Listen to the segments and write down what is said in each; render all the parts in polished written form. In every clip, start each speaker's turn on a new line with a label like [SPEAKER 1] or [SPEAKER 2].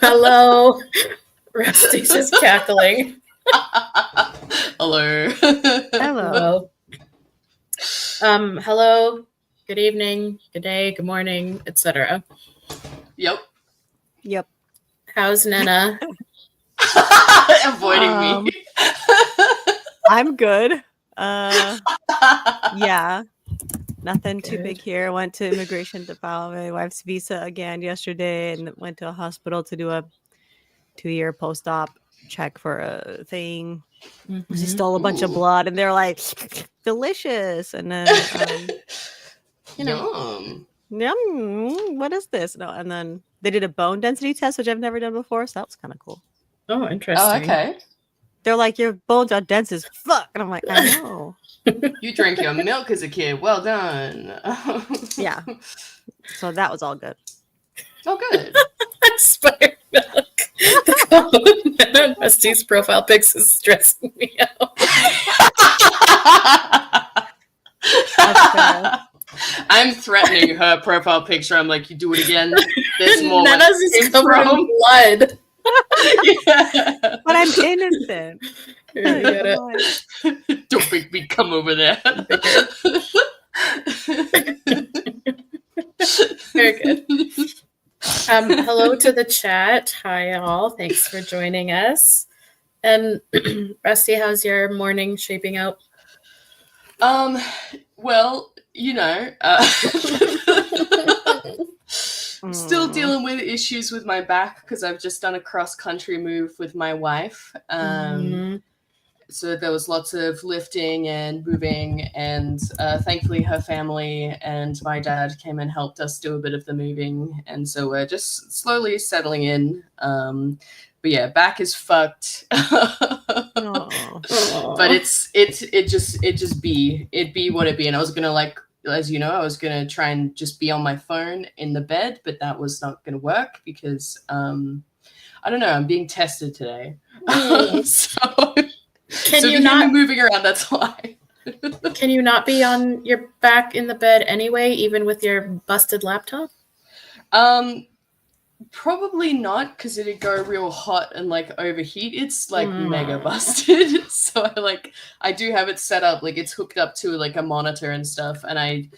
[SPEAKER 1] Hello. Rusty's just cackling.
[SPEAKER 2] Hello.
[SPEAKER 1] Hello. Hello. Good evening. Good day. Good morning, etc.
[SPEAKER 2] Yep.
[SPEAKER 1] How's Nana?
[SPEAKER 2] Avoiding me.
[SPEAKER 3] I'm good. Yeah. Nothing too big here. Went to immigration to file my wife's visa again yesterday and went to a hospital to do a 2-year post-op check for a thing.
[SPEAKER 1] Mm-hmm.
[SPEAKER 3] She stole a bunch of blood and they're like, delicious. And then,
[SPEAKER 2] Yum.
[SPEAKER 3] What is this? No, and then they did a bone density test, which I've never done before. So that was kind of cool.
[SPEAKER 1] Oh, interesting.
[SPEAKER 2] Oh, okay.
[SPEAKER 3] They're like, your bones are dense as fuck. And I'm like, I know.
[SPEAKER 2] You drank your milk as a kid. Well done.
[SPEAKER 3] Yeah. So that was all good.
[SPEAKER 2] Oh, good.
[SPEAKER 1] Expired milk. The comment on Rusty's profile pics is stressing me out.
[SPEAKER 3] That's fair.
[SPEAKER 2] I'm threatening her profile picture. I'm like, you do it again. There's more.
[SPEAKER 1] Nana's is covered in blood.
[SPEAKER 2] Yeah.
[SPEAKER 3] But I'm innocent.
[SPEAKER 1] Here, get it.
[SPEAKER 2] Don't make me come over there.
[SPEAKER 1] Very good. Hello to the chat. Hi, all. Thanks for joining us. And Rusty, how's your morning shaping out?
[SPEAKER 2] Well, still dealing with issues with my back because I've just done a cross-country move with my wife. So there was lots of lifting and moving, and thankfully her family and my dad came and helped us do a bit of the moving, and so we're just slowly settling in. But yeah, back is fucked. But it just be what it be. And I was gonna, as you know, I was gonna try and just be on my phone in the bed, but that was not gonna work because I don't know, I'm being tested today.
[SPEAKER 1] Can you not
[SPEAKER 2] be moving around? That's why.
[SPEAKER 1] Can you not be on your back in the bed anyway, even with your busted laptop?
[SPEAKER 2] Probably not, because it'd go real hot and overheat. It's mega busted. So I do have it set up, it's hooked up to a monitor and stuff. And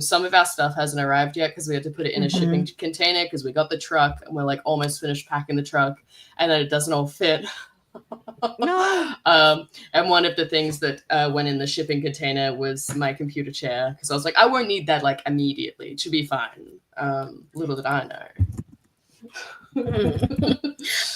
[SPEAKER 2] some of our stuff hasn't arrived yet because we had to put it in a shipping container because we got the truck and we're almost finished packing the truck, and then it doesn't all fit.
[SPEAKER 3] No.
[SPEAKER 2] And one of the things that went in the shipping container was my computer chair, because I was like, I won't need that immediately. It should be fine. Little did I know.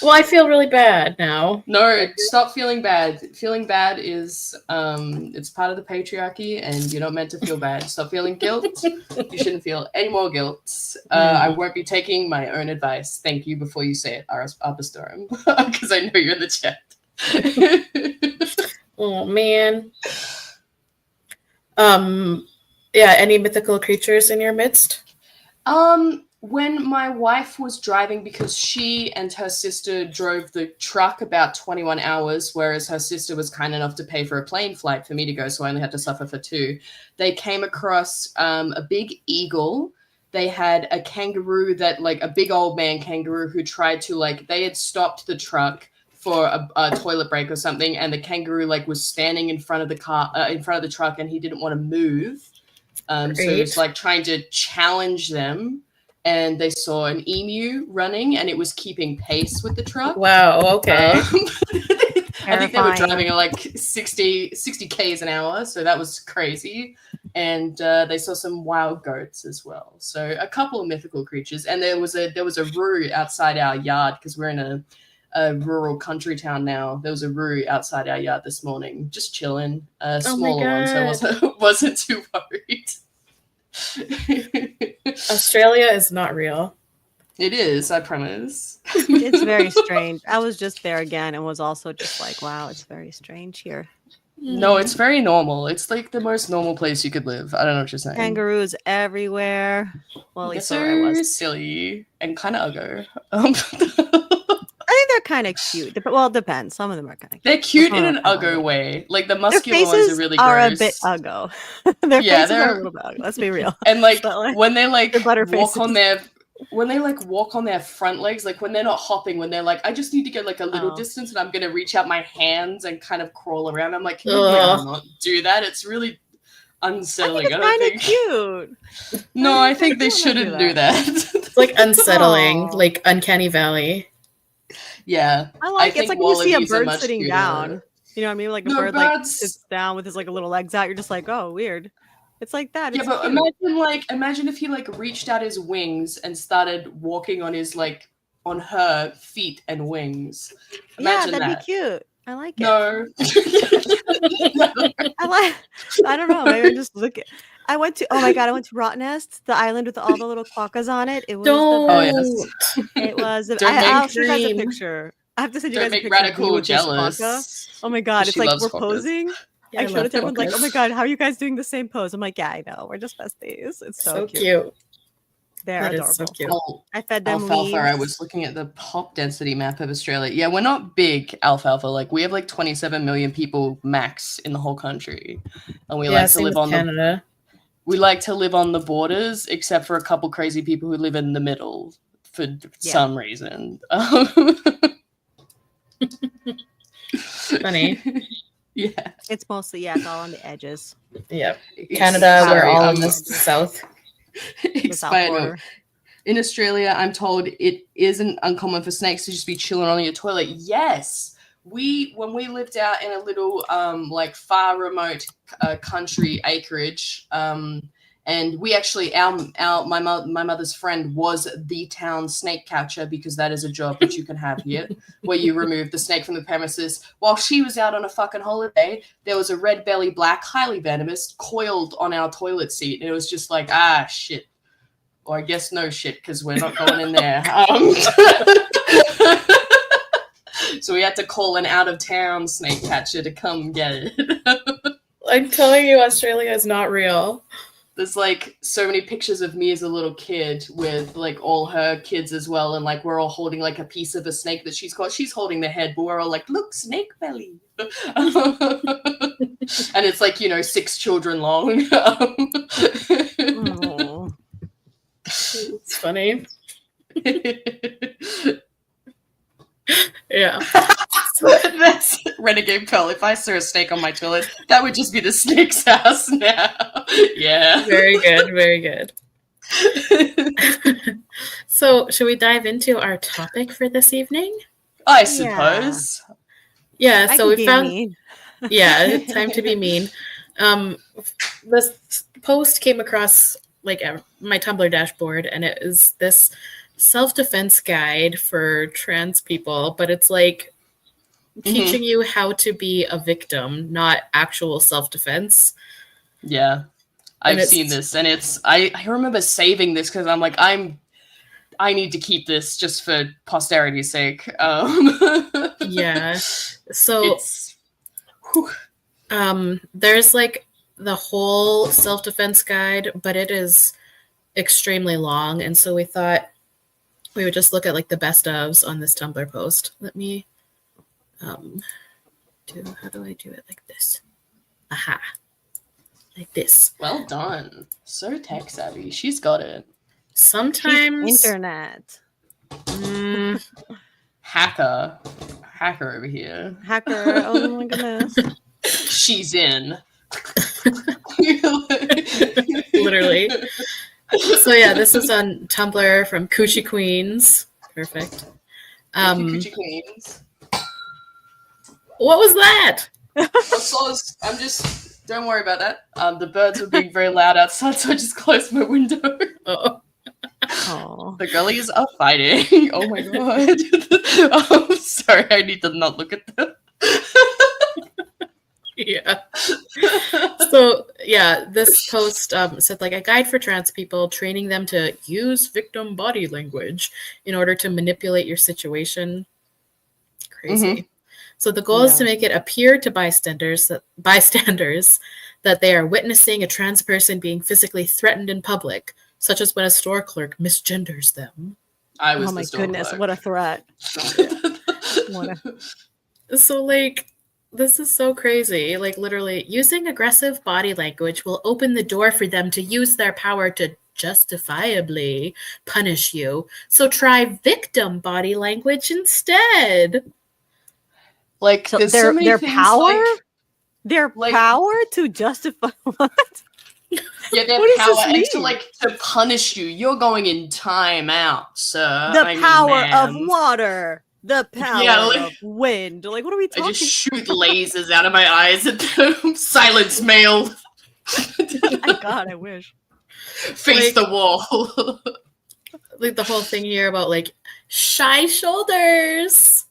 [SPEAKER 1] Well, I feel really bad now.
[SPEAKER 2] No, stop feeling bad. Feeling bad is it's part of the patriarchy, and you're not meant to feel bad. Stop feeling guilt. You shouldn't feel any more guilt. I won't be taking my own advice. Thank you before you say it, Abastorum, because I know you're in the chat.
[SPEAKER 1] Oh man. Yeah, any mythical creatures in your midst?
[SPEAKER 2] When my wife was driving, because she and her sister drove the truck about 21 hours, whereas her sister was kind enough to pay for a plane flight for me to go, so I only had to suffer for 2. They came across a big eagle. They had a kangaroo that, a big old man kangaroo who tried to, they had stopped the truck for a toilet break or something, and the kangaroo, was standing in front of the car, in front of the truck, and he didn't want to move. So he was, trying to challenge them. And they saw an emu running, and it was keeping pace with the truck.
[SPEAKER 1] Wow, okay.
[SPEAKER 2] I think they were driving at 60 Ks an hour, so that was crazy. And they saw some wild goats as well. So a couple of mythical creatures. And there was a roo outside our yard, because we're in a rural country town now. There was a roo outside our yard this morning, just chilling. A smaller one, so I wasn't too worried.
[SPEAKER 1] Australia is not real.
[SPEAKER 2] It is, I promise.
[SPEAKER 3] It's very strange. I was just there again and was also just wow, it's very strange here.
[SPEAKER 2] No, it's very normal. It's the most normal place you could live. I don't know what you're saying.
[SPEAKER 3] Kangaroos everywhere. Well, at least
[SPEAKER 2] they're
[SPEAKER 3] where I was.
[SPEAKER 2] silly and kind of ugly.
[SPEAKER 3] I think they're kind of cute. Well, it depends. Some of them are kind of cute.
[SPEAKER 2] They're cute in an uggo way. The muscular ones are really gross.
[SPEAKER 3] Are a bit uggo. Their faces are a little bit uggo. Let's be real.
[SPEAKER 2] And when they walk on their when they like walk on their front legs, like when they're not hopping, when they're like, I just need to get like a little distance and I'm gonna reach out my hands and kind of crawl around. I'm like, can you not do that? It's really unsettling. I don't think
[SPEAKER 3] cute.
[SPEAKER 2] No, I think they shouldn't do that.
[SPEAKER 1] It's like unsettling, like Uncanny Valley.
[SPEAKER 2] Yeah.
[SPEAKER 3] I like it's like when you see a bird sitting
[SPEAKER 2] cuter.
[SPEAKER 3] down. You know what I mean? Like a bird like sits down with his like little legs out. You're just like, oh, weird. It's like that.
[SPEAKER 2] Yeah, but imagine if he like reached out his wings and started walking on his like on her feet and wings. Imagine
[SPEAKER 3] that'd be cute. I like it.
[SPEAKER 2] No.
[SPEAKER 3] I don't know. Maybe I just look at. I went to Rottnest, the island with all the little quokkas on it. It was
[SPEAKER 2] yes.
[SPEAKER 3] It was. I'll show you guys a picture. I have to send you guys a picture.
[SPEAKER 2] Radical jealous.
[SPEAKER 3] Oh my god, it's like we're
[SPEAKER 2] quokkas.
[SPEAKER 3] Posing. Yeah, I showed it to everyone like, oh my god, how are you guys doing the same pose? I'm like, yeah, I know. We're just besties. It's so cute. They're adorable.
[SPEAKER 1] So cute.
[SPEAKER 3] I fed them
[SPEAKER 2] alfalfa.
[SPEAKER 3] leaves.
[SPEAKER 2] I was looking at the pop density map of Australia. Yeah, we're not big alfalfa. Like we have like 27 million people max in the whole country, and we like to live on Canada. We like to live on the borders, except for a couple crazy people who live in the middle for some reason.
[SPEAKER 1] Funny.
[SPEAKER 2] Yeah.
[SPEAKER 3] It's mostly, it's all on the edges.
[SPEAKER 1] Yeah. Canada, we're all in the south.
[SPEAKER 2] In Australia, I'm told it isn't uncommon for snakes to just be chilling on your toilet. Yes. When we lived out in a little like far remote country acreage, and we actually my mother's friend was the town snake catcher, because that is a job that you can have here, where you remove the snake from the premises. While she was out on a fucking holiday, there was a red belly black, highly venomous, coiled on our toilet seat, and it was just like, shit. Or I guess no shit, because we're not going in there. So we had to call an out-of-town snake catcher to come get it.
[SPEAKER 1] I'm telling you, Australia is not real.
[SPEAKER 2] There's like so many pictures of me as a little kid with like all her kids as well, and like we're all holding like a piece of a snake that she's holding the head, but we're all like, look, snake belly. And it's like, 6 children long.
[SPEAKER 1] It's funny. Yeah.
[SPEAKER 2] That's Renegade Pearl. If I saw a snake on my toilet, that would just be the snake's house now. Yeah.
[SPEAKER 1] Very good. Very good. So, should we dive into our topic for this evening?
[SPEAKER 2] I suppose.
[SPEAKER 1] Yeah, so we found... Yeah, time to be mean. This post came across like my Tumblr dashboard, and it is this self-defense guide for trans people, but it's like teaching you how to be a victim, not actual self-defense.
[SPEAKER 2] Yeah. I've seen this, and I remember saving this because I'm like, I need to keep this just for posterity's sake.
[SPEAKER 1] Yeah. So there's like the whole self-defense guide, but it is extremely long, and so we thought we would just look at like the best ofs on this Tumblr post. Let me how do I do it like this? Aha. Like this.
[SPEAKER 2] Well done. So tech savvy. She's got it.
[SPEAKER 1] Sometimes
[SPEAKER 3] she's internet.
[SPEAKER 2] Hacker over here.
[SPEAKER 3] Hacker. Oh my goodness.
[SPEAKER 2] She's in.
[SPEAKER 1] Literally. So yeah, this is on Tumblr from Coochie Queens. Perfect.
[SPEAKER 2] Coochie Queens.
[SPEAKER 1] What was that?
[SPEAKER 2] I'm just... Don't worry about that. The birds were being very loud outside, so I just closed my window.
[SPEAKER 1] Oh.
[SPEAKER 2] The girlies are fighting. Oh my god. I'm sorry, I need to not look at them.
[SPEAKER 1] Yeah. So, yeah, this post said, like, a guide for trans people, training them to use victim body language in order to manipulate your situation. Crazy. So the goal is to make it appear to bystanders that they are witnessing a trans person being physically threatened in public, such as when a store clerk misgenders them.
[SPEAKER 2] I was
[SPEAKER 3] my goodness, what a threat.
[SPEAKER 1] So, like, this is so crazy. Like, literally, using aggressive body language will open the door for them to use their power to justifiably punish you. So try victim body language instead.
[SPEAKER 2] Like,
[SPEAKER 3] So
[SPEAKER 2] there's so many
[SPEAKER 3] their
[SPEAKER 2] things,
[SPEAKER 3] power,
[SPEAKER 2] like,
[SPEAKER 3] their
[SPEAKER 2] like-
[SPEAKER 3] power to justify what?
[SPEAKER 2] yeah, their
[SPEAKER 3] What does
[SPEAKER 2] power,
[SPEAKER 3] this
[SPEAKER 2] and to,
[SPEAKER 3] mean?
[SPEAKER 2] like, to punish you. You're going in time out, sir.
[SPEAKER 3] The
[SPEAKER 2] I mean,
[SPEAKER 3] power of
[SPEAKER 2] ma'am.
[SPEAKER 3] water, the power
[SPEAKER 2] Yeah, like-
[SPEAKER 3] of wind. Like, what are we
[SPEAKER 2] I
[SPEAKER 3] talking?
[SPEAKER 2] just shoot lasers out of my eyes at them. Silence, male.
[SPEAKER 3] My God, I wish.
[SPEAKER 2] Face the wall.
[SPEAKER 1] Like the whole thing here about like shy shoulders.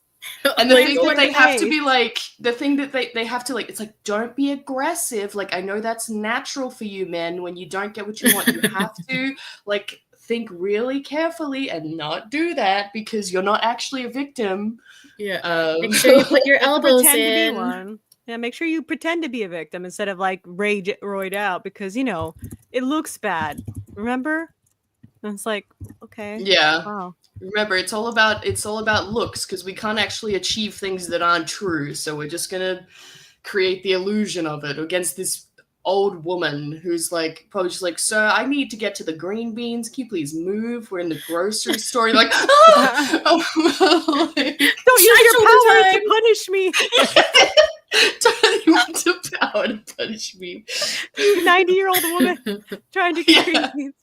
[SPEAKER 2] And the
[SPEAKER 1] Like,
[SPEAKER 2] thing that
[SPEAKER 3] what
[SPEAKER 2] they
[SPEAKER 3] do
[SPEAKER 2] have to
[SPEAKER 3] they-
[SPEAKER 2] be like, the thing that they have to like, it's like, don't be aggressive. Like, I know that's natural for you men. When you don't get what you want, you have to like think really carefully and not do that because you're not actually a victim.
[SPEAKER 1] yeah. Make sure you put your elbows
[SPEAKER 3] Pretend to be
[SPEAKER 1] in.
[SPEAKER 3] one. Yeah, make sure you pretend to be a victim instead of like roid out because you know it looks bad. Remember? And it's like, okay,
[SPEAKER 2] Yeah.
[SPEAKER 3] wow.
[SPEAKER 2] Remember, it's all about looks because we can't actually achieve things that aren't true. So we're just gonna create the illusion of it against this old woman who's like probably just like, sir, I need to get to the green beans. Can you please move? We're in the grocery store. You're like, ah! Like,
[SPEAKER 3] Don't use your power to punish me.
[SPEAKER 2] don't use your power to punish me.
[SPEAKER 3] You 90-year-old woman trying to get green beans.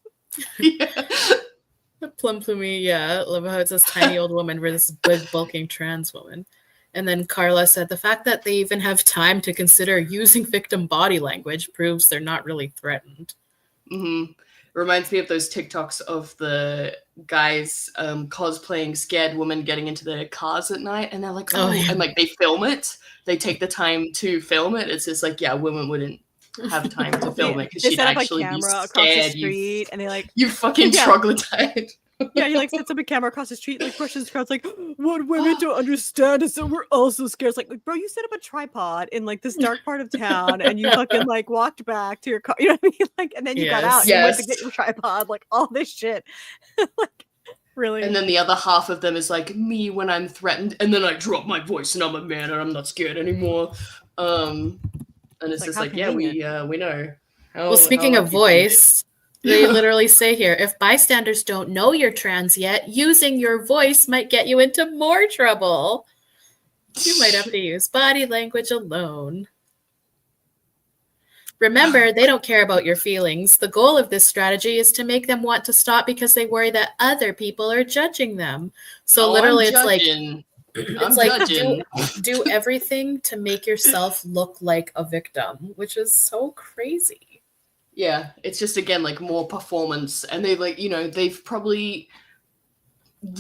[SPEAKER 2] Yeah.
[SPEAKER 1] Plum Plumie, yeah. I love how it's this tiny old woman versus big bulking trans woman. And then Carla said the fact that they even have time to consider using victim body language proves they're not really threatened.
[SPEAKER 2] Mm-hmm. Reminds me of those TikToks of the guys cosplaying scared women getting into their cars at night, and they're like, oh,
[SPEAKER 1] yeah.
[SPEAKER 2] and like they film it. They take the time to film it. It's just like, yeah, women wouldn't have time to film it because
[SPEAKER 3] They
[SPEAKER 2] she'd
[SPEAKER 3] set up a
[SPEAKER 2] actually be
[SPEAKER 3] camera across
[SPEAKER 2] scared.
[SPEAKER 3] the street, and they like,
[SPEAKER 2] You fucking
[SPEAKER 3] Yeah.
[SPEAKER 2] troglodyte.
[SPEAKER 3] yeah, he like sets up a camera across the street, like pushes the crowd, like, what women don't understand is that we're also scared. It's like, bro, you set up a tripod in like this dark part of town, and you fucking like walked back to your car, you know what I mean? Like, and then you got out, and you went to
[SPEAKER 2] Yes.
[SPEAKER 3] get your tripod, like all this shit, like, really.
[SPEAKER 2] And then the other half of them is like me when I'm threatened, and then I drop my voice and I'm a man and I'm not scared anymore. And it's
[SPEAKER 3] Like,
[SPEAKER 2] just
[SPEAKER 3] how
[SPEAKER 2] like, yeah, we know.
[SPEAKER 1] Well, speaking of voice, they literally say here, if bystanders don't know you're trans yet, using your voice might get you into more trouble. You might have to use body language alone. Remember, they don't care about your feelings. The goal of this strategy is to make them want to stop because they worry that other people are judging them. So literally it's like do everything to make yourself look like a victim, which is so crazy.
[SPEAKER 2] Yeah, it's just again like more performance, and they like, you know, they've probably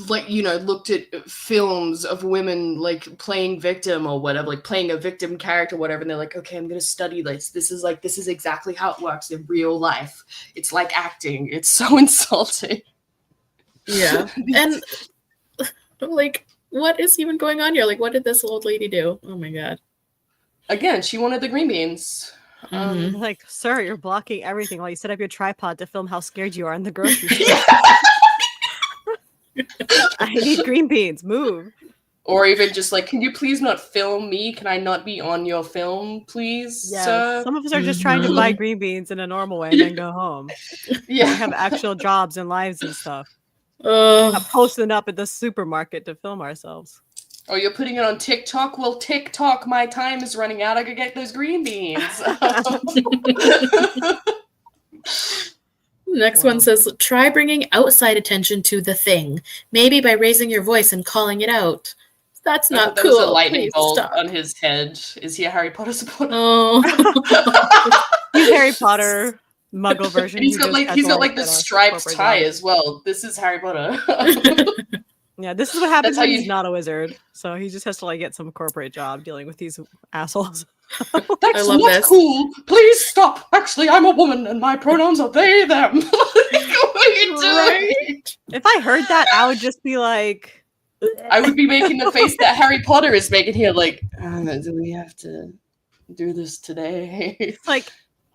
[SPEAKER 2] like, you know, looked at films of women like playing victim or whatever, like playing a victim character or whatever, and they're like, okay, I'm gonna study this. This is exactly how it works in real life. It's like acting. It's so insulting.
[SPEAKER 1] Yeah. And like, what is even going on here? Like, what did this old lady do? Oh my god.
[SPEAKER 2] Again, she wanted the green beans.
[SPEAKER 1] Mhm.
[SPEAKER 3] Like, sir, you're blocking everything while you set up your tripod to film how scared you are in the grocery store. I need green beans. Move.
[SPEAKER 2] Or even just like, can you please not film me? Can I not be on your film, please,
[SPEAKER 3] Yes.
[SPEAKER 2] sir?
[SPEAKER 3] Some of us are just trying to buy green beans in a normal way and then go home. We
[SPEAKER 2] Yeah.
[SPEAKER 3] have actual jobs and lives and stuff.
[SPEAKER 1] Ugh.
[SPEAKER 3] Not posting up at the supermarket to film ourselves.
[SPEAKER 2] Oh, you're putting it on TikTok? Well, TikTok, my time is running out. I could get those green beans.
[SPEAKER 1] Next
[SPEAKER 3] Wow.
[SPEAKER 1] one says, try bringing outside attention to the thing, maybe by raising your voice and calling it out. That's not
[SPEAKER 2] There
[SPEAKER 1] cool.
[SPEAKER 2] was a lightning
[SPEAKER 1] Please
[SPEAKER 2] bolt
[SPEAKER 1] stop.
[SPEAKER 2] on his head. Is he a Harry Potter supporter?
[SPEAKER 1] Oh.
[SPEAKER 3] He's Harry Potter Muggle version.
[SPEAKER 2] And he's
[SPEAKER 3] who
[SPEAKER 2] got
[SPEAKER 3] just
[SPEAKER 2] like
[SPEAKER 3] has
[SPEAKER 2] he's got
[SPEAKER 3] all
[SPEAKER 2] like the
[SPEAKER 3] the
[SPEAKER 2] striped
[SPEAKER 3] corporate
[SPEAKER 2] tie
[SPEAKER 3] jobs.
[SPEAKER 2] as well. This is Harry Potter.
[SPEAKER 3] Yeah, this is what happens
[SPEAKER 2] That's how
[SPEAKER 3] when
[SPEAKER 2] you-
[SPEAKER 3] he's not a wizard. So he just has to like get some corporate job dealing with these assholes.
[SPEAKER 2] That's
[SPEAKER 1] love
[SPEAKER 2] not
[SPEAKER 1] this.
[SPEAKER 2] cool. Please stop. Actually, I'm a woman and my pronouns are they, them. Like, what are you doing?
[SPEAKER 3] If I heard that, I would just be like,
[SPEAKER 2] I would be making the face that Harry Potter is making here, like, do we have to do this today?
[SPEAKER 3] like,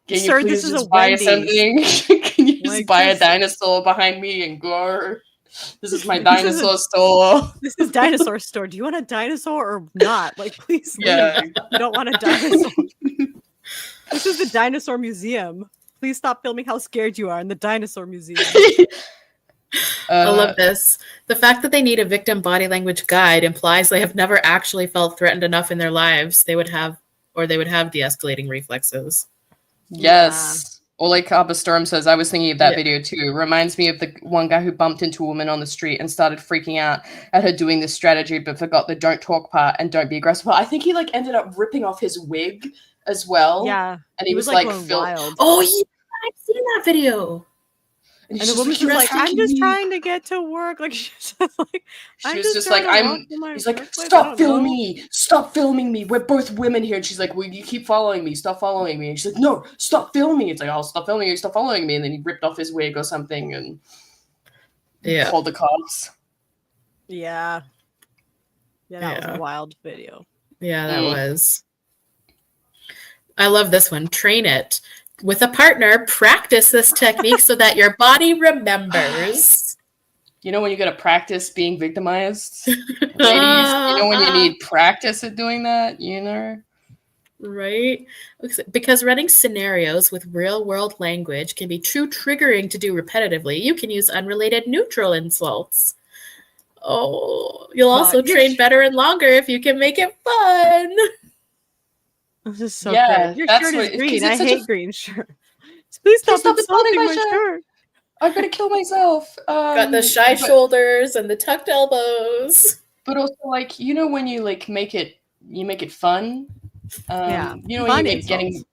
[SPEAKER 2] Can
[SPEAKER 3] sir,
[SPEAKER 2] you
[SPEAKER 3] this
[SPEAKER 2] please
[SPEAKER 3] is
[SPEAKER 2] just
[SPEAKER 3] a
[SPEAKER 2] buy
[SPEAKER 3] Wendy's.
[SPEAKER 2] something? Can you just
[SPEAKER 3] Like,
[SPEAKER 2] buy a
[SPEAKER 3] this-
[SPEAKER 2] dinosaur behind me and go? This is my
[SPEAKER 3] This is a-
[SPEAKER 2] dinosaur store.
[SPEAKER 3] this is dinosaur store. Do you want a dinosaur or not? Like, please leave.
[SPEAKER 2] Yeah.
[SPEAKER 3] You don't want a dinosaur. This is the dinosaur museum. Please stop filming how scared you are in the dinosaur museum.
[SPEAKER 1] I love this. The fact that they need a victim body language guide implies they have never actually felt threatened enough in their lives. They would have de-escalating reflexes.
[SPEAKER 2] Yes. Or like Abba Storm says, I was thinking of that video too. Reminds me of the one guy who bumped into a woman on the street and started freaking out at her doing this strategy, but forgot the don't talk part and don't be aggressive. I think he like ended up ripping off his wig as well.
[SPEAKER 3] Yeah.
[SPEAKER 2] And he was like
[SPEAKER 3] wild.
[SPEAKER 1] Oh, yeah, I've seen that video.
[SPEAKER 2] And
[SPEAKER 3] the woman was like, I'm just trying to get to work. Like, she was just like,
[SPEAKER 2] he's like, stop filming me. We're both women here. And she's like, well, you keep following me. Stop following me. And she's like, no, stop filming. It's like, I'll stop filming you. Stop following me. And then he ripped off his wig or something and called the cops.
[SPEAKER 3] Yeah. Yeah, that was a wild video.
[SPEAKER 1] Yeah, that was. I love this one. Train it. With a partner, practice this technique so that your body remembers.
[SPEAKER 2] You know when you got to practice being victimized? Ladies, you know when you need practice at doing that, you know?
[SPEAKER 1] Right? Because running scenarios with real-world language can be too triggering to do repetitively. You can use unrelated neutral insults. Oh, you'll also train better and longer if you can make it fun.
[SPEAKER 3] This is so good. Your shirt is green. I hate green shirts. Please stop insulting my shirt.
[SPEAKER 2] I'm gonna kill myself.
[SPEAKER 1] Got the shy shoulders and the tucked elbows.
[SPEAKER 2] But also, like, you know, when you like make it fun. You know when you getting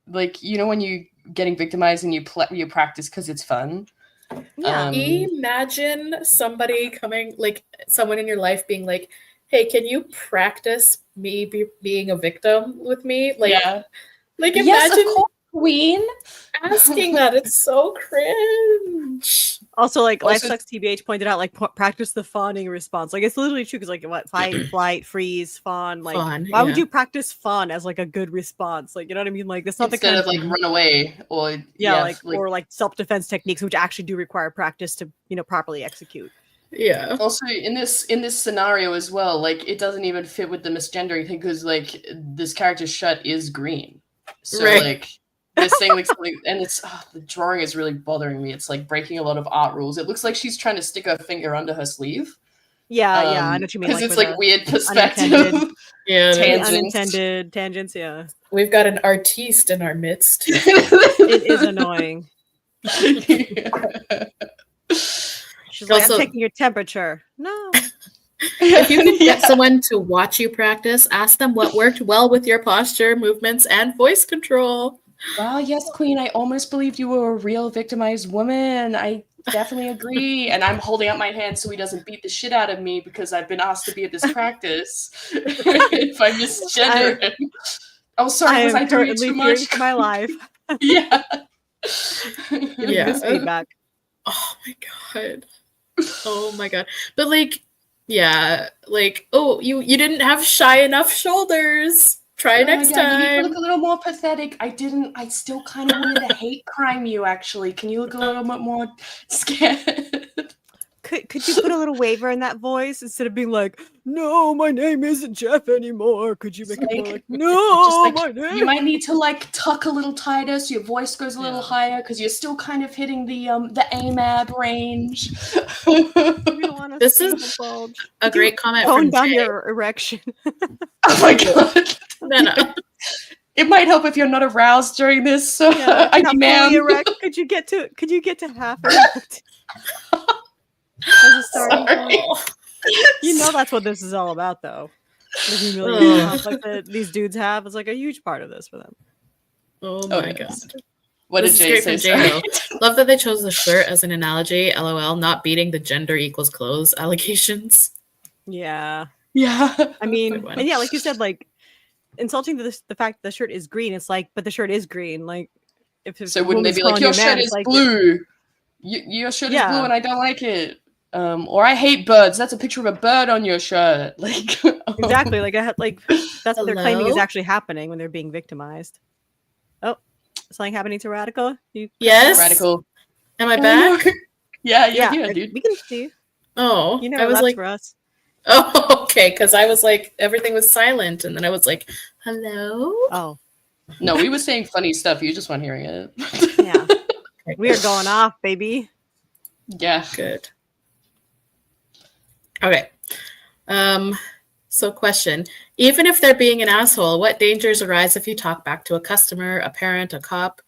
[SPEAKER 2] like, you know when you getting victimized and you practice because it's fun.
[SPEAKER 3] Yeah.
[SPEAKER 1] Imagine somebody coming, like someone in your life being like, hey, can you practice me being a victim with me? Like, like imagine
[SPEAKER 2] yes, of course, Queen
[SPEAKER 1] asking that. It's so cringe.
[SPEAKER 3] Also, like LifeSucks TBH pointed out, like practice the fawning response. Like it's literally true because, like, what fight, flight, freeze, fawn. Like, why would you practice fawn as like a good response? Like, you know what I mean? Like, that's not
[SPEAKER 2] instead
[SPEAKER 3] the
[SPEAKER 2] kind of like run away or
[SPEAKER 3] or like self-defense techniques, which actually do require practice to properly execute.
[SPEAKER 1] Yeah.
[SPEAKER 2] Also, in this scenario as well, like it doesn't even fit with the misgendering thing because like this character's shirt is green, so like they're saying like something, and it's the drawing is really bothering me. It's like breaking a lot of art rules. It looks like she's trying to stick her finger under her sleeve.
[SPEAKER 3] Yeah, I know what you mean.
[SPEAKER 2] Because it's like weird perspective.
[SPEAKER 3] Unintended tangents. Yeah,
[SPEAKER 1] we've got an artiste in our midst.
[SPEAKER 3] It is annoying. She's like, I'm taking your temperature. No.
[SPEAKER 1] If you can get someone to watch you practice, ask them what worked well with your posture, movements, and voice control.
[SPEAKER 2] Wow, yes, Queen. I almost believed you were a real victimized woman. I definitely agree. And I'm holding up my hand so he doesn't beat the shit out of me because I've been asked to be at this practice. If I misgender him. Oh, sorry, was I doing too much?
[SPEAKER 3] For my life.
[SPEAKER 2] Yeah.
[SPEAKER 3] This feedback.
[SPEAKER 1] Oh my god. Oh my god. But like, yeah, like, oh, you didn't have shy enough shoulders. Try next time.
[SPEAKER 2] You need to look a little more pathetic. I still kind of wanted to hate crime you, actually. Can you look a little bit more scared?
[SPEAKER 3] Could you put a little waver in that voice instead of being like, no, my name isn't Jeff anymore? Could you make it more like, no, my name?
[SPEAKER 2] You might need to like tuck a little tighter so your voice goes a little higher because you're still kind of hitting the AMAB range.
[SPEAKER 1] This is a great comment
[SPEAKER 3] from
[SPEAKER 1] Jay.
[SPEAKER 3] Down your erection.
[SPEAKER 2] Oh my god. No. It might help if you're not aroused during this. So I demand.
[SPEAKER 3] Could you get to half of it? As a starting point. You know that's what this is all about, though. The humiliation like these dudes have is like a huge part of this for them.
[SPEAKER 1] Oh my god!
[SPEAKER 2] What did Jay say?
[SPEAKER 1] Love that they chose the shirt as an analogy. LOL, not beating the gender equals clothes allegations.
[SPEAKER 3] Yeah.
[SPEAKER 2] I
[SPEAKER 3] mean, and yeah, like you said, like insulting the fact that the shirt is green. It's like, but the shirt is green. Like,
[SPEAKER 2] so wouldn't they be like, your shirt is blue? Your shirt is blue, and I don't like it. Or I hate birds. That's a picture of a bird on your shirt. Like
[SPEAKER 3] exactly. Like that's what they're claiming is actually happening when they're being victimized. Oh, something happening to Radical?
[SPEAKER 1] Yes.
[SPEAKER 2] Radical.
[SPEAKER 1] Am I back?
[SPEAKER 2] Yeah, you're here, dude.
[SPEAKER 3] We can see you.
[SPEAKER 1] Oh,
[SPEAKER 3] you never left for us.
[SPEAKER 1] Oh, okay. Because I was like, everything was silent, and then I was like, hello.
[SPEAKER 3] Oh.
[SPEAKER 2] No, we were saying funny stuff. You just weren't hearing it.
[SPEAKER 3] Yeah. We are going off, baby.
[SPEAKER 2] Yeah.
[SPEAKER 1] Good. Okay. So question. Even if they're being an asshole, what dangers arise if you talk back to a customer, a parent, a cop?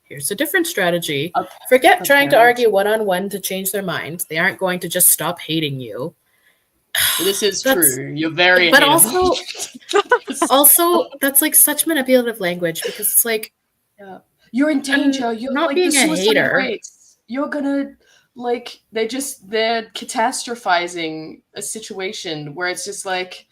[SPEAKER 1] Here's a different strategy. Forget trying to argue one-on-one to change their mind. They aren't going to just stop hating you.
[SPEAKER 2] This is true. You're very
[SPEAKER 1] But
[SPEAKER 2] hateable.
[SPEAKER 1] also, that's like such manipulative language because it's like,
[SPEAKER 2] you're in danger. You're
[SPEAKER 1] not
[SPEAKER 2] like
[SPEAKER 1] being
[SPEAKER 2] the
[SPEAKER 1] a
[SPEAKER 2] suicide
[SPEAKER 1] hater.
[SPEAKER 2] rates. You're gonna like they're catastrophizing a situation where it's just like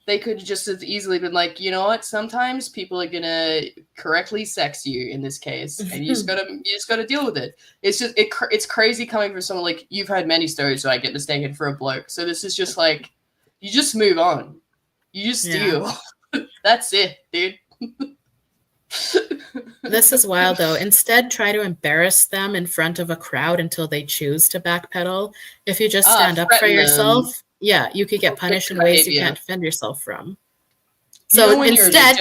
[SPEAKER 2] they could just as easily been like, you know what? Sometimes people are gonna correctly sex you in this case, and you just gotta deal with it. It's just it's crazy coming from someone like you've heard many stories where I get mistaken for a bloke. So this is just like you just move on. You just deal. That's it, dude.
[SPEAKER 1] This is wild, though. Instead, try to embarrass them in front of a crowd until they choose to backpedal. If you just stand up for yourself, you could get punished in ways you can't defend yourself from. So instead,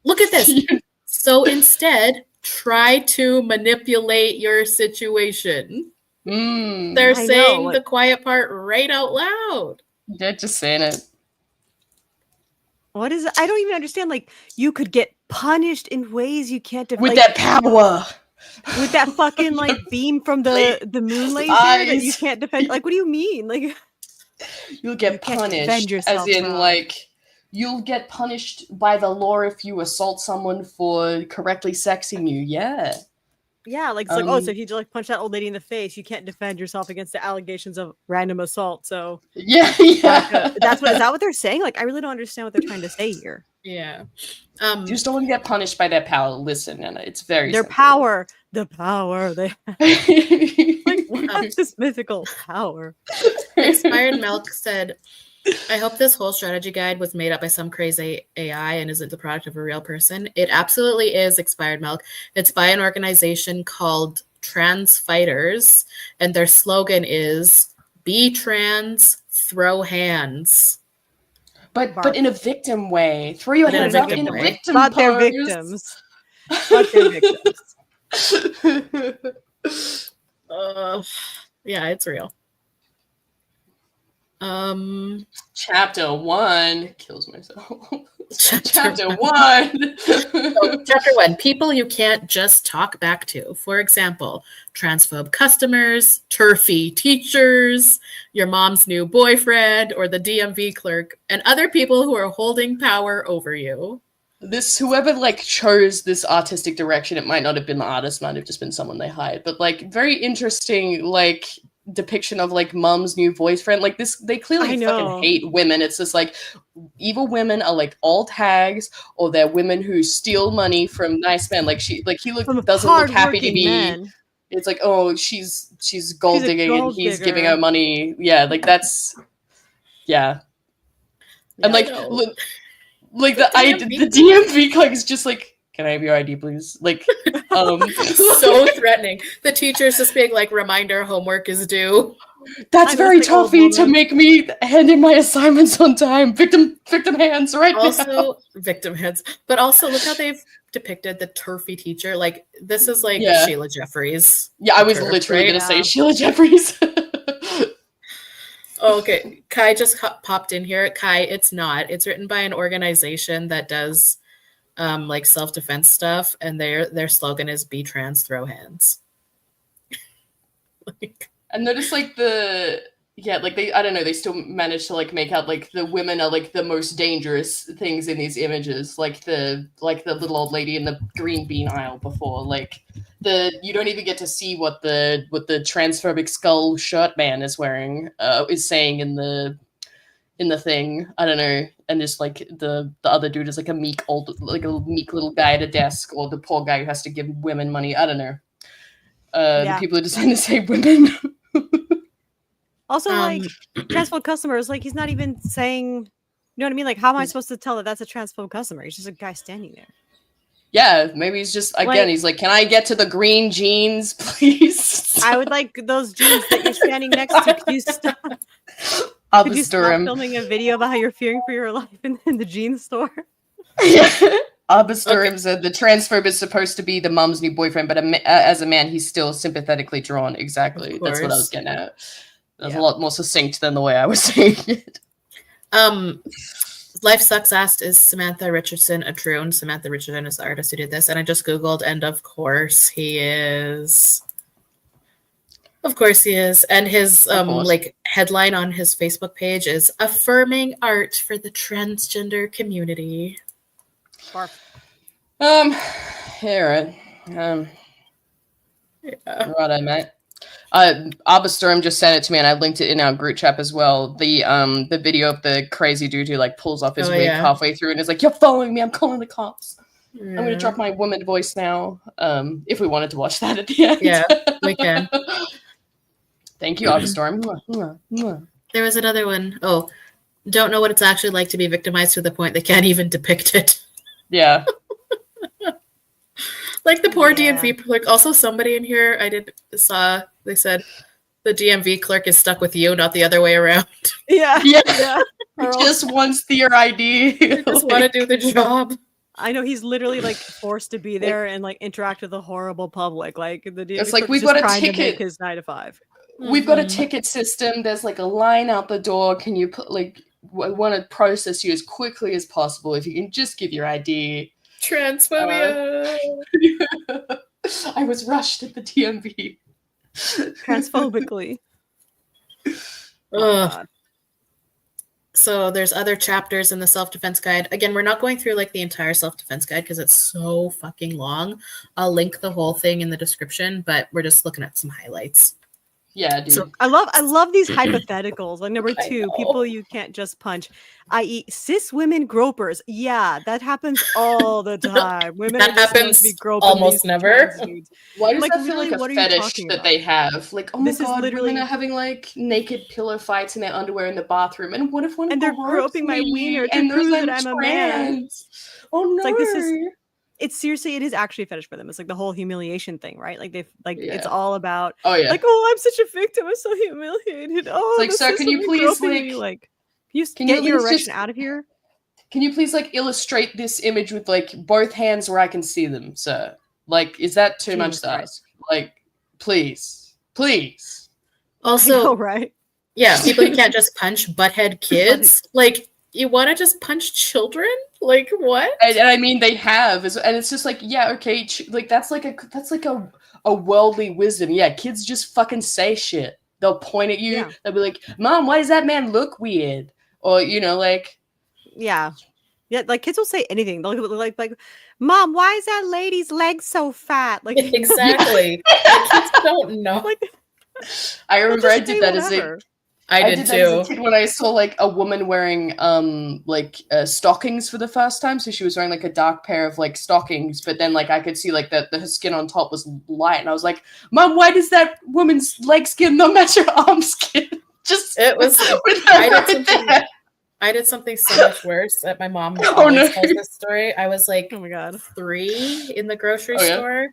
[SPEAKER 1] look at this. So instead, try to manipulate your situation. They're saying the quiet part right out loud.
[SPEAKER 2] They're just saying it.
[SPEAKER 3] What is it? I don't even understand. Like, you could get punished in ways you can't defend.
[SPEAKER 2] With that power.
[SPEAKER 3] With that fucking, like, beam from the moon laser that you can't defend. Like, what do you mean? Like,
[SPEAKER 2] you'll get punished. As in, like, you'll get punished by the law if you assault someone for correctly sexing you. Yeah.
[SPEAKER 3] Yeah, like, it's like, so if you like punch that old lady in the face, you can't defend yourself against the allegations of random assault. So
[SPEAKER 2] yeah.
[SPEAKER 3] Is that what they're saying? Like, I really don't understand what they're trying to say here.
[SPEAKER 1] Yeah.
[SPEAKER 2] You just don't want to get punished by their power. Listen, Anna, it's very
[SPEAKER 3] their
[SPEAKER 2] simple.
[SPEAKER 3] power. The power they have. Like, what's this mythical power?
[SPEAKER 1] Expired Milk said, I hope this whole strategy guide was made up by some crazy AI and isn't the product of a real person. It absolutely is, Expired Milk. It's by an organization called Trans Fighters, and their slogan is "Be trans, throw hands."
[SPEAKER 2] But in a victim way. Throw your hands up in a victim
[SPEAKER 3] pose. They're victims. But they're victims.
[SPEAKER 1] Yeah, it's real.
[SPEAKER 2] Chapter 1 kills myself. Chapter 1.
[SPEAKER 1] Chapter 1, people you can't just talk back to. For example, transphobe customers, turfy teachers, your mom's new boyfriend, or the DMV clerk, and other people who are holding power over you.
[SPEAKER 2] Whoever like chose this artistic direction, it might not have been the artist, might have just been someone they hired, but like very interesting, like depiction of like mom's new boyfriend. Like this, they clearly fucking hate women. It's just like evil women are like alt hags, or they're women who steal money from nice men. Like he doesn't look happy to be. Men. It's like, oh, she's gold digging and he's giving her money. Yeah, like that's and like like the DMV clerk is just like, can I have your ID, please? Like,
[SPEAKER 1] so threatening. The teacher's just being like, reminder, homework is due.
[SPEAKER 2] That's very toughy to make me hand in my assignments on time. Victim hands right now.
[SPEAKER 1] Victim hands. But also, look how they've depicted the turfy teacher. Like, this is like Sheila Jeffries.
[SPEAKER 2] Yeah, I was literally going to say Sheila Jeffries.
[SPEAKER 1] Okay, Kai just popped in here. Kai, it's not. It's written by an organization that does like self-defense stuff, and their slogan is "Be trans, throw hands."
[SPEAKER 2] And notice like I don't know, they still manage to like make out like the women are like the most dangerous things in these images, like the little old lady in the green bean aisle before, like you don't even get to see what the transphobic skull shirt man is wearing is saying in the thing. I don't know. And just like the other dude is like a meek little guy at a desk, or the poor guy who has to give women money. I don't know. The people are just trying to say women.
[SPEAKER 3] Also, like, transphobe customers, like, he's not even saying, you know what I mean? Like, how am I supposed to tell that that's a transphobe customer? He's just a guy standing there.
[SPEAKER 2] Yeah, maybe he's just, again, he's like, can I get to the green jeans, please?
[SPEAKER 3] I would like those jeans that you're standing next to. Could you stop? Could you stop filming a video about how you're fearing for your life in the jeans store?
[SPEAKER 2] Yeah. Arbitrum said the transphobe is supposed to be the mum's new boyfriend, but as a man, he's still sympathetically drawn. Exactly. That's what I was getting at. That's a lot more succinct than the way I was saying it.
[SPEAKER 1] Life Sucks asked, is Samantha Richardson a drone? Samantha Richardson is the artist who did this, and I just Googled, and of course he is. Of course he is. And his like headline on his Facebook page is affirming art for the transgender community.
[SPEAKER 2] Here, righto, mate. Arbitrum just sent it to me, and I linked it in our group chat as well. The video of the crazy dude who like pulls off his wig halfway through and is like, "You're following me. I'm calling the cops." I'm gonna drop my woman voice now. If we wanted to watch that at the end,
[SPEAKER 1] yeah, we can.
[SPEAKER 2] Thank you, Arbitrum.
[SPEAKER 1] There was another one. Oh, don't know what it's actually like to be victimized to the point they can't even depict it.
[SPEAKER 2] Yeah.
[SPEAKER 1] Like the poor DMV clerk. Also, somebody in here they said the DMV clerk is stuck with you, not the other way around.
[SPEAKER 3] Yeah.
[SPEAKER 2] He just wants your ID.
[SPEAKER 1] He just want to do the job.
[SPEAKER 3] I know he's literally like forced to be there and like interact with a horrible public. Like the DMV
[SPEAKER 2] it's like we've got a ticket.
[SPEAKER 3] His 9 to 5.
[SPEAKER 2] We've got a ticket system. There's like a line out the door. Can you put like I want to process you as quickly as possible. If you can just give your ID.
[SPEAKER 1] Transphobia.
[SPEAKER 2] I was rushed at the DMV.
[SPEAKER 3] Transphobically.
[SPEAKER 1] So there's other chapters in the self-defense guide. Again, we're not going through like the entire self-defense guide because it's so fucking long. I'll link the whole thing in the description, but we're just looking at some highlights.
[SPEAKER 2] Yeah, dude.
[SPEAKER 3] So I love these hypotheticals. Like number 2, people you can't just punch, i.e., cis women gropers. Yeah, that happens all the time. Women
[SPEAKER 1] that happens
[SPEAKER 3] be groping
[SPEAKER 1] almost never.
[SPEAKER 2] Why does that feel like a fetish that they have? Like, oh my god, women are having like naked pillow fights in their underwear in the bathroom, and what if one
[SPEAKER 3] and they're groping my wiener to prove that I'm a man?
[SPEAKER 2] Oh no!
[SPEAKER 3] It's like this is. It's seriously, it is actually a fetish for them. It's like the whole humiliation thing, right? Like it's all about, like, oh, I'm such a victim. I'm so humiliated. Oh,
[SPEAKER 2] it's like, so can you please
[SPEAKER 3] get your erection out of here?
[SPEAKER 2] Can you please like illustrate this image with like both hands where I can see them, sir? Like, is that too much to ask? Like, please.
[SPEAKER 1] Also,
[SPEAKER 3] right?
[SPEAKER 1] Yeah, people you can't just punch butthead kids. Like, you want to just punch children? Like, what?
[SPEAKER 2] And I mean, they have, and it's just like, yeah, okay, like that's like a worldly wisdom. Yeah, kids just fucking say shit. They'll point at you. Yeah. They'll be like, "Mom, why does that man look weird?" Or like,
[SPEAKER 3] yeah, like kids will say anything. They'll like, "Mom, why is that lady's leg so fat?" Like,
[SPEAKER 1] exactly. Like, kids don't know.
[SPEAKER 3] Like,
[SPEAKER 2] I remember I did that
[SPEAKER 1] whatever.
[SPEAKER 2] I did too. As a kid when I saw like a woman wearing stockings for the first time. So she was wearing like a dark pair of like stockings, but then like I could see like that her skin on top was light, and I was like, "Mom, why does that woman's leg skin not match her arm skin?" Just
[SPEAKER 1] it was. I did something so much worse that my mom always tells this story. I was like,
[SPEAKER 3] oh my god,
[SPEAKER 1] 3 in the grocery store,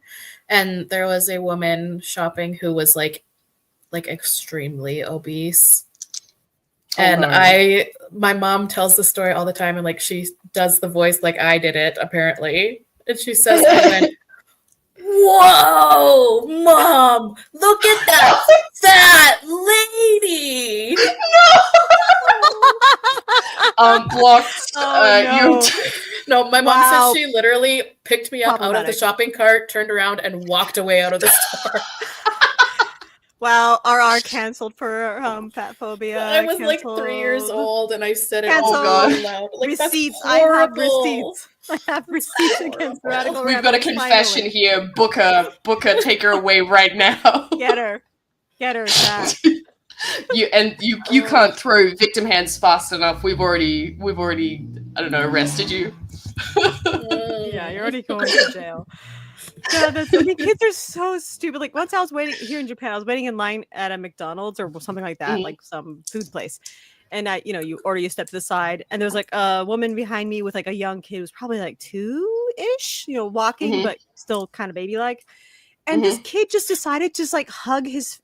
[SPEAKER 1] and there was a woman shopping who was like extremely obese. And my mom tells the story all the time, and like she does the voice like I did it apparently, and she says, "I went, whoa, Mom, look at that fat lady."
[SPEAKER 2] Blocked.
[SPEAKER 1] No, my mom said she literally picked me up out of the shopping cart, turned around, and walked away out of the store.
[SPEAKER 3] Wow, RR canceled for fat phobia.
[SPEAKER 1] I was like 3 years old, and I said it
[SPEAKER 3] all
[SPEAKER 1] loud. Like,
[SPEAKER 3] receipts. I have receipts. I have receipts against radical.
[SPEAKER 2] We've got a confession here. Booker, take her away right now.
[SPEAKER 3] Get her, Chat.
[SPEAKER 2] You can't throw victim hands fast enough. We've already I don't know, arrested you.
[SPEAKER 3] Yeah, you're already going to jail. Yeah, kids are so stupid. Like once I was waiting here in Japan, I was waiting in line at a McDonald's or something like that, like some food place. And you order, you step to the side, and there was like a woman behind me with like a young kid who was probably like 2-ish, walking, but still kind of baby-like. And this kid just decided to just like hug his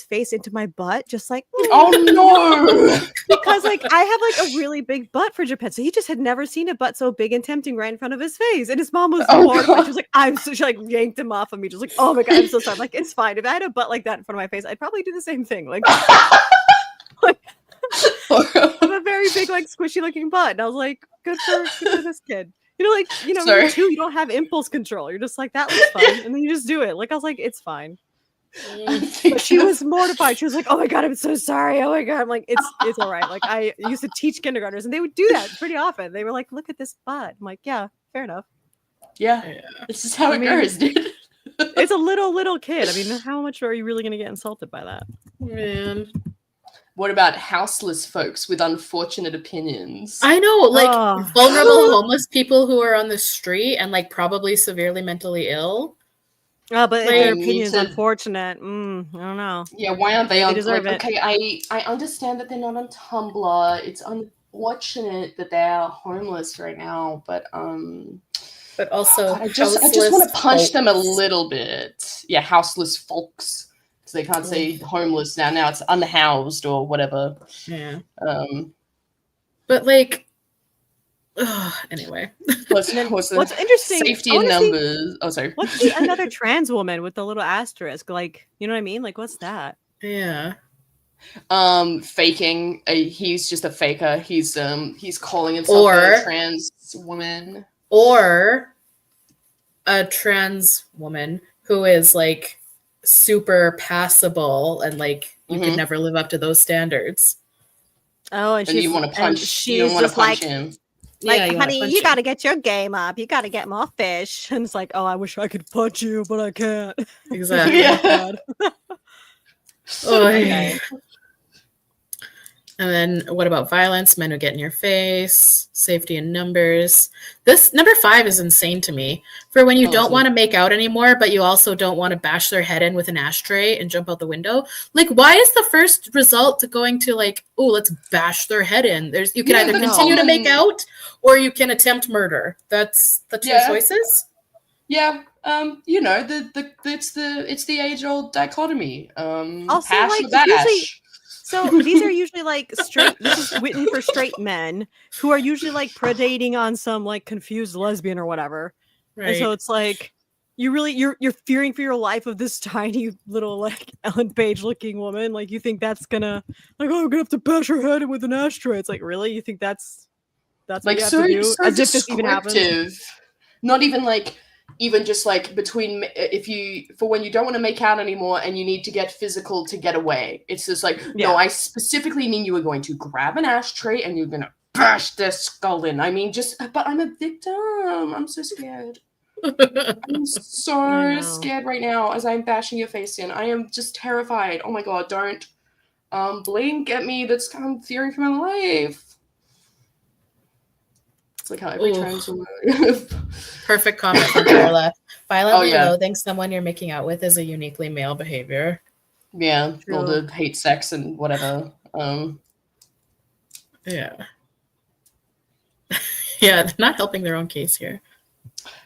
[SPEAKER 3] face into my butt, just like
[SPEAKER 2] oh no,
[SPEAKER 3] because like I have like a really big butt for Japan, so he just had never seen a butt so big and tempting right in front of his face, and his mom was mortified. She was like, "I'm so," she like yanked him off of me, just like, "Oh my god, I'm so sorry." I'm like, it's fine. If I had a butt like that in front of my face, I'd probably do the same thing. Like, like I have a very big, like squishy looking butt, and I was like, good for this kid. You know, like you too. You don't have impulse control. You're just like, that looks fun, and then you just do it. Like I was like, it's fine. But she was mortified. She was like, "Oh my god, I'm so sorry. Oh my god." I'm like, it's all right. Like I used to teach kindergartners, and they would do that pretty often. They were like, "Look at this butt." I'm like, "Yeah, fair enough."
[SPEAKER 2] Yeah. This is how it goes, dude.
[SPEAKER 3] It's a little kid. I mean, how much are you really going to get insulted by that?
[SPEAKER 1] Man.
[SPEAKER 2] What about houseless folks with unfortunate opinions?
[SPEAKER 1] I know, like vulnerable homeless people who are on the street and like probably severely mentally ill.
[SPEAKER 3] Oh, but their opinion is unfortunate. I don't know.
[SPEAKER 2] Yeah, why aren't they on?
[SPEAKER 3] Deserve it.
[SPEAKER 2] Okay, I understand that they're not on Tumblr. It's unfortunate that they're homeless right now, but
[SPEAKER 1] also
[SPEAKER 2] I just want to punch them a little bit. Yeah, houseless folks. So they can't say homeless now. Now it's unhoused or whatever.
[SPEAKER 1] Yeah. But like, anyway.
[SPEAKER 2] What's interesting? Safety in numbers. Sorry.
[SPEAKER 3] What's another trans woman with the little asterisk? Like, you know what I mean? Like, what's that?
[SPEAKER 1] Yeah.
[SPEAKER 2] Faking. He's just a faker. He's calling himself a trans woman.
[SPEAKER 1] Or a trans woman who is like super passable and like you could never live up to those standards.
[SPEAKER 3] Oh, and
[SPEAKER 2] you want to punch. You don't want to punch him.
[SPEAKER 3] Like, honey, you got to get your game up. You got to get more fish. And it's like, oh, I wish I could punch you, but I can't.
[SPEAKER 1] Exactly.
[SPEAKER 2] Yeah.
[SPEAKER 1] Okay. And then what about violence? Men who get in your face, safety in numbers. This number 5 is insane to me. For when you don't want to make out anymore, but you also don't want to bash their head in with an ashtray and jump out the window. Like, why is the first result to going to like, oh, let's bash their head in? You can either continue to make out or you can attempt murder. That's the two choices.
[SPEAKER 2] Yeah. It's the age-old dichotomy.
[SPEAKER 3] Also,
[SPEAKER 2] pash
[SPEAKER 3] like,
[SPEAKER 2] or bash.
[SPEAKER 3] So these are usually like straight. This is written for straight men who are usually like predating on some like confused lesbian or whatever. Right. And so it's like you're fearing for your life of this tiny little like Ellen Page looking woman. Like you think that's gonna like, oh, I'm gonna have to bash her head in with an ashtray. It's like, really, you think that's like what you have to do?
[SPEAKER 2] So
[SPEAKER 3] as if this even happens.
[SPEAKER 2] Not even like. Even just like between for when you don't want to make out anymore and you need to get physical to get away. It's just like, no, I specifically mean you are going to grab an ashtray and you're going to bash their skull in. I mean, but I'm a victim. I'm so scared. I'm so scared right now as I'm bashing your face in. I am just terrified. Oh my God, don't blink at me. I'm fearing for my life. It's like how every trans woman.
[SPEAKER 1] Perfect comment from Carla. Violently loathing someone you're making out with is a uniquely male behavior.
[SPEAKER 2] Yeah, all the hate sex and whatever.
[SPEAKER 1] Yeah. Yeah, they're not helping their own case here.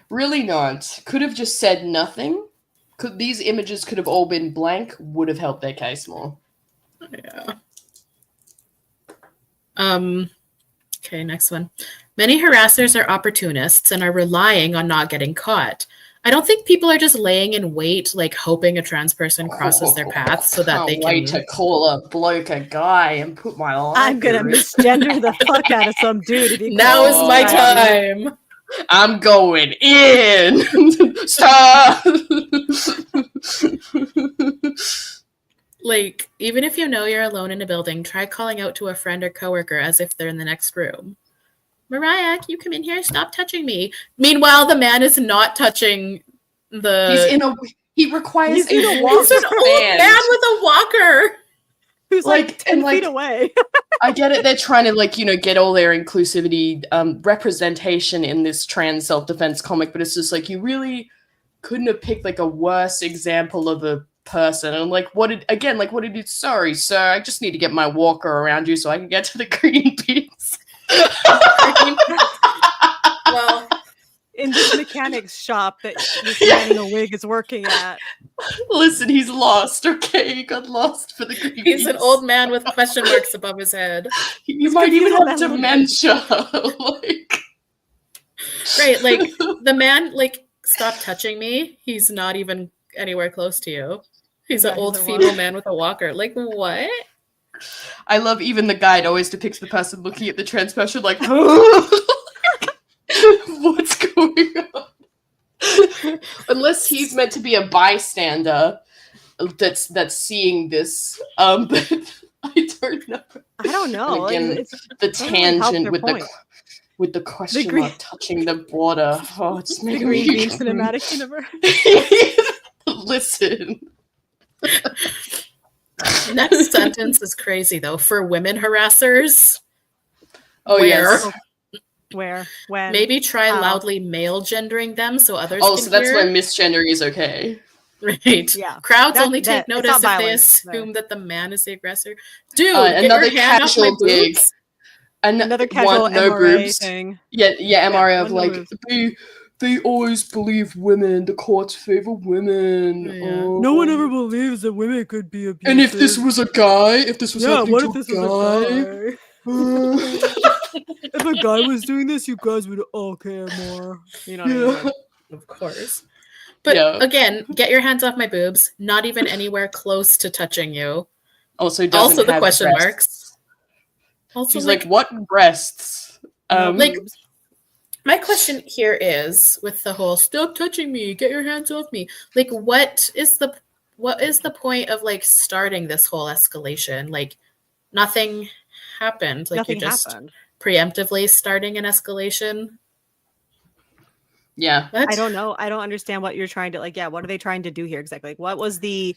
[SPEAKER 2] Really not. Could have just said nothing. These images could have all been blank, would have helped their case more.
[SPEAKER 1] Yeah. Okay, next one. Many harassers are opportunists and are relying on not getting caught. I don't think people are just laying in wait, like hoping a trans person crosses their path so that they can
[SPEAKER 2] wait to call a bloke a guy and put my life.
[SPEAKER 3] I'm gonna misgender the fuck out of some dude.
[SPEAKER 1] Now is my time.
[SPEAKER 2] I'm going in. Stop.
[SPEAKER 1] Like, even if you know you're alone in a building, try calling out to a friend or coworker as if they're in the next room. Mariah, can you come in here? Stop touching me. Meanwhile, the man is not touching the...
[SPEAKER 2] He requires
[SPEAKER 1] He's an old man with a walker.
[SPEAKER 3] Who's like 10 feet away.
[SPEAKER 2] I get it. They're trying to get all their inclusivity representation in this trans self-defense comic, but it's just like, you really couldn't have picked like a worse example of a person. And like, what did you... Sorry, sir. I just need to get my walker around you so I can get to the green beans.
[SPEAKER 1] Well,
[SPEAKER 3] in this mechanic's shop that this man in a wig is working at.
[SPEAKER 2] Listen, he's lost, okay? He got lost for the creepies.
[SPEAKER 1] He's an old man with question marks above his head.
[SPEAKER 2] You might even have dementia. Like,
[SPEAKER 1] right, like the man, like, stop touching me. He's not even anywhere close to you. He's an old feeble man with a walker. Like, what?
[SPEAKER 2] I love even the guide always depicts the person looking at the trans person like, what's going on? Unless he's meant to be a bystander that's seeing this. But I don't know.
[SPEAKER 3] I don't know.
[SPEAKER 2] And again, the tangent with the question mark touching the border. Oh, it's
[SPEAKER 3] the Green Bean cinematic universe.
[SPEAKER 2] Listen.
[SPEAKER 1] Next sentence is crazy though. For women harassers.
[SPEAKER 2] Oh yes.
[SPEAKER 3] Where? When?
[SPEAKER 1] Maybe try loudly male gendering them so others
[SPEAKER 2] can
[SPEAKER 1] so
[SPEAKER 2] that's
[SPEAKER 1] hear.
[SPEAKER 2] when misgendering is okay.
[SPEAKER 1] Right.
[SPEAKER 3] Yeah.
[SPEAKER 1] Crowds only take notice if they assume that the man is the aggressor. Dude, another casual dig.
[SPEAKER 3] Another casual MRA thing.
[SPEAKER 2] Yeah, MRA of like they always believe women. The courts favor women.
[SPEAKER 3] Yeah. No one ever believes that women could be abusive.
[SPEAKER 2] And if this was a guy, if this was happening to a guy.
[SPEAKER 3] If a guy was doing this, you guys would all care more. You know what I mean?
[SPEAKER 1] Of course. But again, get your hands off my boobs. Not even anywhere close to touching you.
[SPEAKER 2] Also
[SPEAKER 1] the question
[SPEAKER 2] breasts.
[SPEAKER 1] Marks. Also,
[SPEAKER 2] she's like, what breasts?
[SPEAKER 1] Like, my question here is with the whole "stop touching me, get your hands off me." Like, what is the point of like starting this whole escalation? Like, nothing happened. Like,
[SPEAKER 3] nothing
[SPEAKER 1] you're just
[SPEAKER 3] happened.
[SPEAKER 1] Preemptively starting an escalation.
[SPEAKER 2] Yeah,
[SPEAKER 3] I don't know. I don't understand what you're trying to like. Yeah, what are they trying to do here exactly? Like, what was the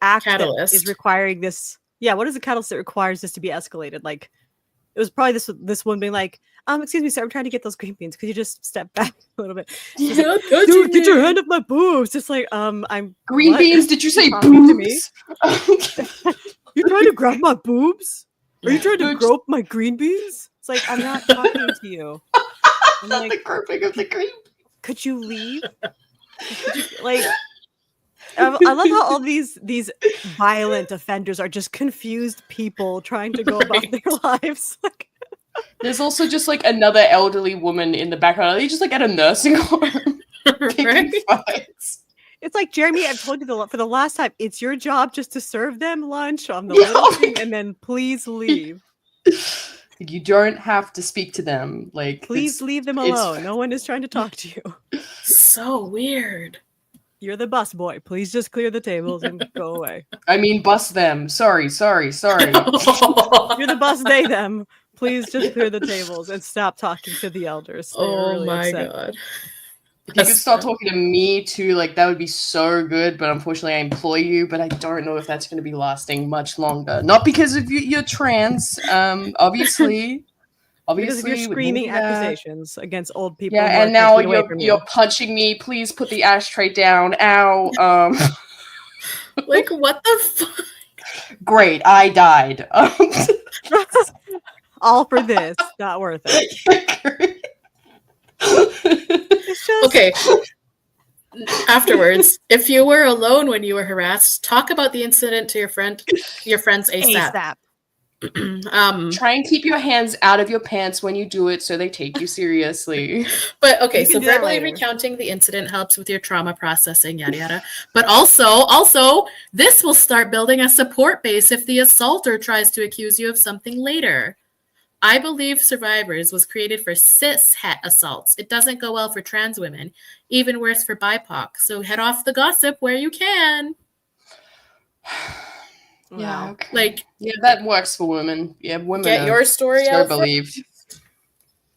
[SPEAKER 3] act
[SPEAKER 1] catalyst
[SPEAKER 3] that is requiring this? Yeah, what is the catalyst that requires this to be escalated? Like, it was probably this one being like, excuse me, sir, I'm trying to get those green beans. Could you just step back a little bit?
[SPEAKER 1] Yeah,
[SPEAKER 3] like, dude, get your hand off my boobs. It's like, I'm
[SPEAKER 2] green beans. Did you say boobs?
[SPEAKER 3] You trying to grab my boobs? Are you trying to grope my green beans? It's like, I'm not talking to you. I'm
[SPEAKER 2] not the groping of the green.
[SPEAKER 3] Could you leave? Like, I love how all these violent offenders are just confused people trying to go about their lives. Like,
[SPEAKER 2] there's also just like another elderly woman in the background. Are they just like at a nursing home picking fights?
[SPEAKER 3] It's like, Jeremy, I've told you for the last time, it's your job just to serve them lunch on the little thing and then please leave.
[SPEAKER 2] You don't have to speak to them. Like,
[SPEAKER 3] please leave them alone. No one is trying to talk to you.
[SPEAKER 1] So weird.
[SPEAKER 3] You're the bus boy. Please just clear the tables and go away.
[SPEAKER 2] I mean, bus them. Sorry.
[SPEAKER 3] You're the bus they them. Please just clear the tables and stop talking to the elders.
[SPEAKER 1] Oh really my god.
[SPEAKER 2] If you could start talking to me too, like that would be so good. But unfortunately, I employ you. But I don't know if that's going to be lasting much longer. Not because of you're trans, obviously.
[SPEAKER 3] Because of your screaming accusations against old people.
[SPEAKER 2] Yeah, and now you're punching me. Please put the ashtray down. Ow.
[SPEAKER 1] Like what the fuck?
[SPEAKER 2] Great, I died.
[SPEAKER 3] All for this. Not worth it.
[SPEAKER 1] Okay. Afterwards, if you were alone when you were harassed, talk about the incident to your friends ASAP.
[SPEAKER 2] Try and keep your hands out of your pants when you do it so they take you seriously.
[SPEAKER 1] But okay, so verbally recounting the incident helps with your trauma processing, yada yada. But also this will start building a support base if the assaulter tries to accuse you of something later. I Believe Survivors was created for cis-het assaults. It doesn't go well for trans women, even worse for BIPOC. So head off the gossip where you can.
[SPEAKER 2] Yeah, okay.
[SPEAKER 1] Like,
[SPEAKER 2] yeah, that works for women. Yeah, women
[SPEAKER 1] get your story
[SPEAKER 2] so
[SPEAKER 1] out.
[SPEAKER 2] Believed.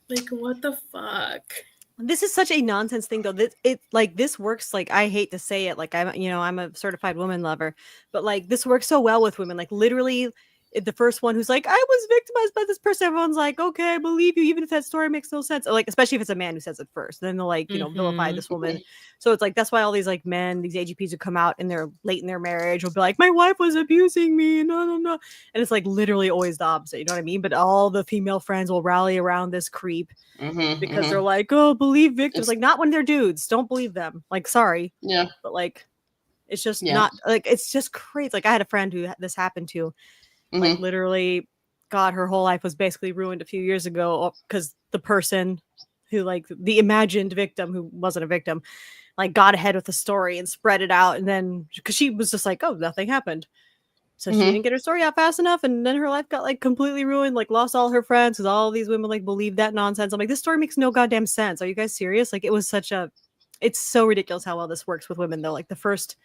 [SPEAKER 1] Like, what the fuck?
[SPEAKER 3] This is such a nonsense thing, though. This works. Like, I hate to say it. Like, I'm a certified woman lover, but like this works so well with women. Like, literally, the first one who's like, I was victimized by this person, everyone's like, okay, I believe you, even if that story makes no sense. Or like, especially if it's a man who says it first, then they'll like, vilify this woman. So it's like, that's why all these like men, these AGPs who come out and they're late in their marriage will be like, my wife was abusing me, no. And it's like literally always the opposite, you know what I mean? But all the female friends will rally around this creep because they're like, oh, believe victims. Like, not when they're dudes, don't believe them. Like, sorry.
[SPEAKER 2] Yeah.
[SPEAKER 3] But like, it's just not like, it's just crazy. Like, I had a friend who this happened to. Like, literally, God, her whole life was basically ruined a few years ago because the person who, like, the imagined victim who wasn't a victim, like, got ahead with the story and spread it out. And then, because she was just like, oh, nothing happened. So she didn't get her story out fast enough. And then her life got, like, completely ruined, like, lost all her friends because all these women, like, believed that nonsense. I'm like, this story makes no goddamn sense. Are you guys serious? Like, it was it's so ridiculous how well this works with women, though. Like, the first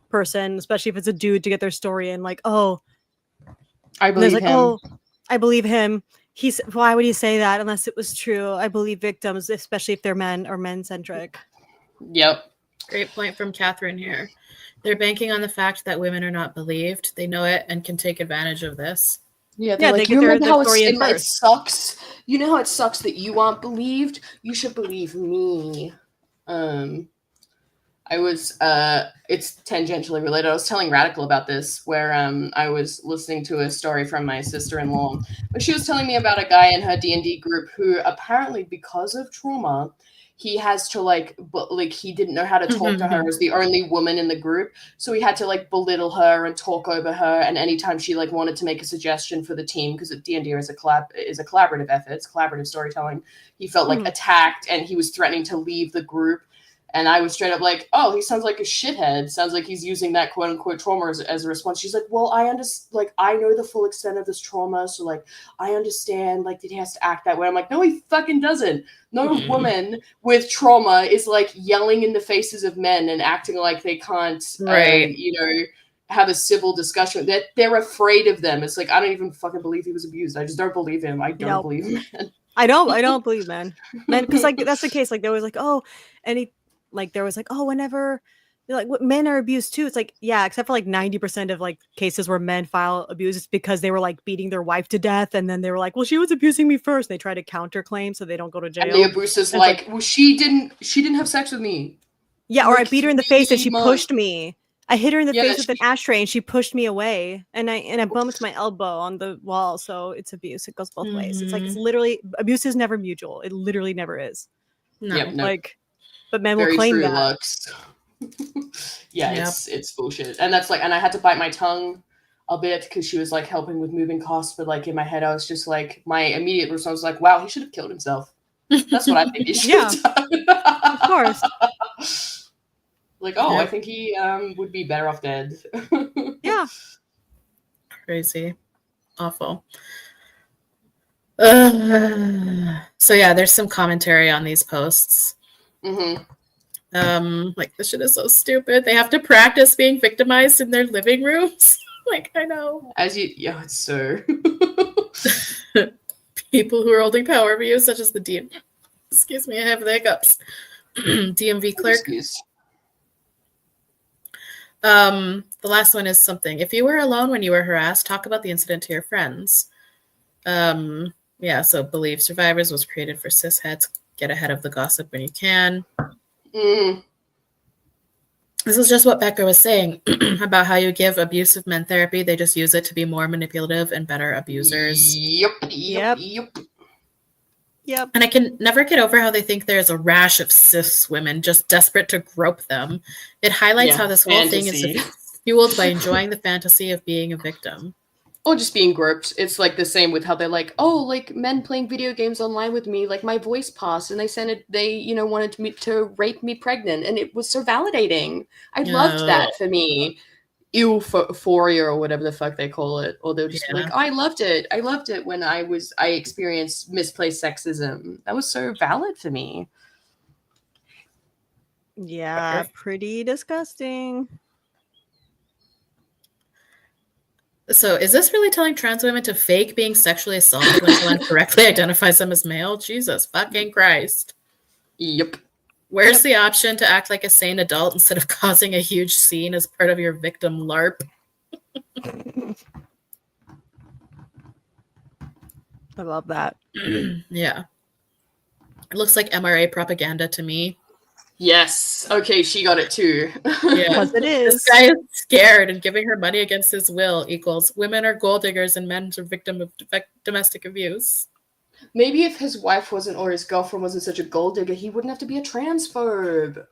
[SPEAKER 3] person, especially if it's a dude, to get their story in, like, oh,
[SPEAKER 2] I believe him.
[SPEAKER 3] Oh, I believe him. Why would he say that unless it was true? I believe victims, especially if they're men or men-centric.
[SPEAKER 2] Yep.
[SPEAKER 1] Great point from Catherine here. They're banking on the fact that women are not believed. They know it and can take advantage of this.
[SPEAKER 2] Yeah,
[SPEAKER 3] they
[SPEAKER 2] like,
[SPEAKER 3] get their story in
[SPEAKER 2] it
[SPEAKER 3] first.
[SPEAKER 2] sucks. You know how it sucks that you aren't believed? You should believe me. I was it's tangentially related. I was telling Radical about this, where I was listening to a story from my sister-in-law, but she was telling me about a guy in her D&D group who apparently, because of trauma, he has to he didn't know how to talk to her as the only woman in the group, so he had to like belittle her and talk over her. And anytime she like wanted to make a suggestion for the team, because D&D is a collaborative effort, it's collaborative storytelling, he felt like attacked and he was threatening to leave the group. And I was straight up like, oh, he sounds like a shithead. Sounds like he's using that quote unquote trauma as a response. She's like, well, I understand, like, I know the full extent of this trauma. So like, I understand like that he has to act that way. I'm like, no, he fucking doesn't. No woman with trauma is like yelling in the faces of men and acting like they can't, have a civil discussion. That they're afraid of them. It's like, I don't even fucking believe he was abused. I just don't believe him. I don't believe him, man.
[SPEAKER 3] I don't believe men, because like that's the case. Like there was like, oh, there was like, oh, whenever like men are abused too. It's like, yeah, except for like 90% of like cases where men file abuse, it's because they were like beating their wife to death, and then they were like, well, she was abusing me first. They try to counterclaim so they don't go to jail.
[SPEAKER 2] And the abuser's like, well, she didn't have sex with me.
[SPEAKER 3] Yeah, or I beat her in the face and she pushed me. I hit her in the face with an ashtray and she pushed me away, and I bumped my elbow on the wall. So it's abuse. It goes both ways. It's like, it's literally, abuse is never mutual. It literally never is.
[SPEAKER 1] No.
[SPEAKER 2] Yep, no.
[SPEAKER 3] Like, but men will claim
[SPEAKER 2] true,
[SPEAKER 3] that.
[SPEAKER 2] Lux. It's bullshit. And that's like, and I had to bite my tongue a bit because she was like helping with moving costs, but like in my head I was just like, my immediate response was like, wow, he should have killed himself. That's what I think he should have done.
[SPEAKER 3] Of course.
[SPEAKER 2] Like, I think he would be better off dead.
[SPEAKER 3] Yeah.
[SPEAKER 1] Crazy. Awful. So yeah, there's some commentary on these posts. Like, this shit is so stupid. They have to practice being victimized in their living rooms. Like, I know.
[SPEAKER 2] It's so.
[SPEAKER 1] People who are holding power over you, such as the DM. Excuse me, I have the hiccups. DMV clerk. The last one is something. If you were alone when you were harassed, talk about the incident to your friends. So believe survivors was created for cisheads. Get ahead of the gossip when you can. This is just what Becca was saying about how you give abusive men therapy. They just use it to be more manipulative and better abusers.
[SPEAKER 3] Yep.
[SPEAKER 1] And I can never get over how they think there's a rash of cis women just desperate to grope them. It highlights how this whole thing is fueled by enjoying the fantasy of being a victim.
[SPEAKER 2] Or just being groped. It's like the same with how they're like, oh, like men playing video games online with me, like my voice passed and they wanted me to rape me pregnant, and it was so validating. I loved that for me. Euphoria or whatever the fuck they call it. Or they'll just be like, oh, I loved it. I loved it when I experienced misplaced sexism. That was so valid for me.
[SPEAKER 3] Yeah, pretty disgusting.
[SPEAKER 1] So is this really telling trans women to fake being sexually assaulted when someone correctly identifies them as male? Jesus fucking Christ.
[SPEAKER 2] Yep.
[SPEAKER 1] Where's the option to act like a sane adult instead of causing a huge scene as part of your victim LARP?
[SPEAKER 3] I love that.
[SPEAKER 1] Yeah. It looks like MRA propaganda to me.
[SPEAKER 2] Yes. Okay, she got it too.
[SPEAKER 1] Yeah.
[SPEAKER 3] Because it
[SPEAKER 1] This
[SPEAKER 3] is.
[SPEAKER 1] guy is scared and giving her money against his will equals women are gold diggers and men are victim of domestic abuse.
[SPEAKER 2] Maybe if his wife wasn't or his girlfriend wasn't such a gold digger, he wouldn't have to be a transphobe.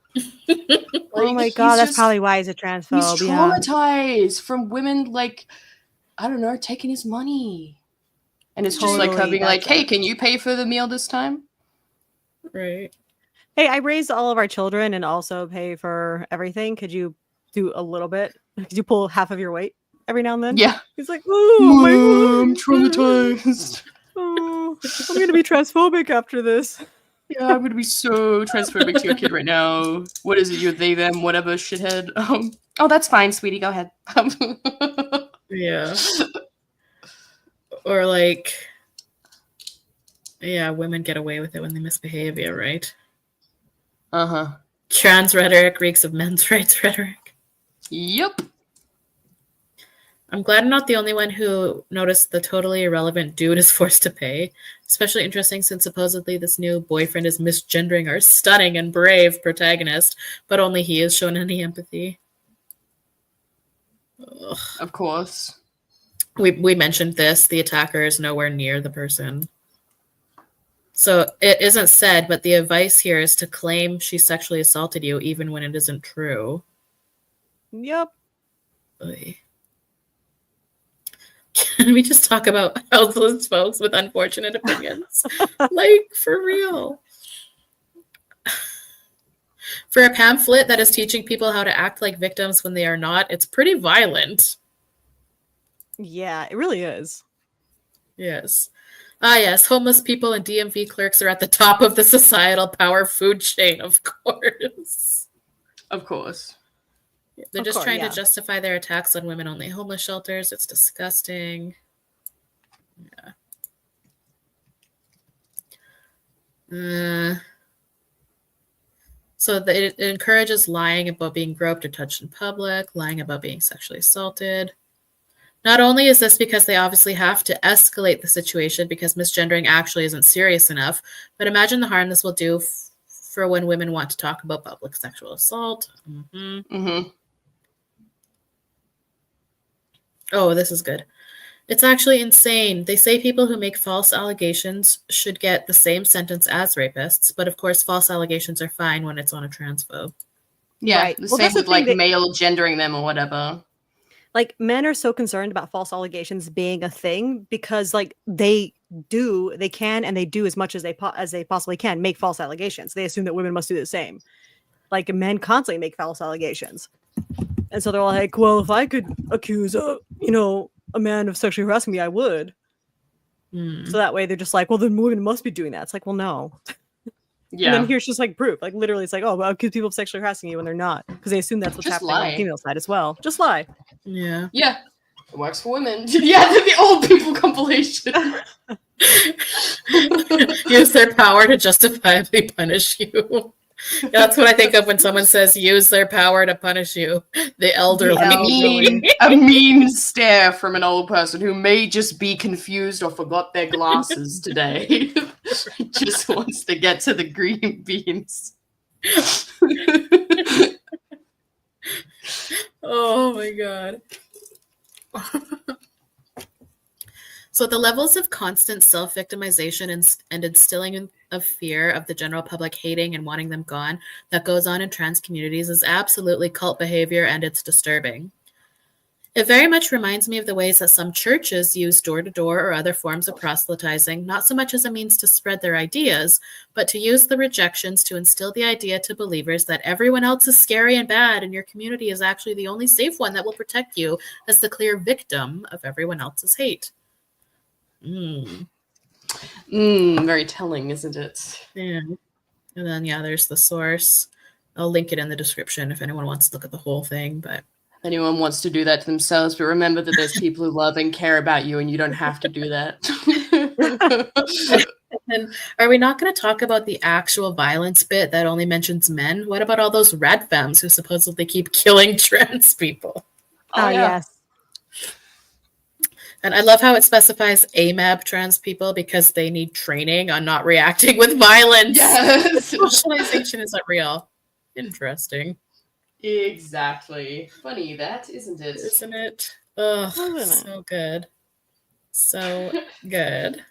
[SPEAKER 3] Oh my god, that's probably why he's a transphobe.
[SPEAKER 2] He's traumatized from women, like, I don't know, taking his money. And it's just like her being like, hey, can you pay for the meal this time?
[SPEAKER 1] Right.
[SPEAKER 3] Hey, I raised all of our children and also pay for everything. Could you do a little bit? Could you pull half of your weight every now and then?
[SPEAKER 2] Yeah.
[SPEAKER 3] He's like, oh,
[SPEAKER 2] I'm traumatized.
[SPEAKER 3] Oh, I'm going to be transphobic after this.
[SPEAKER 2] Yeah, I'm going to be so transphobic to your kid right now. What is it? You're they, them, whatever, shithead. Oh, that's fine, sweetie. Go ahead.
[SPEAKER 1] Yeah. Or like, yeah, women get away with it when they misbehave, yeah, right?
[SPEAKER 2] Uh-huh.
[SPEAKER 1] Trans rhetoric reeks of men's rights rhetoric.
[SPEAKER 2] Yep.
[SPEAKER 1] I'm glad I'm not the only one who noticed the totally irrelevant dude is forced to pay. Especially interesting since supposedly this new boyfriend is misgendering our stunning and brave protagonist, but only he is shown any empathy. Ugh.
[SPEAKER 2] Of course.
[SPEAKER 1] We mentioned this. The attacker is nowhere near the person. So it isn't said, but the advice here is to claim she sexually assaulted you even when it isn't true.
[SPEAKER 3] Yep.
[SPEAKER 1] Oy. Can we just talk about houseless folks with unfortunate opinions? Like, for real. For a pamphlet that is teaching people how to act like victims when they are not, it's pretty violent.
[SPEAKER 3] Yeah, it really is.
[SPEAKER 1] Yes. Ah, yes, homeless people and DMV clerks are at the top of the societal power food chain, of course.
[SPEAKER 2] Of course.
[SPEAKER 1] They're just trying to justify their attacks on women-only homeless shelters. It's disgusting. Yeah. So it encourages lying about being groped or touched in public, lying about being sexually assaulted. Not only is this because they obviously have to escalate the situation because misgendering actually isn't serious enough, but imagine the harm this will do for when women want to talk about public sexual assault. Mm-hmm.
[SPEAKER 2] Mm-hmm.
[SPEAKER 1] Oh, this is good. It's actually insane. They say people who make false allegations should get the same sentence as rapists, but of course, false allegations are fine when it's on a transphobe.
[SPEAKER 2] Yeah,
[SPEAKER 3] right.
[SPEAKER 2] The same with like male gendering them or whatever.
[SPEAKER 3] Like, men are so concerned about false allegations being a thing because, like, they can and they do as much as they possibly can make false allegations. They assume that women must do the same. Like, men constantly make false allegations. And so they're all like, well, if I could accuse a man of sexually harassing me, I would. So that way they're just like, well, then women must be doing that. It's like, well, no. Yeah. And then here's just like proof. Like, literally, it's like, oh, I'll accuse people of sexually harassing you when they're not. Because they assume that's what's happening on the female side as well. Just lie.
[SPEAKER 1] Yeah.
[SPEAKER 2] Yeah. It works for women. Yeah, the old people compilation.
[SPEAKER 1] Use their power to justifiably punish you. That's what I think of when someone says use their power to punish you. The elderly.
[SPEAKER 2] A mean stare from an old person who may just be confused or forgot their glasses today. Just wants to get to the green beans.
[SPEAKER 1] Oh my god. So the levels of constant self-victimization and instilling of fear of the general public hating and wanting them gone that goes on in trans communities is absolutely cult behavior, and it's disturbing. It very much reminds me of the ways that some churches use door-to-door or other forms of proselytizing, not so much as a means to spread their ideas, but to use the rejections to instill the idea to believers that everyone else is scary and bad and your community is actually the only safe one that will protect you as the clear victim of everyone else's hate.
[SPEAKER 2] Very telling, isn't it?
[SPEAKER 1] Yeah. And then, there's the source. I'll link it in the description if anyone wants to look at the whole thing, but
[SPEAKER 2] anyone wants to do that to themselves, but remember that there's people who love and care about you, and you don't have to do that.
[SPEAKER 1] And are we not going to talk about the actual violence bit that only mentions men? What about all those red femmes who supposedly keep killing trans people?
[SPEAKER 3] Oh, yes.
[SPEAKER 1] And I love how it specifies AMAB trans people because they need training on not reacting with violence.
[SPEAKER 2] Yes.
[SPEAKER 1] Socialization isn't real. Interesting.
[SPEAKER 2] Exactly. Funny that, isn't it?
[SPEAKER 1] Isn't it? Ugh,
[SPEAKER 3] Isn't it?
[SPEAKER 1] so good. So good.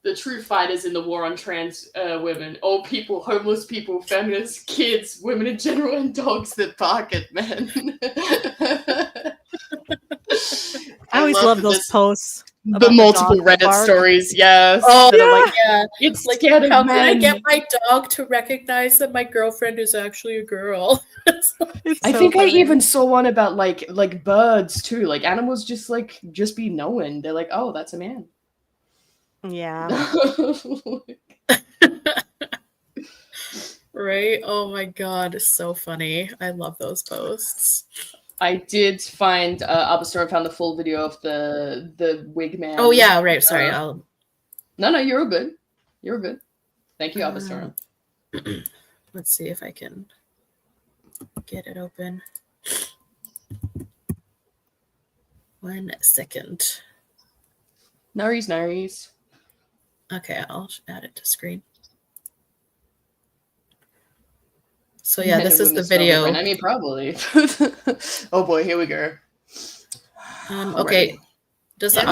[SPEAKER 2] The true fighters in the war on trans women, old people, homeless people, feminists, kids, women in general, and dogs that bark at men.
[SPEAKER 3] I always love those posts.
[SPEAKER 2] The multiple Reddit stories, yes.
[SPEAKER 1] Oh,
[SPEAKER 2] that are like,
[SPEAKER 1] yeah.
[SPEAKER 2] it's
[SPEAKER 1] Like,
[SPEAKER 2] scared of
[SPEAKER 1] how can I
[SPEAKER 2] men.
[SPEAKER 1] get my dog to recognize that my girlfriend is actually a girl?
[SPEAKER 2] I think I even saw one about like birds too. Like animals just be known. They're like, oh, that's a man.
[SPEAKER 3] Yeah.
[SPEAKER 1] Right? Oh my god, it's so funny. I love those posts.
[SPEAKER 2] I did find Arbastor found the full video of the wig man.
[SPEAKER 1] Oh yeah, right. Sorry, I'll.
[SPEAKER 2] No, you're good. You're good. Thank you, Arbastor.
[SPEAKER 1] Let's see if I can get it open. 1 second.
[SPEAKER 2] No worries.
[SPEAKER 1] Okay, I'll add it to screen. So yeah, this is the video.
[SPEAKER 2] I mean, probably. Oh boy, here we go.
[SPEAKER 1] Okay. Does the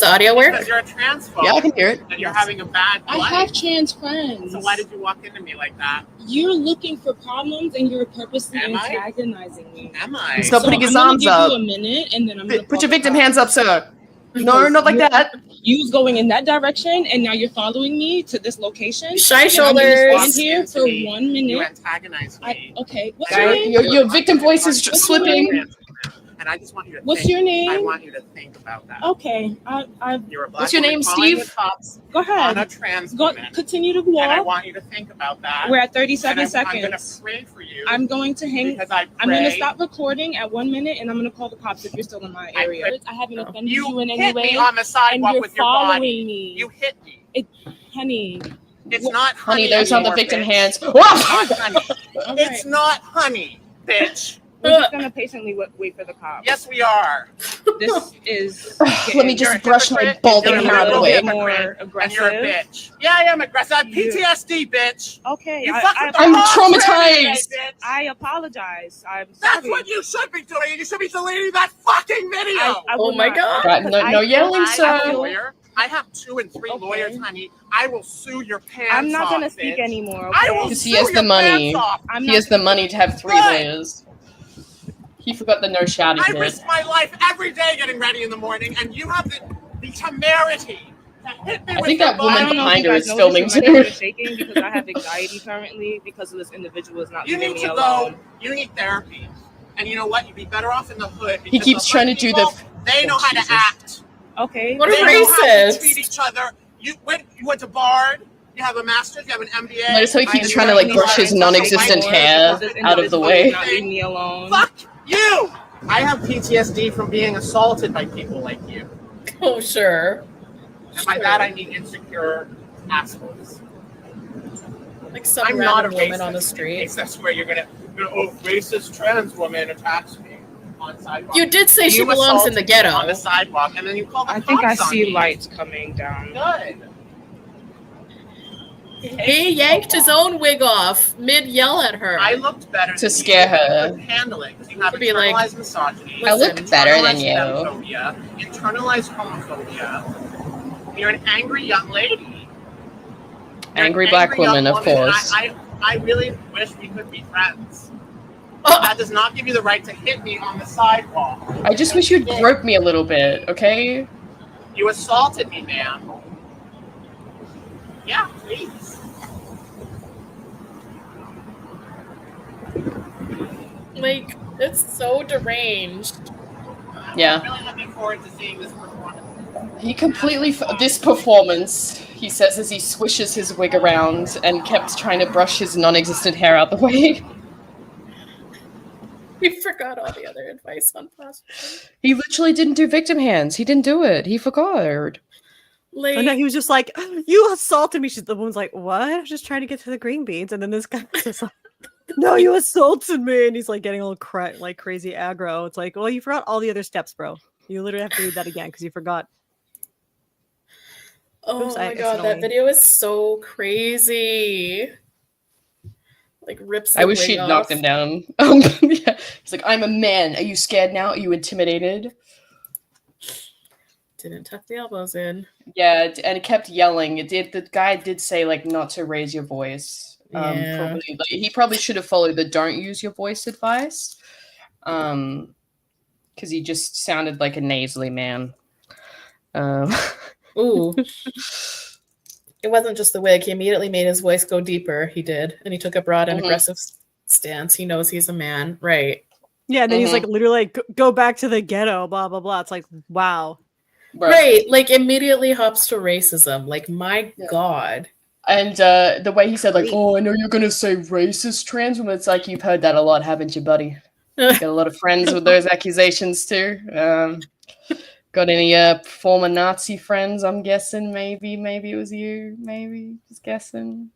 [SPEAKER 1] audio work?
[SPEAKER 4] Because you're a transphobe.
[SPEAKER 2] Yeah, I can hear it.
[SPEAKER 4] And you're having a bad life.
[SPEAKER 5] I have trans friends.
[SPEAKER 4] So why did you walk into me like that?
[SPEAKER 5] You're looking for problems and you're purposely
[SPEAKER 4] Am I?
[SPEAKER 5] antagonizing me.
[SPEAKER 4] Am I?
[SPEAKER 2] Stop putting his
[SPEAKER 5] I'm
[SPEAKER 2] arms
[SPEAKER 5] gonna
[SPEAKER 2] up.
[SPEAKER 5] give you a minute and then I'm gonna
[SPEAKER 2] Put your victim
[SPEAKER 5] call the
[SPEAKER 2] hands up, sir. No, not like that.
[SPEAKER 5] You was going in that direction and now you're following me to this location.
[SPEAKER 1] Shy
[SPEAKER 5] and I'm gonna
[SPEAKER 1] shoulders.
[SPEAKER 5] stand here for 1
[SPEAKER 4] You
[SPEAKER 5] minute.
[SPEAKER 4] antagonize me.
[SPEAKER 5] Okay, what's
[SPEAKER 4] Guys,
[SPEAKER 5] your name?
[SPEAKER 2] Your victim voice is slipping.
[SPEAKER 4] And I just want you to
[SPEAKER 5] What's
[SPEAKER 4] think.
[SPEAKER 5] your name?
[SPEAKER 4] I want you to think about that.
[SPEAKER 5] Okay,
[SPEAKER 4] You're a black
[SPEAKER 2] What's your
[SPEAKER 4] woman
[SPEAKER 2] name,
[SPEAKER 4] calling
[SPEAKER 2] Steve?
[SPEAKER 4] the cops
[SPEAKER 5] go
[SPEAKER 4] on a
[SPEAKER 5] ahead.
[SPEAKER 4] trans
[SPEAKER 5] Go,
[SPEAKER 4] woman.
[SPEAKER 5] continue to
[SPEAKER 4] And I
[SPEAKER 5] walk.
[SPEAKER 4] want you to think about that.
[SPEAKER 5] We're at 37
[SPEAKER 4] and I'm going to
[SPEAKER 5] seconds.
[SPEAKER 4] pray for you.
[SPEAKER 5] I'm going to hang.
[SPEAKER 4] because I pray.
[SPEAKER 5] I'm going to stop recording at 1 minute, and I'm going to call the cops if you're still in my area. I haven't offended you in any
[SPEAKER 4] hit
[SPEAKER 5] way,
[SPEAKER 4] me on the
[SPEAKER 5] and
[SPEAKER 4] sidewalk
[SPEAKER 5] you're
[SPEAKER 4] with your
[SPEAKER 5] following
[SPEAKER 4] body.
[SPEAKER 5] me.
[SPEAKER 4] You hit me.
[SPEAKER 5] Honey,
[SPEAKER 4] It's not honey.
[SPEAKER 2] Honey, those are the
[SPEAKER 4] anymore,
[SPEAKER 2] victim
[SPEAKER 4] bitch.
[SPEAKER 2] hands.
[SPEAKER 4] It's not honey.
[SPEAKER 5] all right.
[SPEAKER 4] It's not honey, bitch.
[SPEAKER 5] We're just going to patiently wait for the cops.
[SPEAKER 4] Yes, we are.
[SPEAKER 5] This is.
[SPEAKER 2] Let me
[SPEAKER 4] You're
[SPEAKER 2] just
[SPEAKER 4] a
[SPEAKER 2] brush my
[SPEAKER 4] hypocrite.
[SPEAKER 2] balding
[SPEAKER 4] You're a
[SPEAKER 2] hair out of the
[SPEAKER 4] little
[SPEAKER 2] way.
[SPEAKER 4] bit
[SPEAKER 5] More
[SPEAKER 4] And
[SPEAKER 5] aggressive.
[SPEAKER 4] you're a bitch. Yeah, I am aggressive. I have
[SPEAKER 5] You-
[SPEAKER 4] PTSD, bitch.
[SPEAKER 5] Okay,
[SPEAKER 4] You
[SPEAKER 5] I
[SPEAKER 2] I'm
[SPEAKER 4] fucking
[SPEAKER 2] traumatized.
[SPEAKER 4] bitch.
[SPEAKER 5] I apologize. I'm sorry.
[SPEAKER 4] That's what you should be doing. You should be deleting that fucking video.
[SPEAKER 5] I
[SPEAKER 1] Oh
[SPEAKER 5] will
[SPEAKER 1] my
[SPEAKER 5] not.
[SPEAKER 1] god.
[SPEAKER 2] Right, no yelling,
[SPEAKER 4] I have a
[SPEAKER 2] sir.
[SPEAKER 4] lawyer. I have 2 and 3
[SPEAKER 5] Okay.
[SPEAKER 4] lawyers, honey. I will sue your pants
[SPEAKER 5] I'm not going to
[SPEAKER 4] off,
[SPEAKER 5] speak
[SPEAKER 4] bitch.
[SPEAKER 5] anymore.
[SPEAKER 4] I
[SPEAKER 5] Okay?
[SPEAKER 4] will
[SPEAKER 2] Because
[SPEAKER 4] sue
[SPEAKER 2] he has the
[SPEAKER 4] your
[SPEAKER 2] money.
[SPEAKER 4] pants off.
[SPEAKER 5] I'm
[SPEAKER 2] He
[SPEAKER 5] not
[SPEAKER 2] has the money to have 3
[SPEAKER 4] Good.
[SPEAKER 2] lawyers. He forgot the no shouting
[SPEAKER 4] I
[SPEAKER 2] bit.
[SPEAKER 4] risk my life every day getting ready in the morning, and you have the temerity to hit me
[SPEAKER 2] I
[SPEAKER 4] with
[SPEAKER 2] think
[SPEAKER 4] your
[SPEAKER 2] that woman
[SPEAKER 5] I
[SPEAKER 4] body.
[SPEAKER 5] don't know if
[SPEAKER 2] behind
[SPEAKER 5] you
[SPEAKER 2] her
[SPEAKER 5] guys
[SPEAKER 2] is
[SPEAKER 5] noticed,
[SPEAKER 2] filming
[SPEAKER 5] but my
[SPEAKER 2] too.
[SPEAKER 5] hands are shaking because I have anxiety currently because of this individual is not
[SPEAKER 4] You
[SPEAKER 5] leaving
[SPEAKER 4] need
[SPEAKER 5] me
[SPEAKER 4] to
[SPEAKER 5] alone.
[SPEAKER 4] go. You need therapy. And you know what? You'd be better off in the hood.
[SPEAKER 2] He
[SPEAKER 4] because
[SPEAKER 2] keeps
[SPEAKER 4] the
[SPEAKER 2] trying to
[SPEAKER 4] hood
[SPEAKER 2] do
[SPEAKER 4] people,
[SPEAKER 2] the-
[SPEAKER 4] They know
[SPEAKER 2] Oh,
[SPEAKER 4] how
[SPEAKER 2] Jesus.
[SPEAKER 4] to act.
[SPEAKER 5] Okay.
[SPEAKER 1] What
[SPEAKER 4] They
[SPEAKER 1] a
[SPEAKER 4] know how to
[SPEAKER 1] racist.
[SPEAKER 4] treat each other. You went to Bard. You have a master's. You have an MBA.
[SPEAKER 2] Notice how he
[SPEAKER 5] I
[SPEAKER 2] keeps
[SPEAKER 5] am
[SPEAKER 2] trying to like
[SPEAKER 5] currently
[SPEAKER 2] brush his
[SPEAKER 5] trying to
[SPEAKER 2] non-existent
[SPEAKER 5] fight more
[SPEAKER 2] hair
[SPEAKER 5] because this
[SPEAKER 2] out of the
[SPEAKER 5] individual
[SPEAKER 2] way.
[SPEAKER 5] is not leaving me alone.
[SPEAKER 4] Fuck you! I have PTSD from being assaulted by people like you.
[SPEAKER 1] Oh sure.
[SPEAKER 4] And by that I mean insecure assholes.
[SPEAKER 1] Like some
[SPEAKER 4] I'm not a
[SPEAKER 1] random
[SPEAKER 4] racist.
[SPEAKER 1] woman on the street.
[SPEAKER 4] That's where you're gonna racist trans woman attacks me on sidewalk.
[SPEAKER 1] You did say she
[SPEAKER 4] You
[SPEAKER 1] belongs in
[SPEAKER 4] assaulted
[SPEAKER 1] the
[SPEAKER 4] me
[SPEAKER 1] ghetto.
[SPEAKER 4] on the sidewalk, and then you call the
[SPEAKER 5] I think I
[SPEAKER 4] cops on
[SPEAKER 5] see
[SPEAKER 4] me.
[SPEAKER 5] lights coming down.
[SPEAKER 4] Good.
[SPEAKER 1] He yanked his own wig off mid yell at her.
[SPEAKER 4] I looked better
[SPEAKER 2] To
[SPEAKER 4] than
[SPEAKER 2] scare
[SPEAKER 4] you.
[SPEAKER 2] her.
[SPEAKER 4] You couldn't handle it because you have
[SPEAKER 1] To be like,
[SPEAKER 4] internalized misogyny.
[SPEAKER 2] I look
[SPEAKER 1] Listen,
[SPEAKER 2] better than
[SPEAKER 4] internalized
[SPEAKER 2] you.
[SPEAKER 4] Femophobia, internalized homophobia. You're an angry young lady. You're
[SPEAKER 2] Angry
[SPEAKER 4] an
[SPEAKER 2] black
[SPEAKER 4] angry young
[SPEAKER 2] woman, of
[SPEAKER 4] woman, and
[SPEAKER 2] course.
[SPEAKER 4] I really wish we could be friends.
[SPEAKER 1] Oh.
[SPEAKER 4] That does not give you the right to hit me on the sidewalk.
[SPEAKER 2] I just wish you'd grope me a little bit, okay?
[SPEAKER 4] You assaulted me, ma'am. Yeah, please.
[SPEAKER 1] Like, it's so deranged.
[SPEAKER 2] Yeah.
[SPEAKER 4] I'm really looking forward to seeing this performance.
[SPEAKER 2] He completely this performance, he says as he swishes his wig around and kept trying to brush his non-existent hair out the way.
[SPEAKER 1] We forgot all the other advice on possible.
[SPEAKER 2] He literally didn't do victim hands. He didn't do it. He forgot.
[SPEAKER 1] Like,
[SPEAKER 3] Oh no, he was just like, "You assaulted me." The woman's like, "What?" I was just trying to get to the green beans, and then this guy was just like, "No, you assaulted me," and he's like getting a little crazy aggro. It's like, well, you forgot all the other steps, bro. You literally have to read that again because you forgot.
[SPEAKER 1] Oh
[SPEAKER 3] Oops,
[SPEAKER 1] my
[SPEAKER 3] I
[SPEAKER 1] god, that
[SPEAKER 3] accidentally-
[SPEAKER 1] video is so crazy. Like rips the
[SPEAKER 2] I wish
[SPEAKER 1] wig
[SPEAKER 2] she'd
[SPEAKER 1] off.
[SPEAKER 2] knocked him down. Yeah. He's like, I'm a man. Are you scared now? Are you intimidated?
[SPEAKER 1] Didn't tuck the elbows in.
[SPEAKER 2] Yeah, and it kept yelling. It did. The guy did say like not to raise your voice.
[SPEAKER 1] Yeah.
[SPEAKER 2] Probably like, he probably should have followed the don't use your voice advice. Because he just sounded like a nasally man.
[SPEAKER 1] Ooh. It wasn't just the wig. He immediately made his voice go deeper. He did. And he took a broad and aggressive stance. He knows he's a man. Right.
[SPEAKER 3] Yeah, and then he's like literally like, go back to the ghetto, blah, blah, blah. It's like, wow.
[SPEAKER 1] Right. Like immediately hops to racism. Like, my God.
[SPEAKER 2] And the way he said, like, oh, I know you're going to say racist trans women. It's like, you've heard that a lot, haven't you, buddy? Got a lot of friends with those accusations, too. Got any former Nazi friends, I'm guessing? Maybe it was you. Maybe. Just guessing.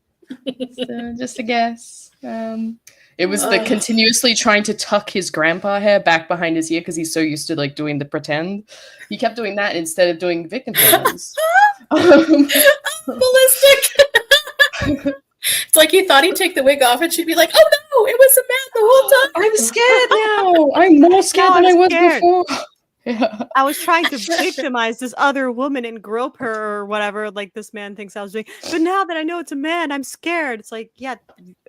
[SPEAKER 2] Just a guess. It was the continuously trying to tuck his grandpa hair back behind his ear because he's so used to, like, doing the pretend. He kept doing that instead of doing victim hands.
[SPEAKER 1] Ballistic. It's like he thought he'd take the wig off and she'd be like, oh no, it was a man the whole time.
[SPEAKER 2] I'm scared now. I'm more scared than I was before. Yeah.
[SPEAKER 3] I was trying to victimize this other woman and grope her or whatever, like this man thinks I was doing. But now that I know it's a man, I'm scared. It's like, yeah,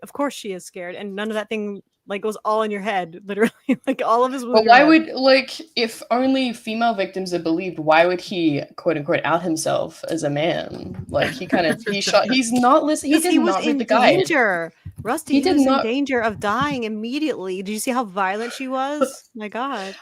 [SPEAKER 3] of course she is scared. And none of that thing like goes all in your head, literally. Like all of his.
[SPEAKER 2] But why would, like, if only female victims are believed, why would he quote unquote out himself as a man? Like he kind of he's not listening. He did not read the guide.
[SPEAKER 3] Danger. Rusty, he was in danger of dying immediately. Did you see how violent she was? My God.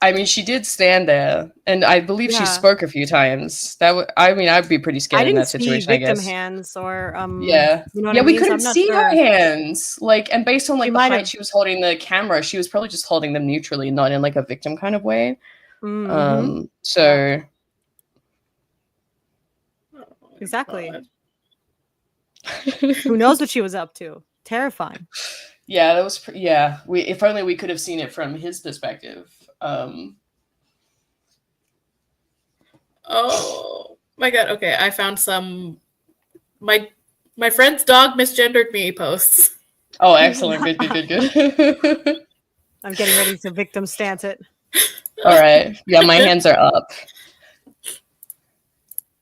[SPEAKER 2] I mean, she did stand there, and I believe she spoke a few times. I mean, I'd be pretty scared in that situation. I guess.
[SPEAKER 3] Victim hands or
[SPEAKER 2] yeah,
[SPEAKER 3] you know what
[SPEAKER 2] yeah,
[SPEAKER 3] I
[SPEAKER 2] we
[SPEAKER 3] mean?
[SPEAKER 2] couldn't see her hands. Like, and based on like the height she was holding the camera, she was probably just holding them neutrally, not in like a victim kind of way. So
[SPEAKER 3] exactly. Who knows what she was up to? Terrifying.
[SPEAKER 2] Yeah, that was. Yeah, if only we could have seen it from his perspective.
[SPEAKER 1] Oh my God. Okay, I found some my friend's dog misgendered me posts.
[SPEAKER 2] Oh, excellent. Good.
[SPEAKER 3] I'm getting ready to victim stance it.
[SPEAKER 2] All right. Yeah, my hands are up.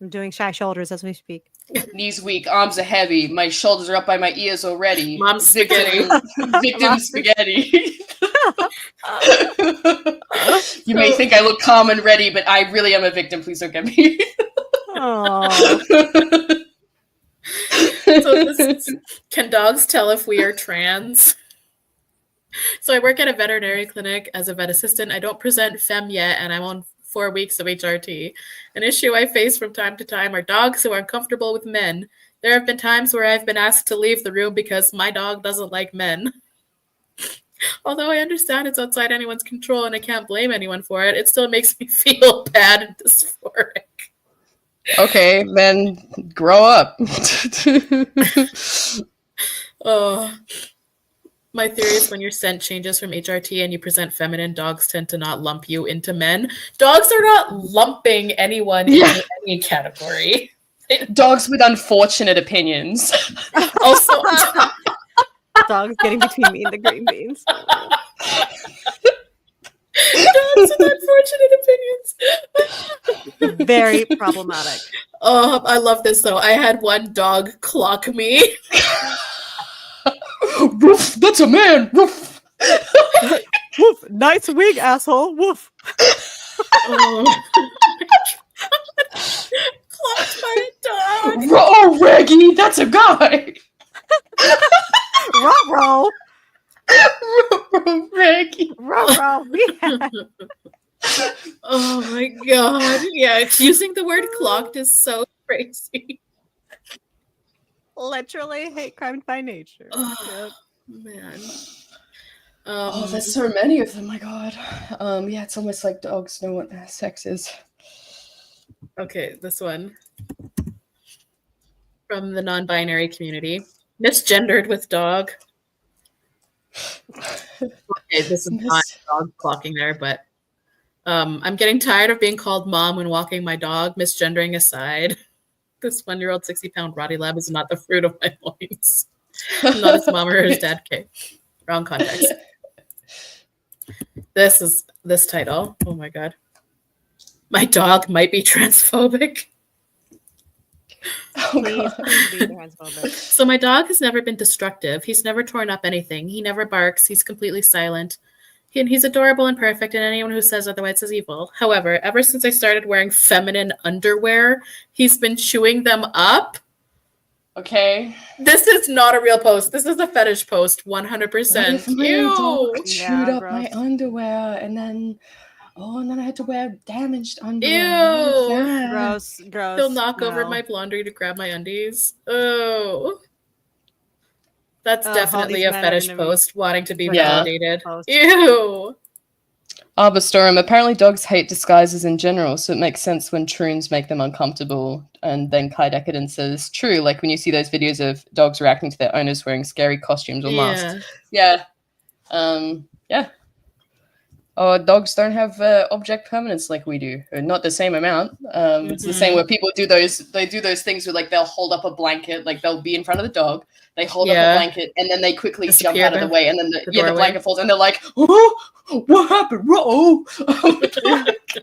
[SPEAKER 3] I'm doing shy shoulders as we speak.
[SPEAKER 2] Knees weak, arms are heavy. My shoulders are up by my ears already.
[SPEAKER 1] Mom's spaghetti.
[SPEAKER 2] Victim spaghetti. You may think I look calm and ready, but I really am a victim. Please don't get me.
[SPEAKER 1] Can dogs tell if we are trans? So I work at a veterinary clinic as a vet assistant. I don't present femme yet, and I'm on 4 weeks of HRT. An issue I face from time to time are dogs who are uncomfortable with men. There have been times where I've been asked to leave the room because my dog doesn't like men. Although I understand it's outside anyone's control and I can't blame anyone for it, it still makes me feel bad and dysphoric.
[SPEAKER 2] Okay, then grow up.
[SPEAKER 1] My theory is when your scent changes from HRT and you present feminine, dogs tend to not lump you into men. Dogs are not lumping anyone into any category.
[SPEAKER 2] Dogs with unfortunate opinions.
[SPEAKER 1] Also,
[SPEAKER 3] dogs getting between me and the green beans.
[SPEAKER 1] Dogs with unfortunate opinions.
[SPEAKER 3] Very problematic.
[SPEAKER 1] Oh, I love this though. I had one dog clock me.
[SPEAKER 2] Woof, that's a man. Woof.
[SPEAKER 3] Woof. Nice wig, asshole. Woof.
[SPEAKER 1] Clocked by a dog.
[SPEAKER 2] Oh, Reggie, that's a guy.
[SPEAKER 3] Ruh-roh.
[SPEAKER 2] Reggie.
[SPEAKER 3] Ruh-roh. Yeah.
[SPEAKER 1] Oh my God. Yeah, using the word clocked is so crazy.
[SPEAKER 3] Literally hate crimes by nature.
[SPEAKER 1] Oh, man.
[SPEAKER 2] There's so many of them. My God. Yeah, it's almost like dogs know what sex is.
[SPEAKER 1] Okay, this one from the non-binary community. Misgendered with dog. Okay, this is not dog clocking there, but I'm getting tired of being called mom when walking my dog, misgendering aside. This 1-year-old 60-pound Rottie Lab is not the fruit of my loins. I'm not his mom or his dad. Okay, wrong context. This title. Oh my god. My dog might be transphobic.
[SPEAKER 2] Oh,
[SPEAKER 3] Please,
[SPEAKER 2] God.
[SPEAKER 3] please be transphobic.
[SPEAKER 1] So my dog has never been destructive. He's never torn up anything. He never barks. He's completely silent. He's adorable and perfect, and anyone who says otherwise is evil. However, ever since I started wearing feminine underwear, he's been chewing them up.
[SPEAKER 2] Okay.
[SPEAKER 1] This is not a real post. This is a fetish post, 100%.
[SPEAKER 2] What if my dog
[SPEAKER 1] Ew.
[SPEAKER 2] chewed
[SPEAKER 3] Yeah,
[SPEAKER 2] up my
[SPEAKER 3] gross.
[SPEAKER 2] underwear and then I had to wear damaged underwear?
[SPEAKER 1] Ew.
[SPEAKER 2] What is that?
[SPEAKER 3] Gross.
[SPEAKER 1] He'll knock over
[SPEAKER 3] no.
[SPEAKER 1] my laundry to grab my undies. Oh. That's
[SPEAKER 3] All
[SPEAKER 1] definitely
[SPEAKER 3] these
[SPEAKER 1] a
[SPEAKER 3] men are
[SPEAKER 1] fetish
[SPEAKER 3] gonna be
[SPEAKER 1] post, wanting to be
[SPEAKER 2] Yeah.
[SPEAKER 1] validated.
[SPEAKER 3] Post.
[SPEAKER 1] Ew.
[SPEAKER 2] Arbostorum. Apparently dogs hate disguises in general, so it makes sense when troons make them uncomfortable. And then Kai Decadent says, true, like when you see those videos of dogs reacting to their owners wearing scary costumes or masks.
[SPEAKER 1] Yeah.
[SPEAKER 2] Yeah. Oh, dogs don't have object permanence like we do. Not the same amount. It's the same where people do those things where like they'll hold up a blanket, like they'll be in front of the dog, they hold up a blanket, and then they quickly jump
[SPEAKER 1] Disappear
[SPEAKER 2] out of the way, and then the
[SPEAKER 1] doorway.
[SPEAKER 2] blanket falls, and they're like, oh, what happened? Whoa.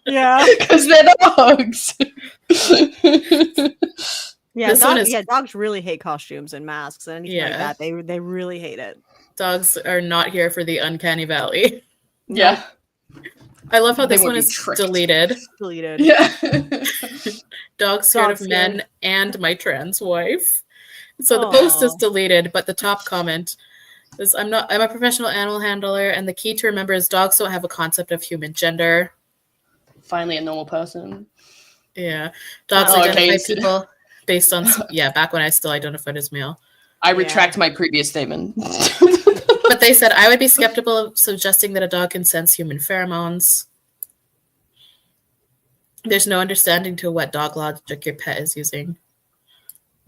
[SPEAKER 3] Yeah.
[SPEAKER 2] Because they're dogs.
[SPEAKER 3] Yeah,
[SPEAKER 1] This one is-
[SPEAKER 3] dogs really hate costumes and masks and anything like that. They really hate it.
[SPEAKER 1] Dogs are not here for the uncanny valley.
[SPEAKER 2] Yeah.
[SPEAKER 1] I love how
[SPEAKER 2] They
[SPEAKER 1] this
[SPEAKER 2] would
[SPEAKER 1] one
[SPEAKER 2] be
[SPEAKER 1] is
[SPEAKER 2] tricked.
[SPEAKER 1] deleted.
[SPEAKER 3] Deleted.
[SPEAKER 2] Yeah.
[SPEAKER 1] Dog scared
[SPEAKER 3] Dog
[SPEAKER 1] of men
[SPEAKER 3] scared.
[SPEAKER 1] and my trans wife. So the post is
[SPEAKER 3] Aw.
[SPEAKER 1] deleted, but the top comment is I'm a professional animal handler, and the key to remember is dogs don't have a concept of human gender.
[SPEAKER 2] Finally a normal person.
[SPEAKER 1] Yeah. Dogs
[SPEAKER 2] Oh, okay.
[SPEAKER 1] identify people based on back when I still identified as male.
[SPEAKER 2] I retract my previous statement.
[SPEAKER 1] But they said I would be skeptical of suggesting that a dog can sense human pheromones. There's no understanding to what dog logic your pet is using.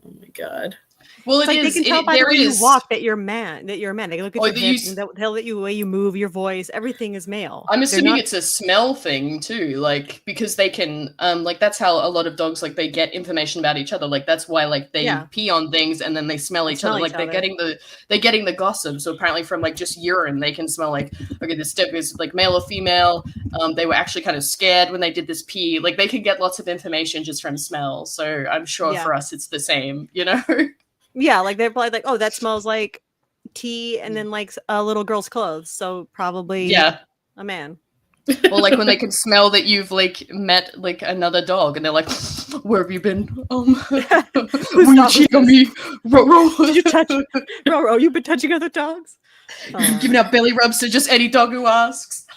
[SPEAKER 1] Oh my god.
[SPEAKER 2] Well,
[SPEAKER 3] It's like they can tell by the way you walk that you're man. They look at your hips and they'll tell that you the way you move, your voice, everything is male.
[SPEAKER 2] I'm assuming it's a smell thing too, like because they can, like that's how a lot of dogs like they get information about each other. Like that's why like they pee on things and then they smell each other. Like they're getting the gossip. So apparently from like just urine, they can smell like okay, this dip is like male or female. They were actually kind of scared when they did this pee. Like they could get lots of information just from smell. So I'm sure for us it's the same, you know.
[SPEAKER 3] Yeah, like they're probably like, oh, that smells like tea and then like a little girl's clothes. So probably a man.
[SPEAKER 2] Or like when they can smell that you've like met like another dog and they're like, where have you been? Will you cheat on me?
[SPEAKER 3] Did you touch Ro, you've been touching other dogs?
[SPEAKER 2] Giving out belly rubs to just any dog who asks.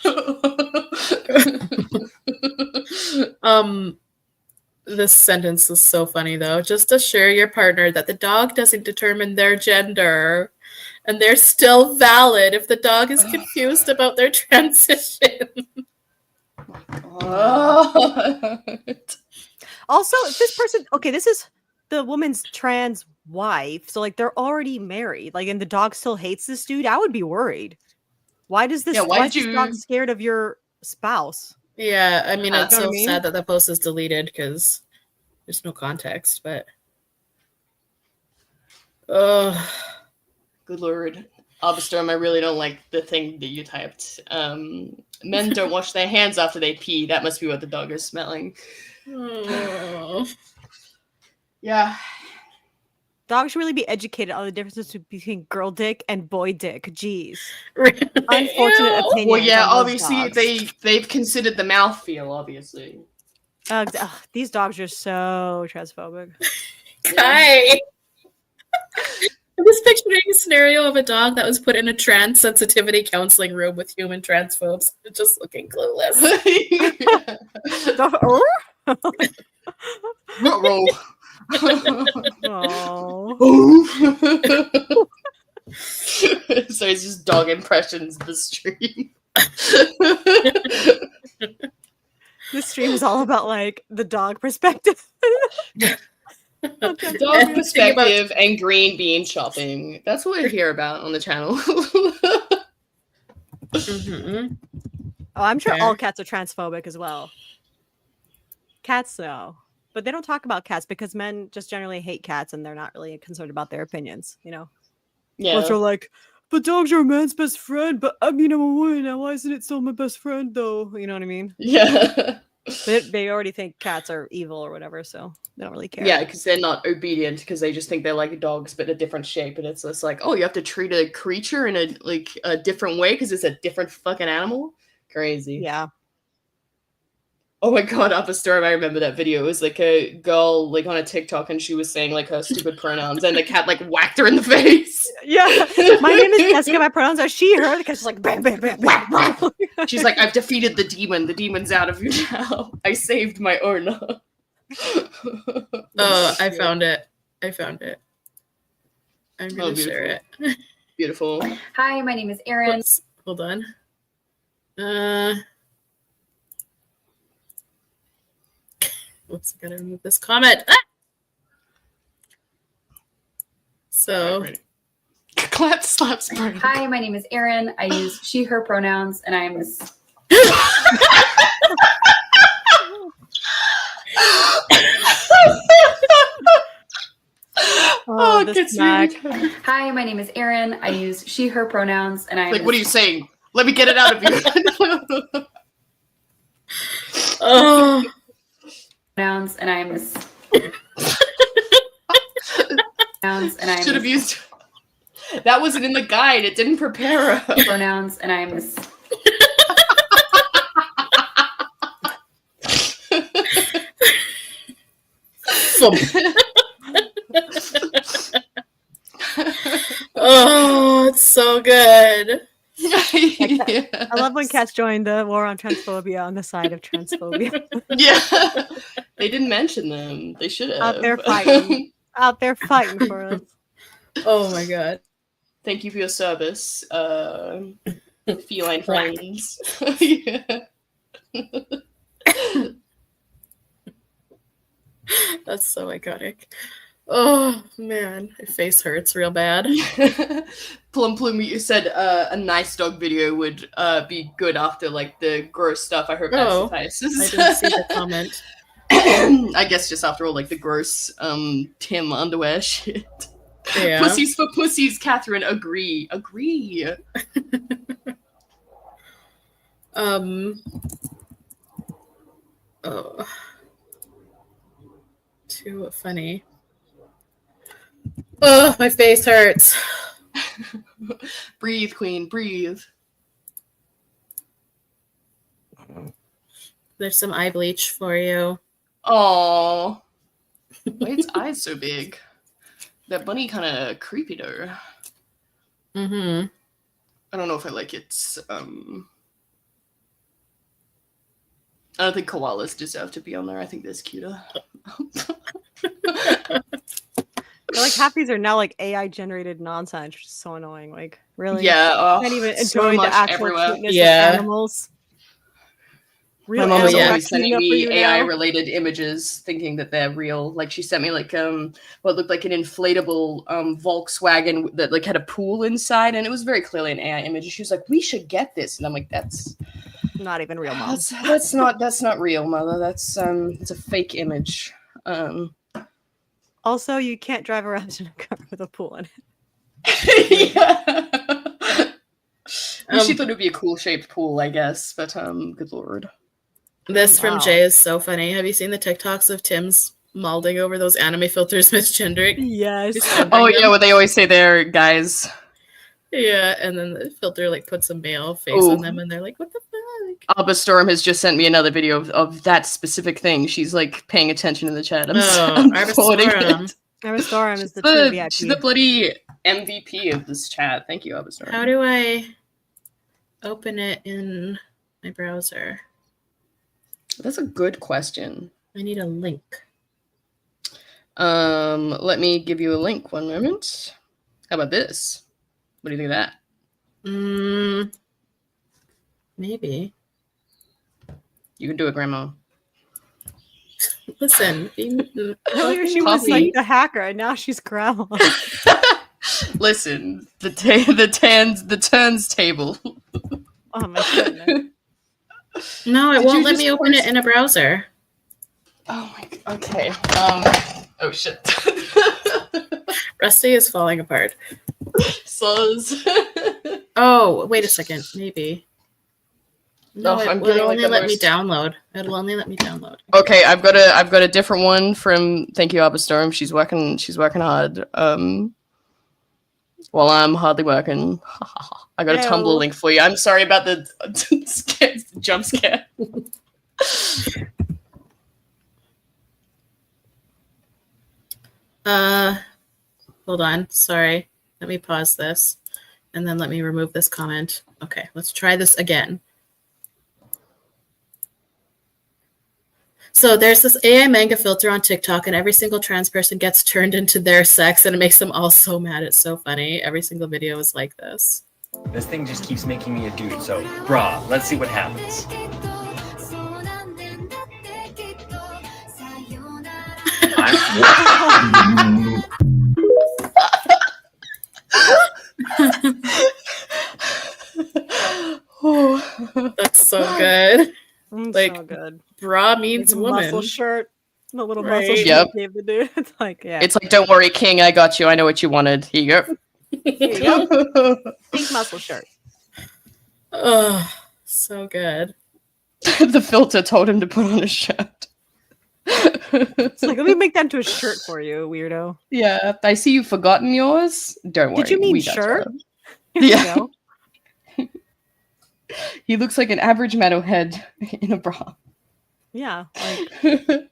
[SPEAKER 1] This sentence is so funny though. Just assure your partner that the dog doesn't determine their gender and they're still valid if the dog is confused about their transition.
[SPEAKER 3] Also, if this person, okay, this is the woman's trans wife, so like they're already married, like, and the dog still hates this dude, I would be worried. Why does this? Why is this dog scared of your spouse?
[SPEAKER 1] Yeah, I mean, it's so sad that the post is deleted because there's no context, but
[SPEAKER 2] good lord. Arbostorm, I really don't like the thing that you typed. Men don't wash their hands after they pee. That must be what the dog is smelling. Yeah.
[SPEAKER 3] Dogs should really be educated on the differences between girl dick and boy dick. Jeez. Unfortunate opinion.
[SPEAKER 2] Well, yeah, obviously they've considered the mouthfeel, obviously.
[SPEAKER 3] These dogs are so transphobic.
[SPEAKER 1] Kai! I'm just picturing a scenario of a dog that was put in a trans sensitivity counseling room with human transphobes, just looking clueless.
[SPEAKER 2] So it's just dog impressions of the stream.
[SPEAKER 3] This stream is all about like the dog perspective.
[SPEAKER 2] Dog perspective and green bean shopping. That's what I hear about on the channel.
[SPEAKER 3] Oh, I'm sure
[SPEAKER 1] Fair.
[SPEAKER 3] all cats are transphobic as well. Cats, though. But they don't talk about cats because men just generally hate cats and they're not really concerned about their opinions, you know?
[SPEAKER 2] Yeah.
[SPEAKER 3] Most are like, but dogs are a man's best friend, but I mean, I'm a woman now. Why isn't it still my best friend, though? You know what I mean?
[SPEAKER 2] Yeah.
[SPEAKER 3] They already think cats are evil or whatever, so they don't really care.
[SPEAKER 2] Yeah, because they're not obedient, because they just think they're like dogs but a different shape, and it's just like, oh, you have to treat a creature in a different way because it's a different fucking animal. Crazy.
[SPEAKER 3] Yeah.
[SPEAKER 2] Oh my god, Upper Storm, I remember that video. It was like a girl like on a TikTok and she was saying like her stupid pronouns and the cat like whacked her in the face.
[SPEAKER 3] Yeah. My name is Jessica, my pronouns are she, her. The cat's just like bam, bam, bam, bam, bam.
[SPEAKER 2] She's like, I've defeated the demon. The demon's out of you now. I saved my owner.
[SPEAKER 1] Oh, I found it. I'm gonna share it.
[SPEAKER 2] Beautiful.
[SPEAKER 6] Hi, my name is Erin.
[SPEAKER 1] Whoops, hold on. Whoops, I gotta remove this comment. Ah! So
[SPEAKER 2] Clap slaps.
[SPEAKER 6] Hi, my name is Erin. I use she, her pronouns, and I'm
[SPEAKER 2] Oh,
[SPEAKER 3] the
[SPEAKER 2] gets
[SPEAKER 3] snack.
[SPEAKER 2] me.
[SPEAKER 6] Hi, my name is Erin. I use she, her pronouns, and I'm
[SPEAKER 2] Like, what are you saying? Let me get it out of you.
[SPEAKER 1] oh,
[SPEAKER 6] pronouns, and I'm pronouns, and I'm
[SPEAKER 2] Should have used. That wasn't in the guide. It didn't prepare her.
[SPEAKER 6] pronouns, and I'm
[SPEAKER 1] oh, it's so good.
[SPEAKER 2] Yeah.
[SPEAKER 3] I love when cats join the war on transphobia on the side of transphobia.
[SPEAKER 2] Yeah. They didn't mention them. They should have.
[SPEAKER 3] Out there fighting. Out there fighting for us.
[SPEAKER 1] Oh my god.
[SPEAKER 2] Thank you for your service, feline friends. Yeah.
[SPEAKER 1] That's so iconic. Oh man, my face hurts real bad.
[SPEAKER 2] Plum Plume, you said a nice dog video would be good after like the gross stuff. I hope that
[SPEAKER 1] Oh,
[SPEAKER 2] suffices.
[SPEAKER 1] I didn't see the comment.
[SPEAKER 2] I guess just after all, like the gross Tim underwear shit.
[SPEAKER 1] Yeah.
[SPEAKER 2] Pussies for pussies, Catherine. Agree.
[SPEAKER 1] Oh. Too funny. Oh, my face hurts.
[SPEAKER 2] Breathe, queen, breathe.
[SPEAKER 1] There's some eye bleach for you.
[SPEAKER 2] Oh, why its eyes so big? That bunny kind of creepy though.
[SPEAKER 1] Mm-hmm.
[SPEAKER 2] I don't know if I like its. I don't think koalas deserve to be on there. I think there's cuter.
[SPEAKER 3] Like half these are now like AI generated nonsense, which is so annoying. Like really,
[SPEAKER 2] Yeah,
[SPEAKER 3] I can't even
[SPEAKER 2] so
[SPEAKER 3] enjoy
[SPEAKER 2] much
[SPEAKER 3] the actual
[SPEAKER 2] everywhere.
[SPEAKER 3] cuteness
[SPEAKER 1] Yeah.
[SPEAKER 3] of animals.
[SPEAKER 2] My mom was
[SPEAKER 1] animals
[SPEAKER 2] always
[SPEAKER 3] are
[SPEAKER 2] sending
[SPEAKER 3] cute enough for
[SPEAKER 2] me
[SPEAKER 3] you
[SPEAKER 2] AI
[SPEAKER 3] now.
[SPEAKER 2] related images, thinking that they're real. Like she sent me like what looked like an inflatable Volkswagen that like had a pool inside, and it was very clearly an AI image. And she was like, "We should get this," and I'm like, "That's
[SPEAKER 3] Not even real, mom.
[SPEAKER 2] that's not real, mother. That's it's a fake image."
[SPEAKER 3] Also, you can't drive around in a car with a pool in it.
[SPEAKER 2] Yeah. She thought it would be a cool shaped pool, I guess, but good lord.
[SPEAKER 1] This
[SPEAKER 3] Wow.
[SPEAKER 1] from Jay is so funny. Have you seen the TikToks of Tim's malding over those anime filters misgendering?
[SPEAKER 3] Yes.
[SPEAKER 2] Oh yeah, well they always say they're guys.
[SPEAKER 1] Yeah, and then the filter like puts a male face
[SPEAKER 2] Oh.
[SPEAKER 1] on them, and they're like, "What the fuck?"
[SPEAKER 2] Alba Storm has just sent me another video of that specific thing. She's like paying attention in the chat. I'm
[SPEAKER 1] Arba
[SPEAKER 2] forwarding
[SPEAKER 1] Storm.
[SPEAKER 2] it.
[SPEAKER 3] Arba Storm is the true VIP.
[SPEAKER 2] She's the bloody MVP of this chat. Thank you, Alba Storm.
[SPEAKER 1] How do I open it in my browser?
[SPEAKER 2] That's a good question.
[SPEAKER 1] I need a link.
[SPEAKER 2] Let me give you a link. One moment. How about this? What do you think of that?
[SPEAKER 1] Maybe.
[SPEAKER 2] You can do it, Grandma.
[SPEAKER 1] Listen.
[SPEAKER 3] Earlier she was
[SPEAKER 2] Coffee.
[SPEAKER 3] like the hacker, and now she's grandma.
[SPEAKER 2] Listen, the turns table.
[SPEAKER 3] Oh my goodness.
[SPEAKER 1] No, it
[SPEAKER 2] Did
[SPEAKER 1] won't
[SPEAKER 2] you
[SPEAKER 1] let
[SPEAKER 2] just
[SPEAKER 1] me open it
[SPEAKER 2] post-
[SPEAKER 1] in a browser.
[SPEAKER 2] Oh my god. Okay. Oh shit.
[SPEAKER 1] Rusty is falling apart.
[SPEAKER 2] Soz.
[SPEAKER 1] Oh, wait a second. Maybe. No,
[SPEAKER 2] Oh,
[SPEAKER 1] it
[SPEAKER 2] I'm
[SPEAKER 1] will
[SPEAKER 2] getting, like,
[SPEAKER 1] only
[SPEAKER 2] the
[SPEAKER 1] let me
[SPEAKER 2] most-
[SPEAKER 1] download. It'll only let me download.
[SPEAKER 2] Okay, I've got a different one from Thank You Arbastorm. She's working hard. While I'm hardly working. I got a Tumblr
[SPEAKER 3] Hello.
[SPEAKER 2] link for you. I'm sorry about the jump scare.
[SPEAKER 1] Hold on. Sorry. Let me pause this. And then let me remove this comment. Okay, let's try this again. So there's this AI manga filter on TikTok, and every single trans person gets turned into their sex, and it makes them all so mad. It's so funny. Every single video is like this.
[SPEAKER 7] This thing just keeps making me a dude, so brah, let's see what happens.
[SPEAKER 1] That's so good. Like,
[SPEAKER 3] so good.
[SPEAKER 1] Bra means
[SPEAKER 3] The
[SPEAKER 1] woman.
[SPEAKER 3] muscle shirt. The little
[SPEAKER 1] Right.
[SPEAKER 3] muscle shirt
[SPEAKER 2] Yep.
[SPEAKER 3] gave the dude. It's like, yeah.
[SPEAKER 2] It's like, don't worry, King, I got you. I know what you wanted. Here you go.
[SPEAKER 3] Here you go. Pink muscle shirt.
[SPEAKER 1] Oh, so good.
[SPEAKER 2] The filter told him to put on a shirt.
[SPEAKER 3] It's like, let me make that into a shirt for you, weirdo.
[SPEAKER 2] Yeah, I see you've forgotten yours. Don't worry.
[SPEAKER 3] Did you mean
[SPEAKER 2] we got
[SPEAKER 3] shirt?
[SPEAKER 2] you.
[SPEAKER 3] Here
[SPEAKER 2] Yeah.
[SPEAKER 3] you go.
[SPEAKER 2] He looks like an average metalhead in a bra.
[SPEAKER 3] Yeah. Like,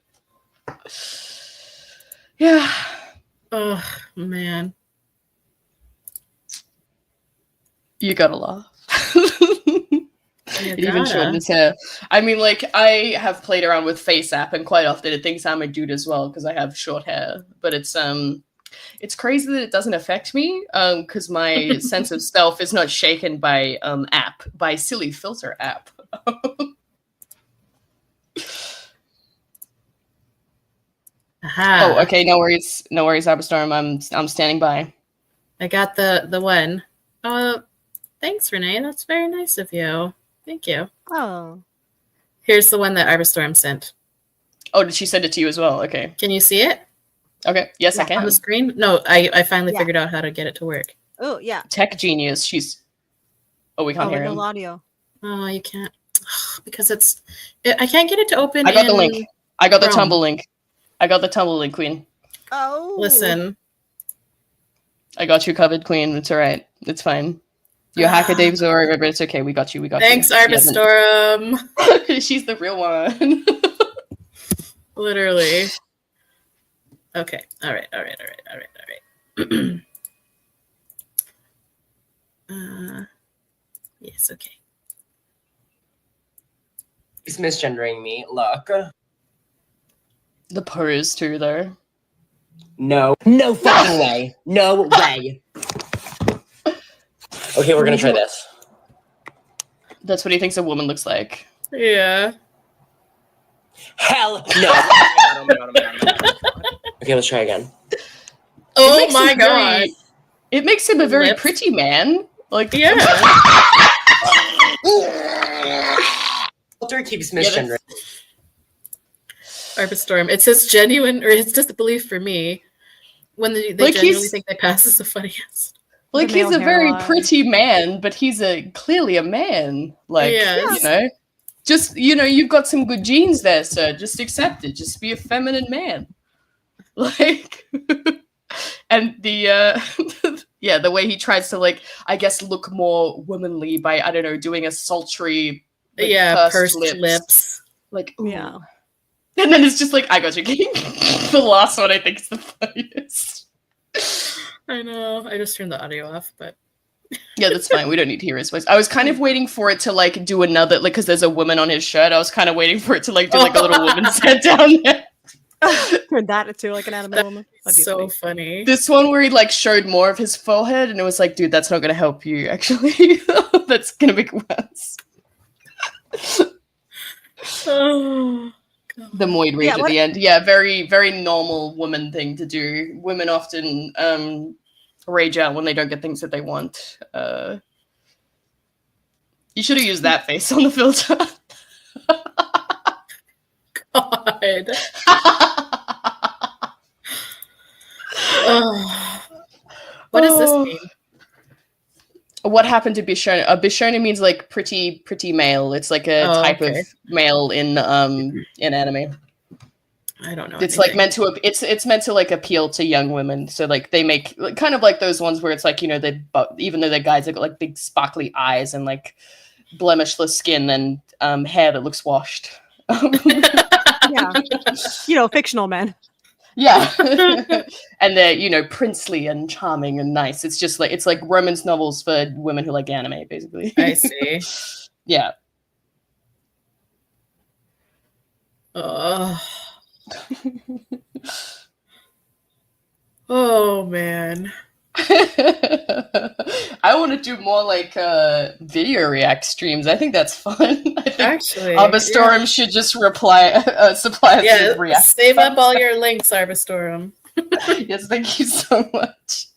[SPEAKER 2] Yeah.
[SPEAKER 1] Oh, man.
[SPEAKER 2] You gotta laugh.
[SPEAKER 1] You
[SPEAKER 2] It even
[SPEAKER 1] gotta.
[SPEAKER 2] shortened his hair. I mean, like, I have played around with Face App, and quite often it thinks I'm a dude as well because I have short hair. But it's crazy that it doesn't affect me because my sense of self is not shaken by silly filter app.
[SPEAKER 1] Aha.
[SPEAKER 2] Oh, okay, no worries, Aberstorm. I'm standing by.
[SPEAKER 1] I got the one. Thanks, Renee. That's very nice of you. Thank you.
[SPEAKER 3] oh.
[SPEAKER 1] Here's the one that Arbastorm sent.
[SPEAKER 2] Oh, did she send it to you as well? Okay.
[SPEAKER 1] Can you see it
[SPEAKER 2] Okay. Yes, I
[SPEAKER 3] Yeah,
[SPEAKER 2] can.
[SPEAKER 1] on the screen? No, I finally
[SPEAKER 3] Yeah.
[SPEAKER 1] figured out how to get it to work.
[SPEAKER 3] Oh, yeah.
[SPEAKER 2] Tech genius. She's. Oh, we can't
[SPEAKER 3] Oh,
[SPEAKER 2] hear
[SPEAKER 3] no
[SPEAKER 2] him.
[SPEAKER 3] audio.
[SPEAKER 1] Oh, you can't. Because I can't get it to open.
[SPEAKER 2] I got the
[SPEAKER 1] in
[SPEAKER 2] link. I got the
[SPEAKER 1] Chrome.
[SPEAKER 2] Tumblr link. I got the Tumblr link, Queen.
[SPEAKER 3] Oh.
[SPEAKER 1] Listen.
[SPEAKER 2] I got you covered, Queen. It's all right. It's fine. Your hacker Dave's all right, but it's okay. We got you. We got
[SPEAKER 1] Thanks,
[SPEAKER 2] you.
[SPEAKER 1] Arbastorm.
[SPEAKER 2] She's the real one.
[SPEAKER 1] Literally. Okay. All right. Yes, okay.
[SPEAKER 8] He's misgendering me. Look.
[SPEAKER 2] The pose too, though.
[SPEAKER 8] No. No fucking way. No way. Okay, we're gonna try this.
[SPEAKER 2] That's what he thinks a woman looks like.
[SPEAKER 1] Yeah.
[SPEAKER 8] Hell no. Oh my god. Okay, let's try again.
[SPEAKER 1] Oh
[SPEAKER 2] makes
[SPEAKER 1] my
[SPEAKER 2] him
[SPEAKER 1] god.
[SPEAKER 2] It makes him a very
[SPEAKER 1] Lips.
[SPEAKER 2] pretty man. Like,
[SPEAKER 1] Yeah.
[SPEAKER 8] Filter keeps misgendering.
[SPEAKER 1] Arbastorm. It says genuine, or it's just a belief for me. When they
[SPEAKER 2] Like,
[SPEAKER 1] genuinely
[SPEAKER 2] he's-
[SPEAKER 1] think they pass is the funniest.
[SPEAKER 2] Like,
[SPEAKER 3] The
[SPEAKER 2] he's
[SPEAKER 3] male
[SPEAKER 2] a very
[SPEAKER 3] hairline.
[SPEAKER 2] pretty man, but he's clearly a man. Like,
[SPEAKER 1] Yes.
[SPEAKER 2] you know, just, you've got some good genes there, sir. Just accept it. Just be a feminine man. Like, and the the way he tries to, like, I guess, look more womanly by, I don't know, doing a sultry, like,
[SPEAKER 1] Pursed lips.
[SPEAKER 2] Like, ooh.
[SPEAKER 3] Yeah.
[SPEAKER 2] And then it's just like, I got you, King. The last one I think is the funniest.
[SPEAKER 1] I know. I just turned the audio off, but
[SPEAKER 2] Yeah, that's fine. We don't need to hear his voice. I was kind of waiting for it to, like, do another, like, because there's a woman on his shirt. I was kind of waiting for it to, like, do, like, a little woman's head down there.
[SPEAKER 3] Turn that into like an animal woman. That'd be
[SPEAKER 1] so
[SPEAKER 3] funny.
[SPEAKER 1] funny.
[SPEAKER 2] This one where he, like, showed more of his forehead, and it was like, dude, that's not going to help you, actually. That's going to make it worse.
[SPEAKER 1] Oh,
[SPEAKER 2] The Moid rage at the end. Yeah, very, very normal woman thing to do. Women often rage out when they don't get things that they want. You should have used that face on the filter.
[SPEAKER 1] God. What does this mean?
[SPEAKER 2] What happened to Bishona? Bishona means like pretty male. It's like a type of male in anime.
[SPEAKER 1] I don't know.
[SPEAKER 2] It's like meant to it's meant to like appeal to young women. So like they make kind of like those ones where it's like, you know, they even though they're guys, they got like big sparkly eyes and like blemishless skin and hair that looks washed.
[SPEAKER 3] Yeah, you know, fictional men.
[SPEAKER 2] Yeah. And they're, you know, princely and charming and nice. It's just like, it's like romance novels for women who like anime, basically.
[SPEAKER 1] I see.
[SPEAKER 2] Yeah.
[SPEAKER 1] Oh man.
[SPEAKER 2] I want to do more like video react streams. I think that's fun. I think
[SPEAKER 1] Actually,
[SPEAKER 2] Arbastorm should just supply us with react.
[SPEAKER 1] Save up all your links, Arbastorm.
[SPEAKER 2] Yes, thank you so much.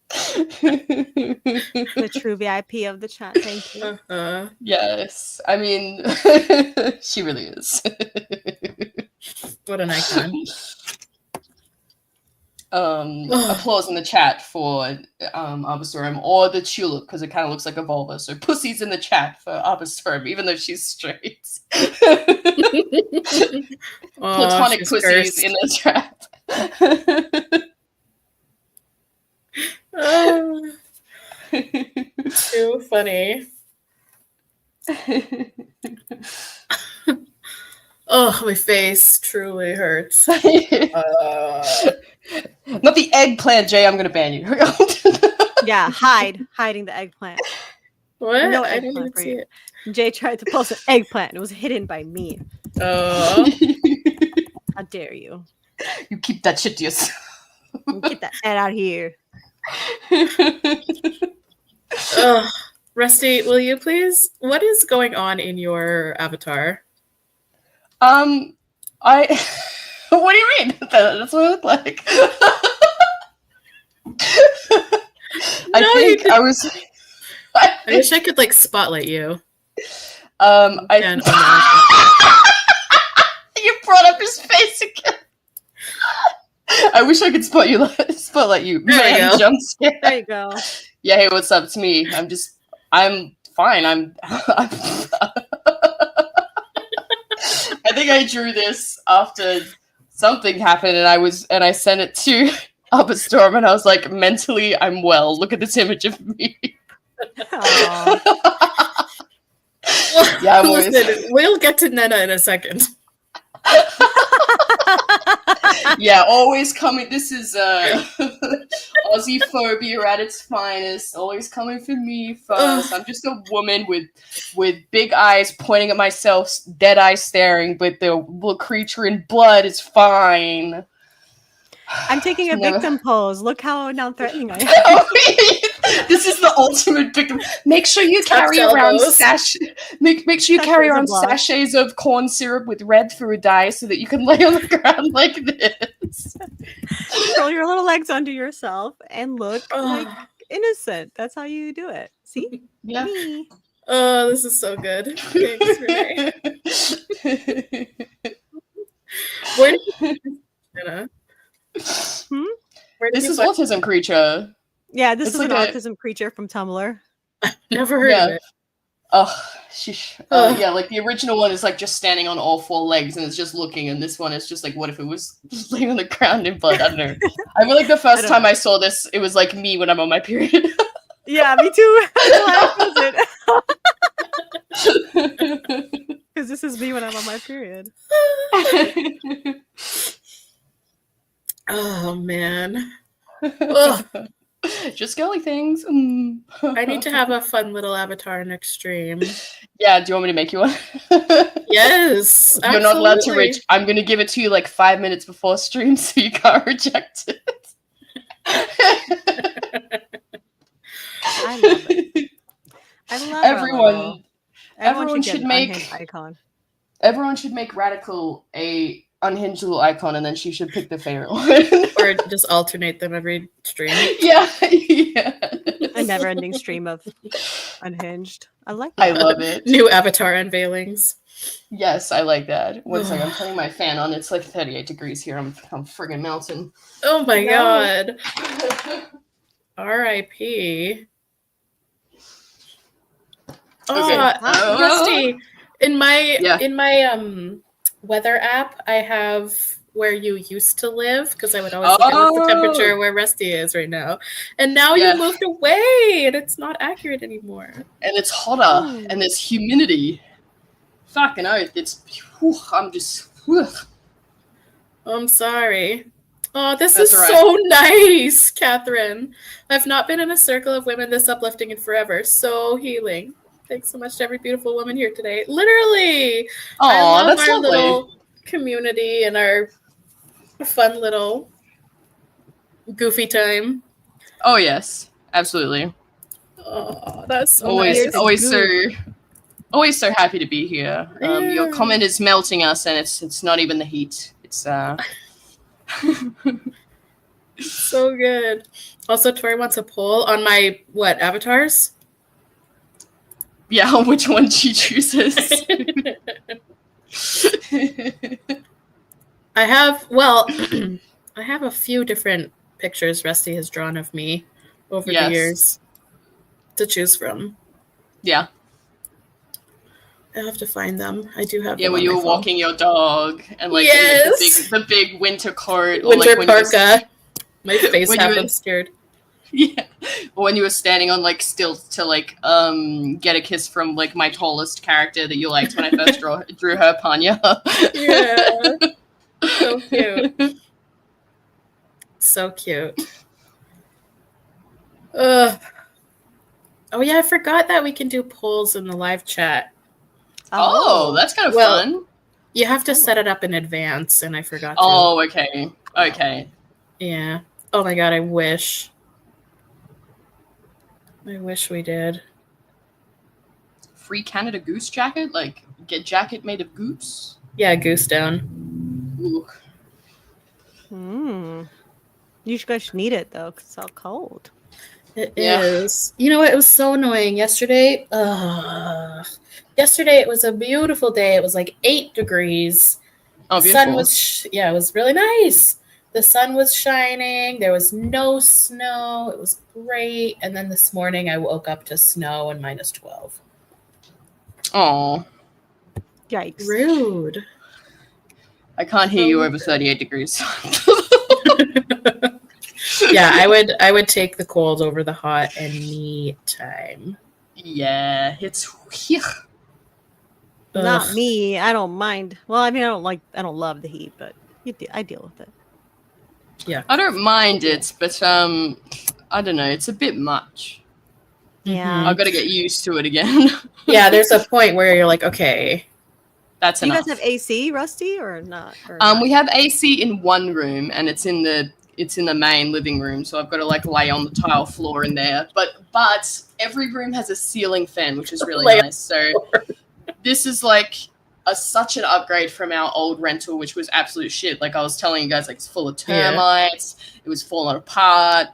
[SPEAKER 3] The true VIP of the chat. Thank you.
[SPEAKER 2] Yes, I mean, she really is.
[SPEAKER 1] What an icon.
[SPEAKER 2] Applause in the chat for Arbastorm or the tulip because it kind of looks like a vulva. So pussies in the chat for Arbastorm, even though she's straight. Platonic pussies in the chat.
[SPEAKER 1] Too funny. Oh, my face truly hurts.
[SPEAKER 2] Not the eggplant, Jay. I'm gonna ban you.
[SPEAKER 3] Yeah, hiding the eggplant.
[SPEAKER 1] What?
[SPEAKER 3] No
[SPEAKER 1] I didn't even
[SPEAKER 3] eggplant for
[SPEAKER 1] see
[SPEAKER 3] you.
[SPEAKER 1] it.
[SPEAKER 3] Jay tried to post an eggplant. It was hidden by me.
[SPEAKER 1] Oh.
[SPEAKER 3] How dare you?
[SPEAKER 2] You keep that shit to yourself.
[SPEAKER 3] Get that out here.
[SPEAKER 1] Rusty, will you please? What is going on in your avatar?
[SPEAKER 2] What do you mean? That's what it looked like. I
[SPEAKER 1] wish I could like spotlight you.
[SPEAKER 2] You brought up his face again. I wish I could spotlight you.
[SPEAKER 1] There you go.
[SPEAKER 2] Jump scare.
[SPEAKER 3] There you go.
[SPEAKER 2] Yeah, hey, what's up? It's me. I'm fine. I think I drew this after something happened, and I sent it to Arbastorm, and I was like, mentally, I'm well. Look at this image of me. Yeah,
[SPEAKER 1] listen, we'll get to Nena in a second.
[SPEAKER 2] Yeah, always coming. This is Aussie phobia at its finest. Always coming for me first. I'm just a woman with big eyes pointing at myself, dead eye staring, but the little creature in blood is fine.
[SPEAKER 3] I'm taking a victim pose. Look how non-threatening I am.
[SPEAKER 2] This is the ultimate victim. Make sure you carry around Make sure you carry around sachets of corn syrup with red food dye so that you can lay on the ground like this.
[SPEAKER 3] Roll your little legs under yourself and look like innocent. That's how you do it. See?
[SPEAKER 2] Yeah.
[SPEAKER 3] Me.
[SPEAKER 1] Oh, this is so good. Thanks, Renee. Where did you Nena?
[SPEAKER 2] This is Autism Creature.
[SPEAKER 3] Yeah, this is
[SPEAKER 2] like
[SPEAKER 3] an autism creature from Tumblr.
[SPEAKER 1] Never heard of it.
[SPEAKER 2] Yeah, like the original one is like just standing on all four legs and it's just looking, and this one is just like, what if it was just laying on the ground in blood? I don't know. I feel like the first time I saw this, it was like me when I'm on my period.
[SPEAKER 3] Yeah, me too. Because this is me when I'm on my period.
[SPEAKER 1] Oh man.
[SPEAKER 2] Just girly things.
[SPEAKER 1] I need to have a fun little avatar next stream.
[SPEAKER 2] Yeah, do you want me to make you one?
[SPEAKER 1] Yes.
[SPEAKER 2] You're not allowed to reach. I'm going to give it to you like 5 minutes before stream so you can't reject it.
[SPEAKER 3] I love it. I love
[SPEAKER 2] everyone should make
[SPEAKER 3] icon.
[SPEAKER 2] Everyone should make Radical a unhinged little icon, and then she should pick the favorite one.
[SPEAKER 1] Or just alternate them every stream.
[SPEAKER 2] Yeah.
[SPEAKER 3] A never-ending stream of unhinged. I like
[SPEAKER 2] that. I
[SPEAKER 3] that.
[SPEAKER 2] love it.
[SPEAKER 1] New avatar unveilings.
[SPEAKER 2] Yes, I like that. One second, I'm turning my fan on. It's like 38 degrees here. I'm friggin' melting.
[SPEAKER 1] Oh my
[SPEAKER 3] No.
[SPEAKER 1] god. R.I.P.
[SPEAKER 2] Okay.
[SPEAKER 1] Rusty. In my
[SPEAKER 2] Yeah.
[SPEAKER 1] weather app, I have where you used to live because I would always look at what's the temperature where Rusty is right now. And now
[SPEAKER 2] Yeah.
[SPEAKER 1] you moved away and it's not accurate anymore.
[SPEAKER 2] And it's hotter and there's humidity. Fucking oath. I'm just.
[SPEAKER 1] I'm sorry. Oh, this
[SPEAKER 2] That's
[SPEAKER 1] is
[SPEAKER 2] all right.
[SPEAKER 1] so nice, Catherine. I've not been in a circle of women this uplifting in forever. So healing. Thanks so much to every beautiful woman here today. Literally. I
[SPEAKER 2] Oh,
[SPEAKER 1] love
[SPEAKER 2] that's
[SPEAKER 1] our
[SPEAKER 2] lovely.
[SPEAKER 1] little community and our fun little goofy time.
[SPEAKER 2] Oh yes, absolutely.
[SPEAKER 1] Oh, that's so
[SPEAKER 2] Always,
[SPEAKER 1] nice.
[SPEAKER 2] always so happy to be here. Your comment is melting us, and it's not even the heat. It's
[SPEAKER 1] so good. Also, Tori wants a poll on my avatars?
[SPEAKER 2] Yeah, which one she chooses.
[SPEAKER 1] I have I have a few different pictures Rusty has drawn of me over the years to choose from.
[SPEAKER 2] Yeah.
[SPEAKER 1] I have to find them. I do have them.
[SPEAKER 2] Yeah, when you were walking your dog and like
[SPEAKER 1] yes!
[SPEAKER 2] the big winter coat,
[SPEAKER 1] winter
[SPEAKER 2] or like
[SPEAKER 1] parka. My face half obscured.
[SPEAKER 2] Yeah, or when you were standing on like stilts to like get a kiss from like my tallest character that you liked when I first drew her, Panya.
[SPEAKER 1] Yeah, so cute, so cute. Oh yeah, I forgot that we can do polls in the live chat.
[SPEAKER 2] Oh, that's kind of fun.
[SPEAKER 1] You have to set it up in advance, and I forgot to.
[SPEAKER 2] Oh, okay. Okay.
[SPEAKER 1] Yeah. Oh my god, I wish. I wish we did.
[SPEAKER 2] Free Canada Goose jacket? Like, get jacket made of goose?
[SPEAKER 1] Yeah, goose down.
[SPEAKER 2] Ooh.
[SPEAKER 3] You guys need it, though, because it's all cold.
[SPEAKER 1] It is. You know what? It was so annoying yesterday. Yesterday, it was a beautiful day. It was like 8 degrees.
[SPEAKER 2] Oh,
[SPEAKER 1] the sun was, it was really nice. The sun was shining. There was no snow. It was great. And then this morning, I woke up to snow and -12.
[SPEAKER 2] Oh.
[SPEAKER 3] Yikes.
[SPEAKER 1] Rude.
[SPEAKER 2] I can't hear you over 38 degrees.
[SPEAKER 1] Yeah, I would take the cold over the hot any time.
[SPEAKER 2] Yeah, it's
[SPEAKER 3] not me. I don't mind. Well, I mean, I don't love the heat, but I deal with it.
[SPEAKER 1] Yeah,
[SPEAKER 2] I don't mind it, but I don't know. It's a bit much.
[SPEAKER 3] Yeah,
[SPEAKER 2] I've got to get used to it again.
[SPEAKER 1] Yeah, there's a point where you're like, okay,
[SPEAKER 2] that's enough.
[SPEAKER 3] You guys have AC, Rusty, or not?
[SPEAKER 2] We have AC in one room, and it's in the main living room, so I've got to like lay on the tile floor in there. But every room has a ceiling fan, which is really nice. So this is like such an upgrade from our old rental, which was absolute shit. Like I was telling you guys, like it's full of termites. Yeah. It was falling apart.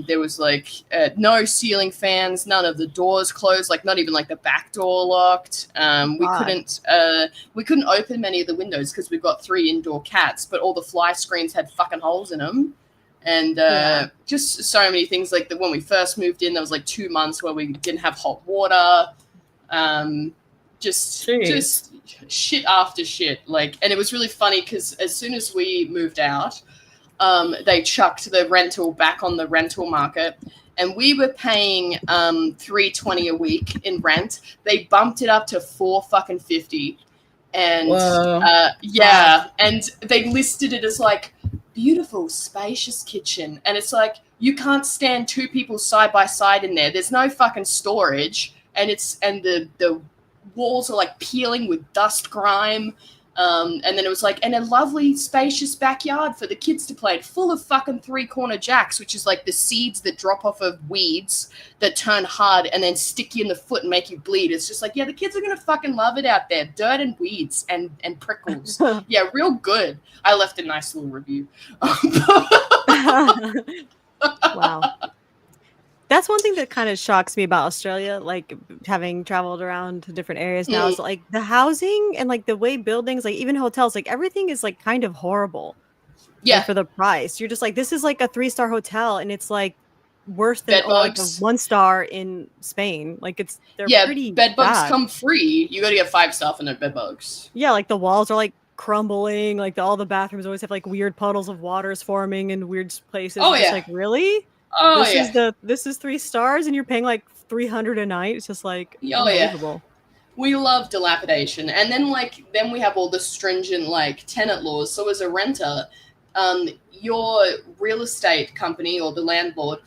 [SPEAKER 2] There was like no ceiling fans, none of the doors closed, like not even like the back door locked. We couldn't open many of the windows because we've got 3 indoor cats, but all the fly screens had fucking holes in them. And just so many things. Like when we first moved in, there was like 2 months where we didn't have hot water. Just shit after shit. Like, and it was really funny because as soon as we moved out, they chucked the rental back on the rental market, and we were paying $3.20 a week in rent. They bumped it up to $4.50, and and they listed it as like beautiful, spacious kitchen, and it's like you can't stand 2 people side by side in there. There's no fucking storage, and the walls are like peeling with dust grime. And then it was like, and a lovely spacious backyard for the kids to play, full of fucking 3-corner jacks, which is like the seeds that drop off of weeds that turn hard and then stick you in the foot and make you bleed. It's just like, yeah, the kids are going to fucking love it out there. Dirt and weeds and prickles. Yeah, real good. I left a nice little review.
[SPEAKER 3] Wow. That's one thing that kind of shocks me about Australia, like having traveled around to different areas now, is like the housing and like the way buildings, like even hotels, like everything is like kind of horrible.
[SPEAKER 2] Yeah.
[SPEAKER 3] Like, for the price. You're just like, this is like a 3-star hotel, and it's like worse than like a
[SPEAKER 2] Bedbugs.
[SPEAKER 3] 1-star in Spain. Like they're pretty
[SPEAKER 2] bedbugs
[SPEAKER 3] bad.
[SPEAKER 2] come free. You got to get 5-star for no bedbugs.
[SPEAKER 3] Yeah, like the walls are like crumbling. Like all the bathrooms always have like weird puddles of waters forming in weird places.
[SPEAKER 2] Oh,
[SPEAKER 3] It's
[SPEAKER 2] yeah.
[SPEAKER 3] just like, really?
[SPEAKER 2] Oh,
[SPEAKER 3] This is 3 stars, and you're paying like $300 a night. It's just like unbelievable.
[SPEAKER 2] We love dilapidation, and then we have all the stringent like tenant laws. So as a renter, your real estate company or the landlord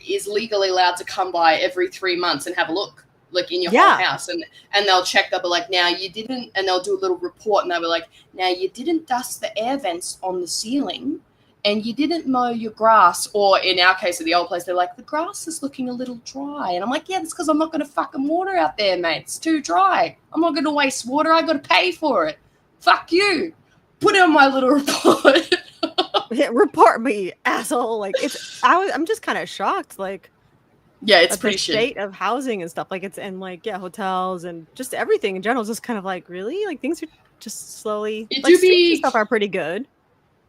[SPEAKER 2] is legally allowed to come by every 3 months and have a look, like in your whole house, and they'll check. They'll be like, now you didn't, and they'll do a little report, and they'll be like, now you didn't dust the air vents on the ceiling, and you didn't mow your grass, or in our case of the old place, they're like, the grass is looking a little dry, and I'm like, yeah, that's because I'm not going to fucking water out there, mate. It's too dry. I'm not going to waste water. I got to pay for it. Fuck you. Put it on my little report.
[SPEAKER 3] Report me, asshole. Like I'm just kind of shocked. Like,
[SPEAKER 2] yeah, it's
[SPEAKER 3] pretty
[SPEAKER 2] shitty.
[SPEAKER 3] State of housing and stuff. Like and like hotels and just everything in general is just kind of like, really, like things are just slowly. Like streets and stuff are pretty good.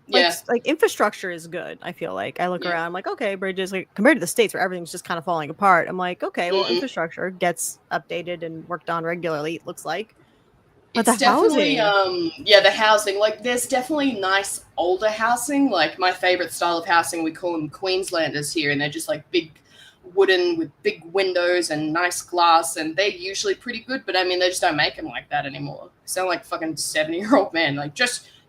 [SPEAKER 3] Like infrastructure is good. I feel like I look around, I'm like, okay, bridges, like compared to the States where everything's just kind of falling apart. I'm like, okay, well, infrastructure gets updated and worked on regularly. It looks like. But it's
[SPEAKER 2] definitely, the housing. Like, there's definitely nice older housing. Like, my favorite style of housing, we call them Queenslanders here, and they're just like big wooden with big windows and nice glass, and they're usually pretty good. But I mean, they just don't make them like that anymore. They sound like fucking 70-year-old man. Like,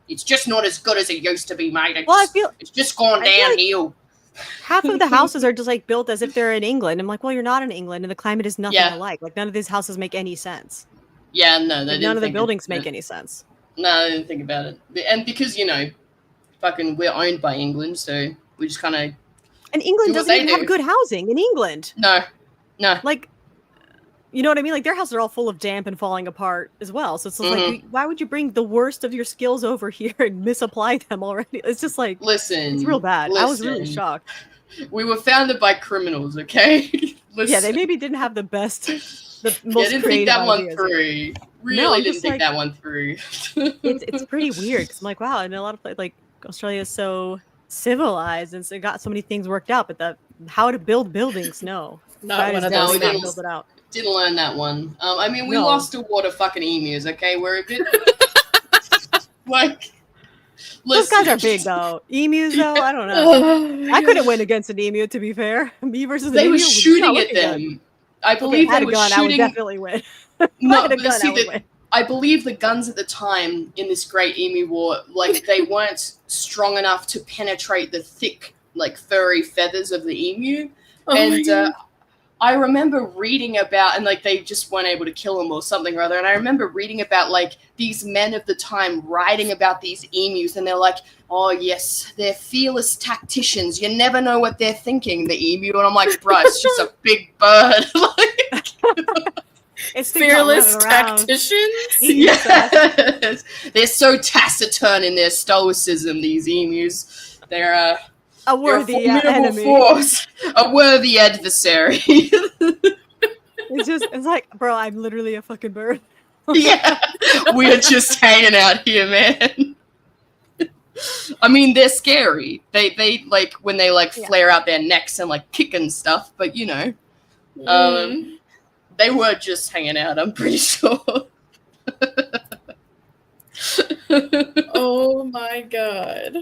[SPEAKER 2] it's just not as good as it used to be, mate. It's just gone downhill.
[SPEAKER 3] Like half of the houses are just like built as if they're in England. I'm like, well, you're not in England, and the climate is nothing alike. Like, none of these houses make any sense.
[SPEAKER 2] Yeah, no, they
[SPEAKER 3] none of the buildings make any sense.
[SPEAKER 2] No, I didn't think about it. And because, fucking we're owned by England, so we just kind of...
[SPEAKER 3] And England doesn't even have good housing in England.
[SPEAKER 2] No.
[SPEAKER 3] Like, you know what I mean? Like, their houses are all full of damp and falling apart as well. So it's just like, why would you bring the worst of your skills over here and misapply them already? It's just like...
[SPEAKER 2] Listen.
[SPEAKER 3] It's real bad. I was really shocked.
[SPEAKER 2] We were founded by criminals, okay?
[SPEAKER 3] Yeah, they maybe didn't have the best... The most
[SPEAKER 2] didn't think that one through. Really didn't think that one through.
[SPEAKER 3] It's pretty weird because I'm like, wow, and a lot of places, like Australia is so civilized and so got so many things worked out, but how to build buildings, no.
[SPEAKER 2] Not one of those. Didn't learn that one. I mean, we lost a war to fucking emus. Okay, we're a bit like.
[SPEAKER 3] Those guys are big though. Emus though, I don't know. I couldn't win against an emu, to be fair. Me versus an emu.
[SPEAKER 2] They were shooting at them. I believe they were shooting.
[SPEAKER 3] I would definitely win.
[SPEAKER 2] No, I believe the guns at the time in this Great Emu War, like, they weren't strong enough to penetrate the thick, like, furry feathers of the emu. I remember reading about, and like, they just weren't able to kill him or something or other. And I remember reading about like these men of the time writing about these emus, and they're like, oh yes, they're fearless tacticians. You never know what they're thinking, the emu. And I'm like, bro, it's just a big bird.
[SPEAKER 1] It's fearless tacticians?
[SPEAKER 2] Yes. They're so taciturn in their stoicism, these emus. They're
[SPEAKER 3] a worthy enemy.
[SPEAKER 2] Force, a worthy adversary.
[SPEAKER 3] It's like, bro, I'm literally a fucking bird.
[SPEAKER 2] Yeah, we're just hanging out here, man. I mean, they're scary. They like when they like flare out their necks and like kick and stuff, but you know, they were just hanging out. I'm pretty sure.
[SPEAKER 1] Oh my god.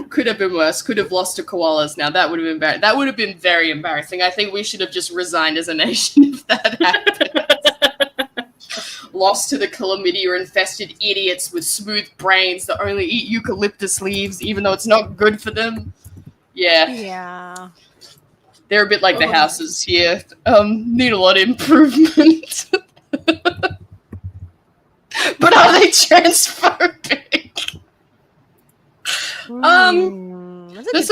[SPEAKER 2] Could have been worse. Could have lost to koalas. Now that would have been that would have been very embarrassing. I think we should have just resigned as a nation if that happened. Lost to the chlamydia-infested idiots with smooth brains that only eat eucalyptus leaves, even though it's not good for them. Yeah.
[SPEAKER 3] Yeah.
[SPEAKER 2] They're a bit like the houses here. Need a lot of improvement. But are they transphobic? That's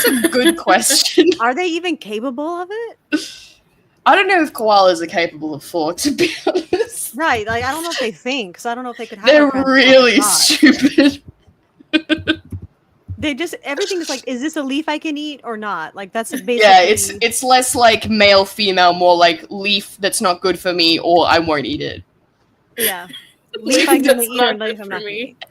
[SPEAKER 2] a good question.
[SPEAKER 3] Are they even capable of it?
[SPEAKER 2] I don't know if koalas are capable of thought, to be honest.
[SPEAKER 3] Right, like I don't know if they think, because I don't know if they could have.
[SPEAKER 2] They're really stupid.
[SPEAKER 3] they just everything's like, is this a leaf I can eat or not? Like that's basically.
[SPEAKER 2] Yeah, it's less like male female, more like leaf that's not good for me, or I won't eat it.
[SPEAKER 3] Yeah, leaf I can
[SPEAKER 1] That's
[SPEAKER 3] eat or
[SPEAKER 1] not
[SPEAKER 3] leaf
[SPEAKER 1] good
[SPEAKER 3] I'm
[SPEAKER 1] for
[SPEAKER 3] not gonna
[SPEAKER 1] me.
[SPEAKER 3] eat.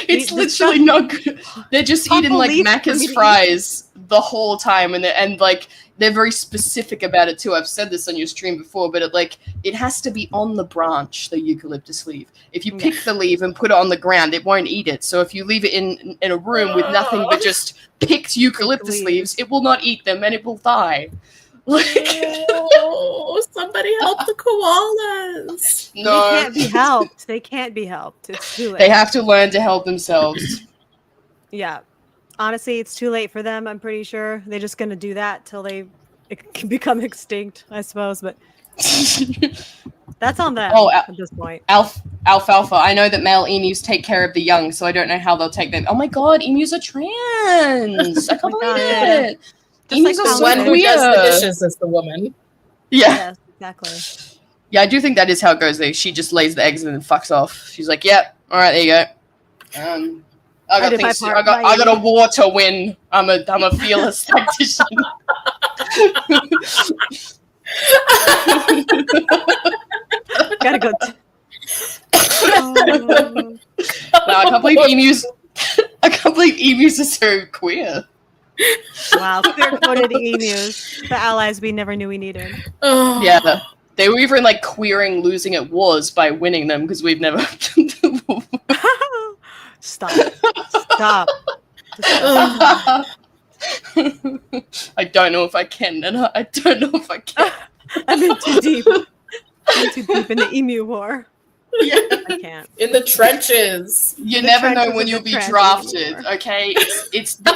[SPEAKER 2] It's
[SPEAKER 3] This
[SPEAKER 2] literally
[SPEAKER 3] stuff-
[SPEAKER 2] not good. They're just eating
[SPEAKER 3] Humble
[SPEAKER 2] like
[SPEAKER 3] leaf for me
[SPEAKER 2] Macca's
[SPEAKER 3] to eat.
[SPEAKER 2] fries the whole time, and like they're very specific about it too. I've said this on your stream before, but it has to be on the branch, the eucalyptus leaf. If you pick the leaf and put it on the ground, it won't eat it. So if you leave it in a room with nothing but just picked eucalyptus leaves, it will not eat them and it will die. Like,
[SPEAKER 1] Oh, somebody help the koalas.
[SPEAKER 3] They
[SPEAKER 2] no,
[SPEAKER 3] can't be helped. They can't be helped. It's too late.
[SPEAKER 2] they have to learn to help themselves.
[SPEAKER 3] Yeah. Honestly, it's too late for them, I'm pretty sure. They're just going to do that till they can become extinct, I suppose. But that's on them at this point.
[SPEAKER 2] Alfalfa. I know that male emus take care of the young, so I don't know how they'll take them. Oh my god, emus are trans! I can't believe it!
[SPEAKER 3] Just
[SPEAKER 2] Emus
[SPEAKER 3] like
[SPEAKER 2] are
[SPEAKER 1] The
[SPEAKER 2] so
[SPEAKER 1] one who does the
[SPEAKER 2] queer!
[SPEAKER 1] dishes is the woman.
[SPEAKER 2] Yeah.
[SPEAKER 3] Yes, exactly.
[SPEAKER 2] Yeah, I do think that is how it goes. She just lays the eggs and then fucks off. She's like, "Yep, all right, there you go." I got a war to win. I'm a fearless tactician.
[SPEAKER 3] Gotta go.
[SPEAKER 2] Wow, I can't believe emus. I can't believe emus are so queer.
[SPEAKER 3] Wow, queer-coded emus. The allies we never knew we needed.
[SPEAKER 1] Oh.
[SPEAKER 2] Yeah, they were even like queering losing at wars by winning them because we've never.
[SPEAKER 3] Stop. Stop.
[SPEAKER 2] I don't know if I can, and I don't know if I can.
[SPEAKER 3] I'm in too deep. I'm too deep in the emu war.
[SPEAKER 1] Yeah.
[SPEAKER 3] I can't.
[SPEAKER 1] In the trenches.
[SPEAKER 2] You
[SPEAKER 3] The
[SPEAKER 2] never know
[SPEAKER 3] trenches
[SPEAKER 2] when
[SPEAKER 3] of
[SPEAKER 2] you'll
[SPEAKER 3] the
[SPEAKER 2] be
[SPEAKER 3] trenches
[SPEAKER 2] drafted.
[SPEAKER 3] anymore.
[SPEAKER 2] Okay, it's the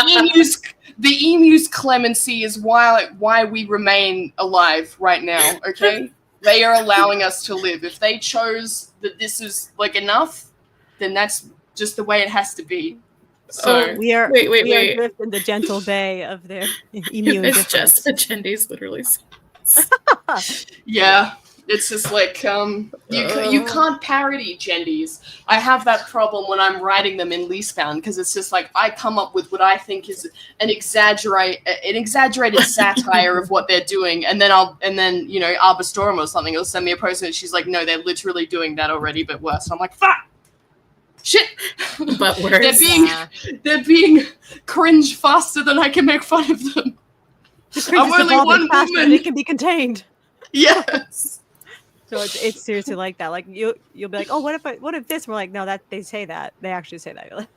[SPEAKER 2] emus. The emu's clemency is why we remain alive right now. Okay, they are allowing us to live. If they chose that this is like enough, then that's just the way it has to be. So
[SPEAKER 3] We are
[SPEAKER 1] Wait.
[SPEAKER 3] we are adrift in the gentle bay of their emu
[SPEAKER 1] It's
[SPEAKER 3] indifference.
[SPEAKER 1] just agendas literally.
[SPEAKER 2] yeah, it's just like you can't parody gendies. I have that problem when I'm writing them in Leasebound because it's just like I come up with what I think is an exaggerated satire of what they're doing, and then Arbastorm or something will send me a post and she's like, no, they're literally doing that already, but worse. I'm like, fuck. Shit,
[SPEAKER 1] But worse.
[SPEAKER 2] they're being cringe faster than I can make fun of them. I'm only one woman.
[SPEAKER 3] They can be contained.
[SPEAKER 2] Yes.
[SPEAKER 3] So it's seriously like that. Like you'll be like, oh, what if this? We're like, no, that they say that. They actually say that.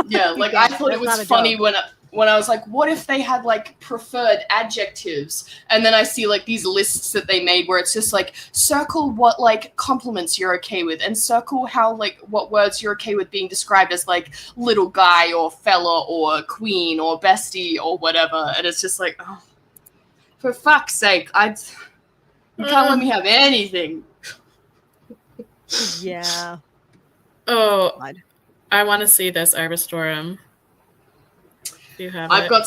[SPEAKER 2] Yeah, like I thought it
[SPEAKER 3] That's not
[SPEAKER 2] was
[SPEAKER 3] a
[SPEAKER 2] funny
[SPEAKER 3] joke.
[SPEAKER 2] when I was like, what if they had like preferred adjectives? And then I see like these lists that they made where it's just like circle what like compliments you're okay with and circle how like what words you're okay with being described as like little guy or fella or queen or bestie or whatever. And it's just like, oh, for fuck's sake, you can't let me have anything.
[SPEAKER 3] Yeah.
[SPEAKER 1] Oh,
[SPEAKER 3] God.
[SPEAKER 1] I want to see this Arbastorm. Do you have
[SPEAKER 2] I've
[SPEAKER 1] it?
[SPEAKER 2] got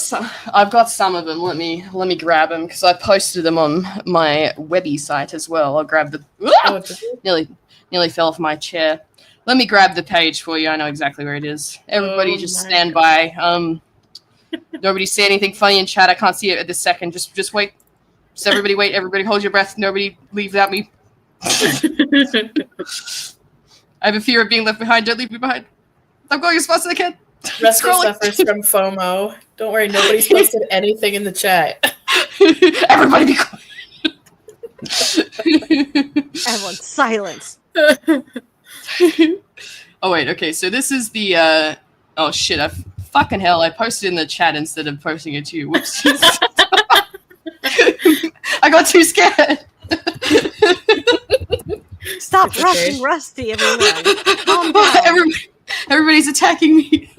[SPEAKER 2] some of them. Let me grab them because I posted them on my Webby site as well. I'll grab the.
[SPEAKER 1] Oh, did you?
[SPEAKER 2] Nearly fell off my chair. Let me grab the page for you. I know exactly where it is. Everybody, just
[SPEAKER 1] my
[SPEAKER 2] stand by. Nobody say anything funny in chat. I can't see it at this second. Just wait. Just everybody wait. Everybody hold your breath. Nobody leave without me. I have a fear of being left behind. Don't leave me behind. I'm going as fast as I can.
[SPEAKER 1] Rusty
[SPEAKER 2] Scrolling.
[SPEAKER 1] suffers from FOMO. Don't worry, nobody's posted anything in the chat.
[SPEAKER 2] Everybody be quiet.
[SPEAKER 3] Everyone, silence.
[SPEAKER 2] Oh wait, okay. So this is the. Oh shit! Fucking hell! I posted in the chat instead of posting it to you. Whoopsies. I got too scared.
[SPEAKER 3] Stop
[SPEAKER 1] It's okay.
[SPEAKER 3] rushing Rusty, everyone. Calm down.
[SPEAKER 2] Everybody's attacking me.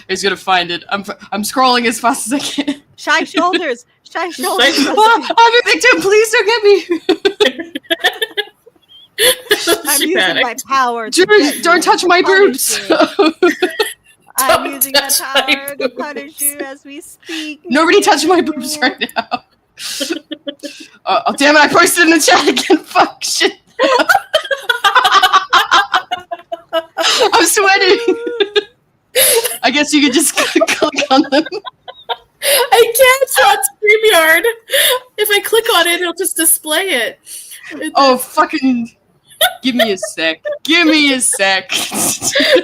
[SPEAKER 2] He's gonna find it. I'm scrolling as fast as I can.
[SPEAKER 3] Shy shoulders. Shy shoulders.
[SPEAKER 2] Oh, I'm a victim. Please don't get me.
[SPEAKER 3] I'm
[SPEAKER 1] She
[SPEAKER 3] using
[SPEAKER 1] panicked.
[SPEAKER 3] my power.
[SPEAKER 2] Dude, don't touch my boobs.
[SPEAKER 3] I'm
[SPEAKER 1] Don't
[SPEAKER 3] using my
[SPEAKER 1] touch my
[SPEAKER 3] power to
[SPEAKER 1] boobs.
[SPEAKER 3] punish you as we speak.
[SPEAKER 2] Nobody touch my boobs right now. Oh damn it! I posted in the chat again. Fuck shit. I'm sweating. I guess you could just click on them.
[SPEAKER 1] I can't, so it's StreamYard. If I click on it, it'll just display it.
[SPEAKER 2] Oh, fucking... Give me a sec. Give me a sec.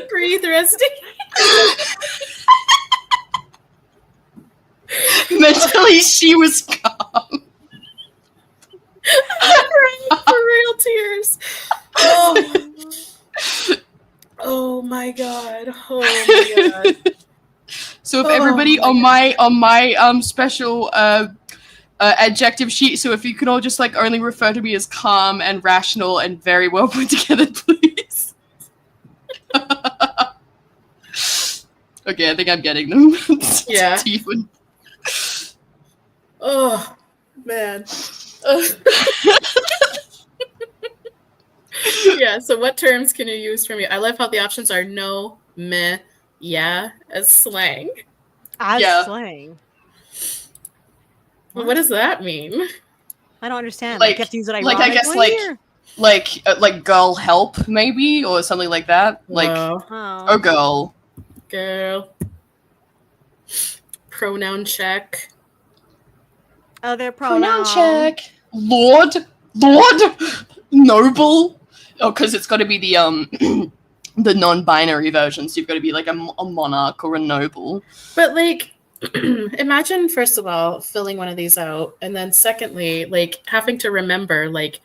[SPEAKER 1] Breathe, Rusty.
[SPEAKER 2] Mentally, she was calm.
[SPEAKER 1] For real tears. Oh my god. Oh my god.
[SPEAKER 2] So if everybody on my special adjective sheet, so if you can all just like only refer to me as calm and rational and very well put together, please. Okay, I think I'm getting them.
[SPEAKER 1] Yeah.
[SPEAKER 2] Stephen.
[SPEAKER 1] Oh man. Yeah, so what terms can you use from you? I love how the options are no, meh, yeah, as slang.
[SPEAKER 3] As slang.
[SPEAKER 1] What does that mean?
[SPEAKER 3] I don't understand.
[SPEAKER 2] Like,
[SPEAKER 3] you have to use it
[SPEAKER 2] like I guess like girl help maybe or something like that. Like oh girl.
[SPEAKER 1] Girl. Pronoun check.
[SPEAKER 3] Oh, they're pronouns.
[SPEAKER 2] Pronoun check. Lord, noble. Oh, because it's got to be the the non-binary version. So you've got to be like a monarch or a noble.
[SPEAKER 1] But like, imagine first of all filling one of these out, and then secondly, like having to remember like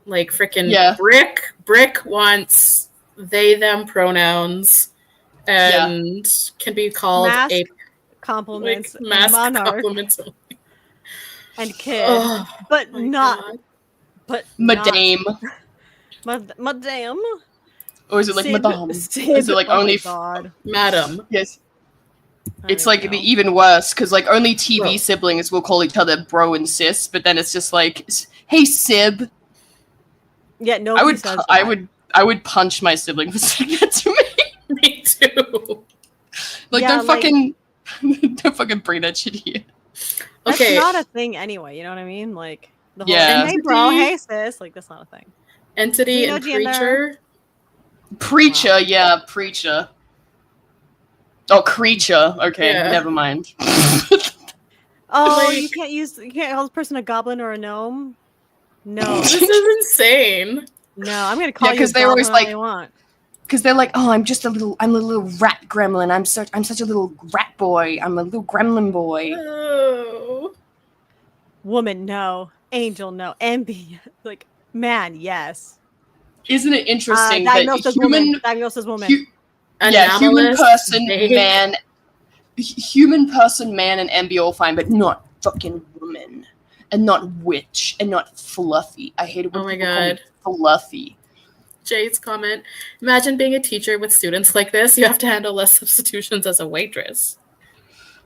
[SPEAKER 1] freaking Brick wants they them pronouns and can be called
[SPEAKER 3] mask
[SPEAKER 1] a
[SPEAKER 3] compliments,
[SPEAKER 1] like, mask
[SPEAKER 3] monarch,
[SPEAKER 1] compliments
[SPEAKER 3] and kid, but not.
[SPEAKER 1] God.
[SPEAKER 3] But
[SPEAKER 2] madame.
[SPEAKER 3] Madame.
[SPEAKER 2] Or is it like madame? Is it like only
[SPEAKER 1] madam?
[SPEAKER 2] Yes. It's like the even worse because like only TV siblings will call each other bro and sis, but then it's just like, hey sib.
[SPEAKER 3] Yeah, no.
[SPEAKER 2] I would punch my sibling for saying that to me.
[SPEAKER 1] Me too.
[SPEAKER 2] Like don't fucking bring that shit here.
[SPEAKER 3] Okay, that's not a thing anyway. You know what I mean? Like the whole hey bro, hey sis. Like that's not a thing.
[SPEAKER 1] Entity and preacher.
[SPEAKER 2] Preacher, yeah, preacher. Oh, creature. Okay, never mind.
[SPEAKER 3] Oh, you can't call this person a goblin or a gnome. No,
[SPEAKER 1] this is insane.
[SPEAKER 3] No, I'm gonna call you
[SPEAKER 2] because they're always like,
[SPEAKER 3] want.
[SPEAKER 2] Because they're like, oh, I'm a little rat gremlin. I'm such a little rat boy. I'm a little gremlin boy.
[SPEAKER 1] Oh.
[SPEAKER 3] Woman, no. Angel, no. Ambient, like man, yes.
[SPEAKER 2] Isn't it interesting that
[SPEAKER 3] diagnosis woman.
[SPEAKER 2] Human person, man, and MB all fine, but not fucking woman, and not witch, and not fluffy. I hate it when people call me fluffy.
[SPEAKER 1] Jay's comment: imagine being a teacher with students like this. You have to handle less substitutions as a waitress.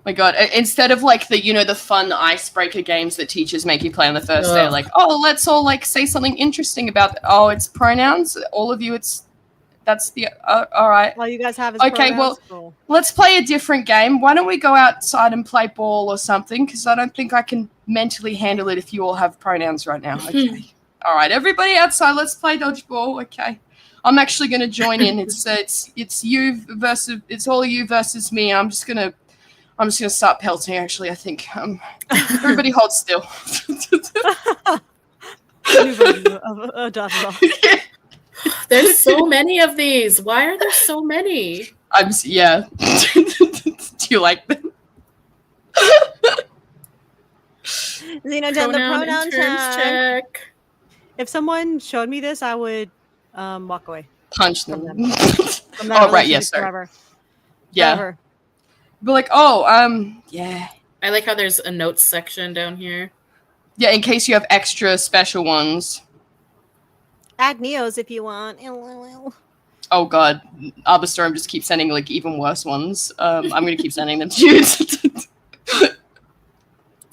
[SPEAKER 2] My God! Instead of like the fun icebreaker games that teachers make you play on the first day, like, oh, let's all like say something interesting about it's pronouns. All of you, that's the all right.
[SPEAKER 3] All you guys have is
[SPEAKER 2] okay.
[SPEAKER 3] pronouns?
[SPEAKER 2] Well, let's play a different game. Why don't we go outside and play ball or something? Because I don't think I can mentally handle it if you all have pronouns right now. Okay. All right, everybody outside. Let's play dodgeball. Okay. I'm actually going to join in. It's you versus it's all you versus me. I'm just gonna start pelting. Actually, I think everybody hold still.
[SPEAKER 1] There's so many of these. Why are there so many?
[SPEAKER 2] Do you like them?
[SPEAKER 3] Xena done the pronoun check. If someone showed me this, I would walk away.
[SPEAKER 2] Punch them. Oh right, yes, sir.
[SPEAKER 3] Forever.
[SPEAKER 2] Yeah.
[SPEAKER 3] Forever.
[SPEAKER 2] But like, yeah.
[SPEAKER 1] I like how there's a notes section down here.
[SPEAKER 2] Yeah, in case you have extra special ones.
[SPEAKER 3] Add Neos if you want.
[SPEAKER 2] Oh God, Arbastorm just keeps sending like even worse ones. I'm gonna keep sending them to you.
[SPEAKER 3] Oh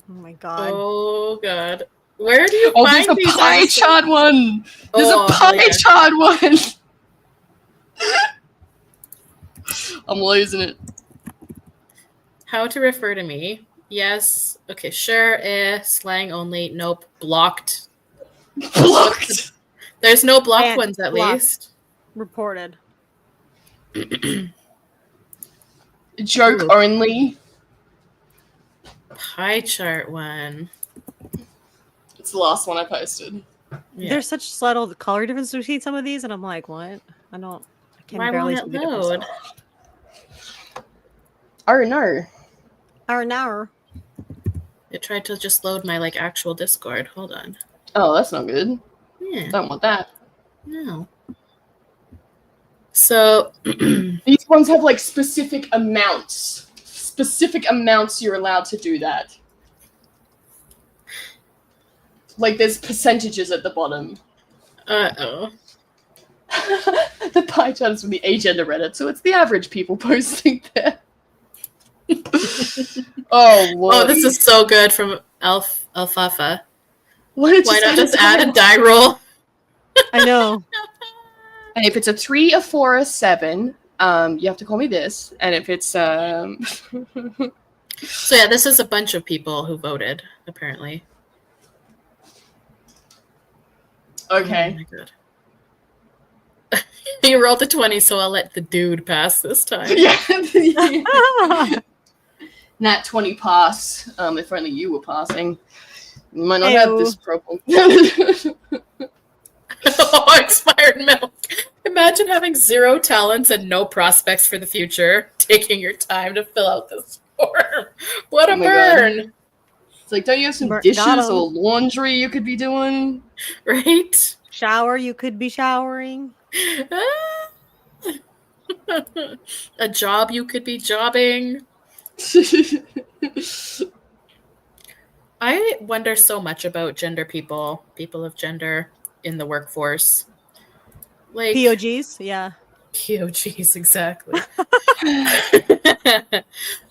[SPEAKER 3] my God.
[SPEAKER 1] Oh God. Where do you find
[SPEAKER 2] there's
[SPEAKER 1] these?
[SPEAKER 2] A pie chart one. There's a pie chart one. I'm losing it.
[SPEAKER 1] How to refer to me? Yes. Okay. Sure. Slang only. Nope. Blocked.
[SPEAKER 2] Blocked.
[SPEAKER 1] There's no blocked ones at least.
[SPEAKER 3] Reported.
[SPEAKER 2] Joke
[SPEAKER 3] Ooh.
[SPEAKER 2] only.
[SPEAKER 1] Pie chart one.
[SPEAKER 2] It's the last one I posted.
[SPEAKER 1] Yeah.
[SPEAKER 3] There's such subtle color difference between some of these, and I'm like, what? I can
[SPEAKER 1] Why
[SPEAKER 3] barely
[SPEAKER 1] won't
[SPEAKER 3] see
[SPEAKER 1] it
[SPEAKER 3] the difference.
[SPEAKER 1] load?
[SPEAKER 2] Oh no.
[SPEAKER 3] Or now.
[SPEAKER 1] It tried to just load my like actual Discord. Hold on.
[SPEAKER 2] Oh, that's not good.
[SPEAKER 1] Yeah.
[SPEAKER 2] Don't want that.
[SPEAKER 1] No. So
[SPEAKER 2] These ones have like specific amounts. Specific amounts you're allowed to do that. Like there's percentages at the bottom.
[SPEAKER 1] oh.
[SPEAKER 2] The pie chart is from the agender Reddit, so it's the average people posting there. Oh Lord.
[SPEAKER 1] Oh, this is so good from Alfafa.
[SPEAKER 2] Why
[SPEAKER 1] Why not just add a die roll?
[SPEAKER 3] I know.
[SPEAKER 2] And if it's a 3, a 4, a 7, you have to call me this. And if it's
[SPEAKER 1] So yeah, this is a bunch of people who voted, apparently.
[SPEAKER 2] okay.
[SPEAKER 1] Oh my god. You rolled a 20, so I'll let the dude pass this time.
[SPEAKER 2] Yeah. Nat 20 pass. If only you were passing. You might not have this problem.
[SPEAKER 1] Oh, expired milk. Imagine having 0 talents and no prospects for the future, taking your time to fill out this form. What a
[SPEAKER 2] Oh my
[SPEAKER 1] burn.
[SPEAKER 2] God. It's like, don't you have some
[SPEAKER 3] Got
[SPEAKER 2] dishes
[SPEAKER 3] 'em.
[SPEAKER 2] or laundry you could be doing?
[SPEAKER 1] Right?
[SPEAKER 3] Shower, you could be showering.
[SPEAKER 1] A job you could be jobbing. I wonder so much about gender people of gender in the workforce. Like
[SPEAKER 3] POGs, yeah.
[SPEAKER 1] POGs, exactly. But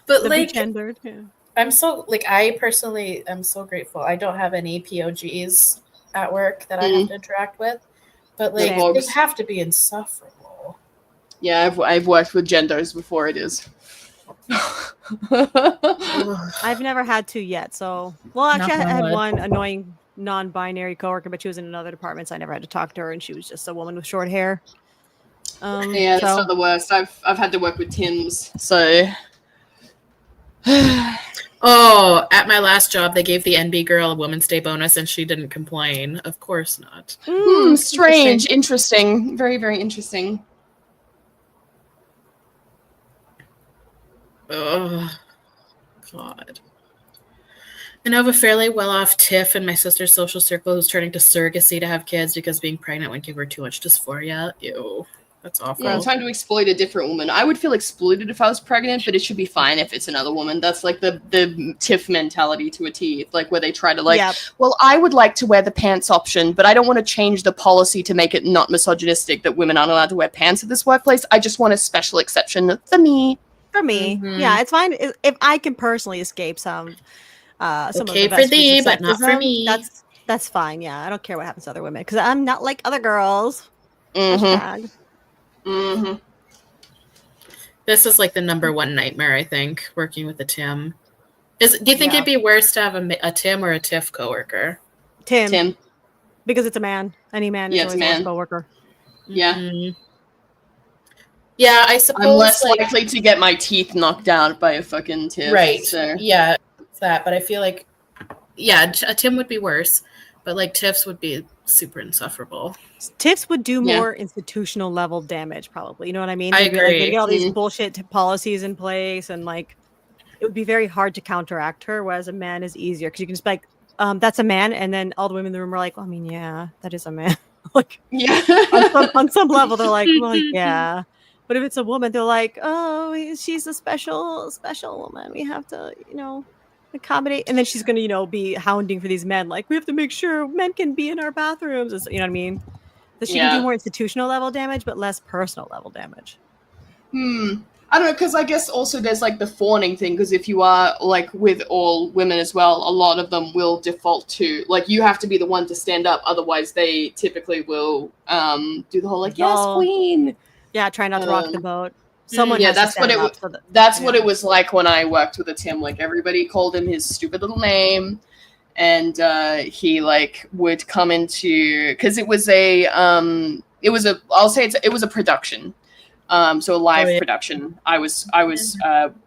[SPEAKER 3] The
[SPEAKER 1] like
[SPEAKER 3] gendered, yeah.
[SPEAKER 1] I'm so like I personally am so grateful. I don't have any POGs at work that I have to interact with. But like
[SPEAKER 2] No
[SPEAKER 1] they
[SPEAKER 2] bugs.
[SPEAKER 1] have to be insufferable.
[SPEAKER 2] Yeah, I've worked with genders before it is.
[SPEAKER 3] I've never had to yet, so well actually
[SPEAKER 1] Knock
[SPEAKER 3] I
[SPEAKER 1] on
[SPEAKER 3] had
[SPEAKER 1] wood.
[SPEAKER 3] one annoying non-binary coworker, but she was in another department, so I never had to talk to her, and she was just a woman with short hair.
[SPEAKER 2] Yeah, that's not the worst. I've had to work with Tims, so
[SPEAKER 1] Oh, at my last job, they gave the NB girl a Women's Day bonus, and she didn't complain. Of course not.
[SPEAKER 2] strange, interesting, very, very interesting.
[SPEAKER 1] Oh, God. I know of a fairly well-off tiff in my sister's social circle who's turning to surrogacy to have kids because being pregnant would give her too much dysphoria. Ew, that's awful.
[SPEAKER 2] Yeah, trying to exploit a different woman. I would feel exploited if I was pregnant, but it should be fine if it's another woman. That's like the tiff mentality to a T, like where they try to like, well, I would like to wear the pants option, but I don't want to change the policy to make it not misogynistic that women aren't allowed to wear pants at this workplace. I just want a special exception for me.
[SPEAKER 3] For me, yeah, it's fine if I can personally escape some
[SPEAKER 1] Okay
[SPEAKER 3] of the
[SPEAKER 1] for thee,
[SPEAKER 3] vestiges of
[SPEAKER 1] but not for
[SPEAKER 3] sexism,
[SPEAKER 1] me.
[SPEAKER 3] That's fine. Yeah, I don't care what happens to other women because I'm not like other girls.
[SPEAKER 2] Mm-hmm.
[SPEAKER 1] This is like the #1 nightmare, I think, working with a Tim. Do you think it'd be worse to have a Tim or a Tiff coworker?
[SPEAKER 3] Tim. Because it's a man. Any man is
[SPEAKER 2] Yeah, it's
[SPEAKER 3] always
[SPEAKER 2] a man.
[SPEAKER 3] a coworker.
[SPEAKER 2] Yeah.
[SPEAKER 1] Mm-hmm. Yeah, I suppose
[SPEAKER 2] I'm less likely to get my teeth knocked out by a fucking Tiff.
[SPEAKER 1] Right.
[SPEAKER 2] So.
[SPEAKER 1] Yeah, it's that. But I feel like, yeah, a Tim would be worse, but like Tiffs would be super insufferable.
[SPEAKER 3] Tiffs would do more institutional level damage, probably. You know what I mean?
[SPEAKER 1] I
[SPEAKER 3] They'd be
[SPEAKER 1] agree.
[SPEAKER 3] like, they'd get all these bullshit policies in place, and like it would be very hard to counteract her. Whereas a man is easier because you can just be like, "That's a man," and then all the women in the room are like, well, "I mean, yeah, that is a man." Like, on some level, they're like, "Well, yeah." But if it's a woman, they're like, "Oh, she's a special woman. We have to, accommodate." And then she's going to, be hounding for these men. Like, we have to make sure men can be in our bathrooms. You know what I mean? So she can do more institutional level damage, but less personal level damage.
[SPEAKER 2] I don't know, because I guess also there's like the fawning thing, because if you are like with all women as well, a lot of them will default to, like, you have to be the one to stand up, otherwise they typically will do the whole like, yes, queen.
[SPEAKER 3] Yeah, try not to rock the boat. Someone has
[SPEAKER 2] that's
[SPEAKER 3] to
[SPEAKER 2] what
[SPEAKER 3] stand
[SPEAKER 2] it
[SPEAKER 3] up so that,
[SPEAKER 2] that's what it was like when I worked with a Tim. Like, everybody called him his stupid little name, and he like would come into, because it was a production. So a live
[SPEAKER 1] Oh, yeah.
[SPEAKER 2] production I was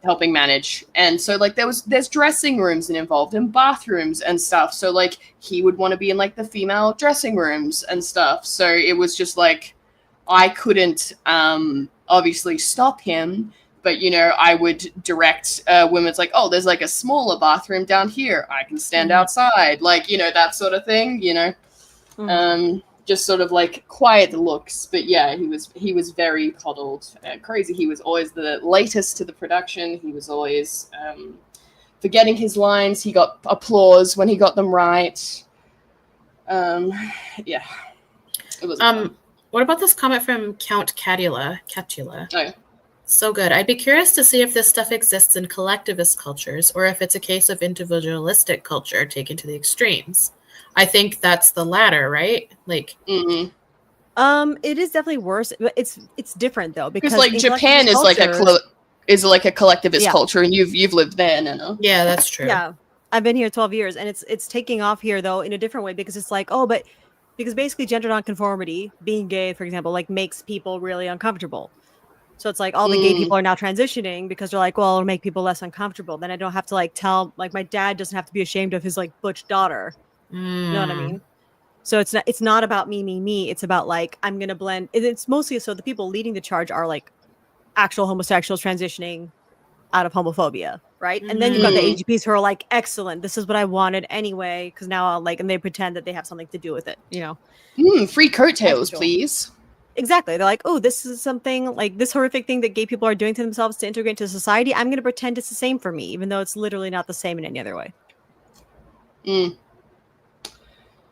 [SPEAKER 2] helping manage. And so like there's dressing rooms involved and bathrooms and stuff. So like he would want to be in like the female dressing rooms and stuff. So it was just like I couldn't obviously stop him, but you know, I would direct women's like, oh, there's like a smaller bathroom down here. I can stand outside, like, you know, that sort of thing, you know. Just sort of like quiet looks, but yeah, he was very coddled, crazy. He was always the latest to the production. He was always forgetting his lines. He got applause when he got them right. Yeah, it was.
[SPEAKER 1] What about this comment from Count Catula?
[SPEAKER 2] Oh.
[SPEAKER 1] So good. I'd be curious to see if this stuff exists in collectivist cultures or if it's a case of individualistic culture taken to the extremes. I think that's the latter, right? Like,
[SPEAKER 2] mm-hmm.
[SPEAKER 3] It is definitely worse. But it's different though, because
[SPEAKER 2] like Japan is like a collectivist culture, and you've lived there, Nana.
[SPEAKER 1] Yeah, that's true.
[SPEAKER 3] Yeah, I've been here 12 years, and it's taking off here though in a different way, because it's like, oh, but because basically gender nonconformity, being gay, for example, like makes people really uncomfortable. So it's like all the gay people are now transitioning because they're like, well, it'll make people less uncomfortable. Then I don't have to like tell, like my dad doesn't have to be ashamed of his like butch daughter. You know what I mean? So it's not about me. It's about like, I'm going to blend. It's mostly, so the people leading the charge are like actual homosexuals transitioning out of homophobia. Right. And then you've got the AGPs who are like, excellent. This is what I wanted anyway. Cause now I'll like, and they pretend that they have something to do with it, you know?
[SPEAKER 2] Free coattails, please.
[SPEAKER 3] Exactly. They're like, oh, this is something like this horrific thing that gay people are doing to themselves to integrate into society. I'm going to pretend it's the same for me, even though it's literally not the same in any other way.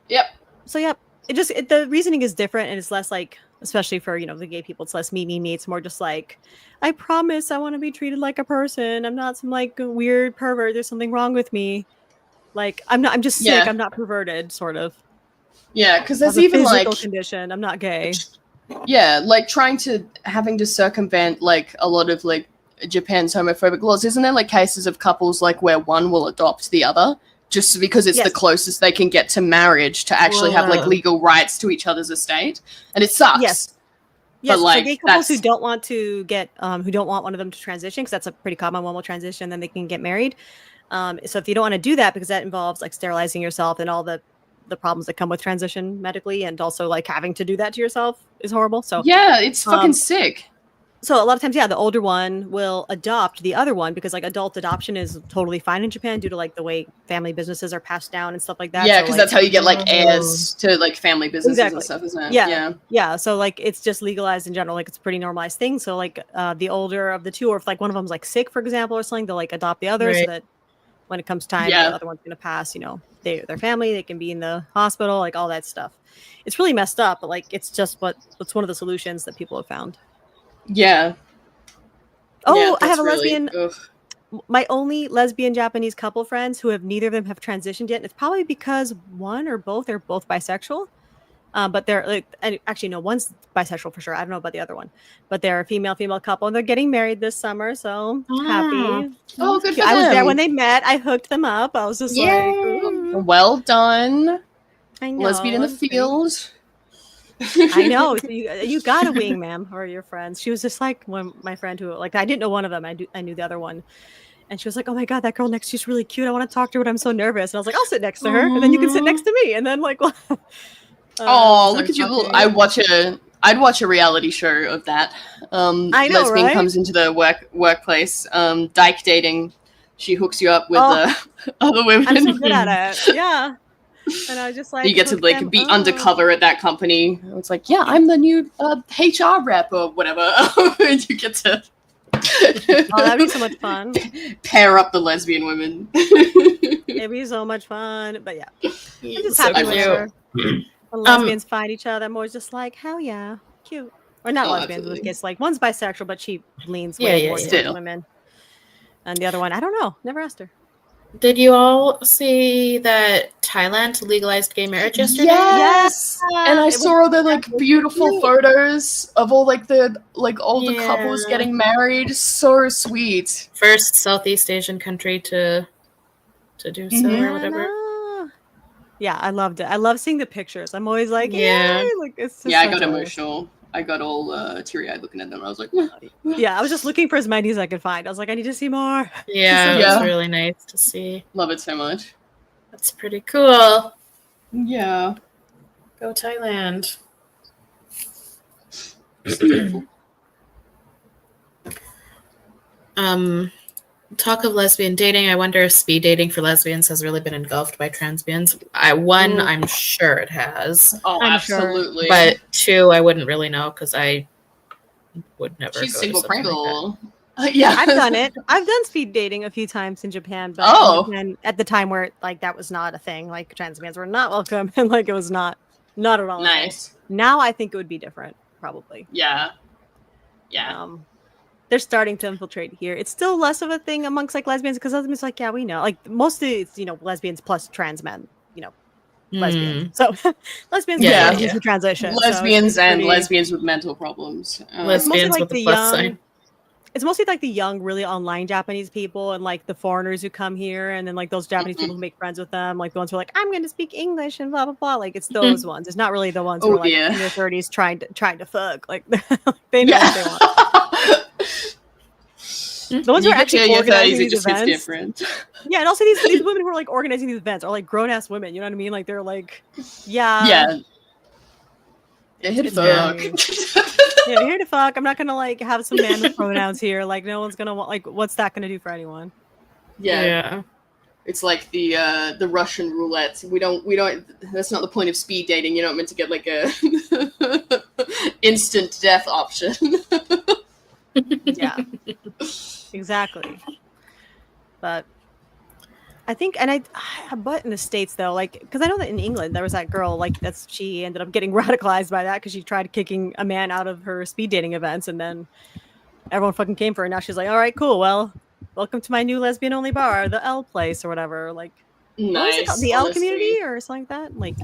[SPEAKER 2] Yep.
[SPEAKER 3] So, yeah, the reasoning is different, and it's less like, especially for, you know, the gay people, it's less me. It's more just like, I promise I want to be treated like a person. I'm not some like weird pervert. There's something wrong with me. Like, I'm just sick. I'm not perverted, sort of.
[SPEAKER 2] Yeah, because there's even
[SPEAKER 3] a physical
[SPEAKER 2] like
[SPEAKER 3] condition. I'm not gay.
[SPEAKER 2] Yeah, like having to circumvent like a lot of like Japan's homophobic laws. Isn't there like cases of couples like where one will adopt the other just because it's the closest they can get to marriage to actually have like legal rights to each other's estate? And it sucks.
[SPEAKER 3] Yes.
[SPEAKER 2] But like
[SPEAKER 3] gay couples who don't want to get who don't want one of them to transition, because that's a pretty common one, will transition, then they can get married. So if you don't want to do that, because that involves like sterilizing yourself and all the problems that come with transition medically, and also like having to do that to yourself is horrible. So
[SPEAKER 2] yeah, it's fucking sick.
[SPEAKER 3] So a lot of times, the older one will adopt the other one, because like adult adoption is totally fine in Japan due to like the way family businesses are passed down and stuff like that.
[SPEAKER 2] Yeah, because
[SPEAKER 3] so, like,
[SPEAKER 2] that's how you get like heirs to like family businesses and stuff, isn't it?
[SPEAKER 3] Yeah. So like it's just legalized in general, like it's a pretty normalized thing. So like the older of the two, or if like one of them's like sick, for example, or something, they'll like adopt the other, so that when it comes time, the other one's gonna pass, you know, their family, they can be in the hospital, like all that stuff. It's really messed up, but like it's just what's one of the solutions that people have found.
[SPEAKER 2] Yeah.
[SPEAKER 3] Oh, I have a lesbian. My only lesbian Japanese couple friends who neither of them have transitioned yet. And it's probably because one or both are both bisexual. But they're like, actually, no, one's bisexual for sure. I don't know about the other one, but they're a female couple, and they're getting married this summer. So happy.
[SPEAKER 2] Oh, good for them.
[SPEAKER 3] I was there when they met. I hooked them up. I was just like,
[SPEAKER 2] ooh. Well done.
[SPEAKER 3] I know.
[SPEAKER 2] Lesbian in the field.
[SPEAKER 3] I know. You got a wingman for your friends. She was just like my friend who, like, I didn't know one of them. I knew the other one. And she was like, oh my God, that girl next to you's really cute. I want to talk to her, but I'm so nervous. And I was like, I'll sit next to her. And then you can sit next to me. And then like, look at you.
[SPEAKER 2] I'd watch a reality show of that.
[SPEAKER 3] I know,
[SPEAKER 2] lesbian
[SPEAKER 3] right?
[SPEAKER 2] comes into the workplace, dyke dating. She hooks you up with other women.
[SPEAKER 3] I'm so good at it. Yeah. And I just like,
[SPEAKER 2] you get to like be undercover at that company. It's like, yeah, I'm the new HR rep or whatever. And you get to
[SPEAKER 3] that'd be so much fun.
[SPEAKER 2] Pair up the lesbian women.
[SPEAKER 3] It'd be so much fun. But yeah, I'm just happy whenever lesbians find each other. I'm always just like, hell yeah, cute. Or not lesbians.
[SPEAKER 2] Absolutely.
[SPEAKER 3] It's like one's bisexual, but she leans way more towards
[SPEAKER 2] still.
[SPEAKER 3] women. And the other one, I don't know. Never asked her.
[SPEAKER 1] Did you all see that Thailand legalized gay marriage yesterday?
[SPEAKER 2] Yes. And I saw all the like beautiful photos of all like the older couples getting married. So sweet.
[SPEAKER 1] First Southeast Asian country to do so or whatever.
[SPEAKER 3] Yeah, I loved it. I love seeing the pictures. I'm always like, like it's just
[SPEAKER 2] I got emotional. I got all teary-eyed looking at them. I was like,
[SPEAKER 3] Yeah, I was just looking for as many as I could find. I was like, I need to see more.
[SPEAKER 1] Yeah,
[SPEAKER 2] Yeah.
[SPEAKER 1] it's really nice to see.
[SPEAKER 2] love it so much.
[SPEAKER 1] That's pretty cool.
[SPEAKER 2] Yeah.
[SPEAKER 1] Go Thailand.
[SPEAKER 2] It's beautiful.
[SPEAKER 1] Talk of lesbian dating. I wonder if speed dating for lesbians has really been engulfed by transbians. I'm sure it has.
[SPEAKER 2] Oh,
[SPEAKER 3] I'm sure.
[SPEAKER 2] absolutely.
[SPEAKER 1] But 2, I wouldn't really know because I would never.
[SPEAKER 2] She's
[SPEAKER 1] go
[SPEAKER 2] single
[SPEAKER 1] to something
[SPEAKER 2] Pringle.
[SPEAKER 1] Like
[SPEAKER 2] Yeah.
[SPEAKER 3] I've done it. I've done speed dating a few times in Japan, but and at the time where like that was not a thing, like transmans were not welcome, and like it was not at all.
[SPEAKER 2] Nice.
[SPEAKER 3] Now I think it would be different, probably.
[SPEAKER 2] Yeah.
[SPEAKER 3] They're starting to infiltrate here. It's still less of a thing amongst like lesbians because lesbians like, yeah, we know. Like mostly it's lesbians plus trans men, lesbians. So lesbians who transition.
[SPEAKER 2] Lesbians and lesbians with mental problems.
[SPEAKER 1] lesbians
[SPEAKER 3] like
[SPEAKER 1] with the
[SPEAKER 3] the
[SPEAKER 1] plus
[SPEAKER 3] young-
[SPEAKER 1] sign.
[SPEAKER 3] It's mostly like the young, really online Japanese people and like the foreigners who come here and then like those Japanese people who make friends with them, like the ones who are like, I'm going to speak English and blah, blah, blah. Like it's those ones. It's not really the ones who are like in their 30s trying to fuck. Like they know what they want. The ones who are actually organizing these events.
[SPEAKER 2] Different.
[SPEAKER 3] Yeah, and also these women who are like organizing these events are like grown-ass women. You know what I mean? Like they're like, yeah.
[SPEAKER 2] Yeah, here to fuck.
[SPEAKER 3] Yeah, here to fuck. I'm not gonna like have some man with pronouns here. Like no one's gonna want. Like, what's that gonna do for anyone?
[SPEAKER 2] Yeah. It's like the Russian roulette. We don't. That's not the point of speed dating. You're not meant to get like a instant death option.
[SPEAKER 3] Yeah, exactly. But I think, but in the States though, like, because I know that in England there was that girl, like, she ended up getting radicalized by that because she tried kicking a man out of her speed dating events, and then everyone fucking came for her. Now she's like, all right, cool, well, welcome to my new lesbian only bar, the L place or whatever. Like,
[SPEAKER 2] nice.
[SPEAKER 3] What was it called? The L community or something like that. Like,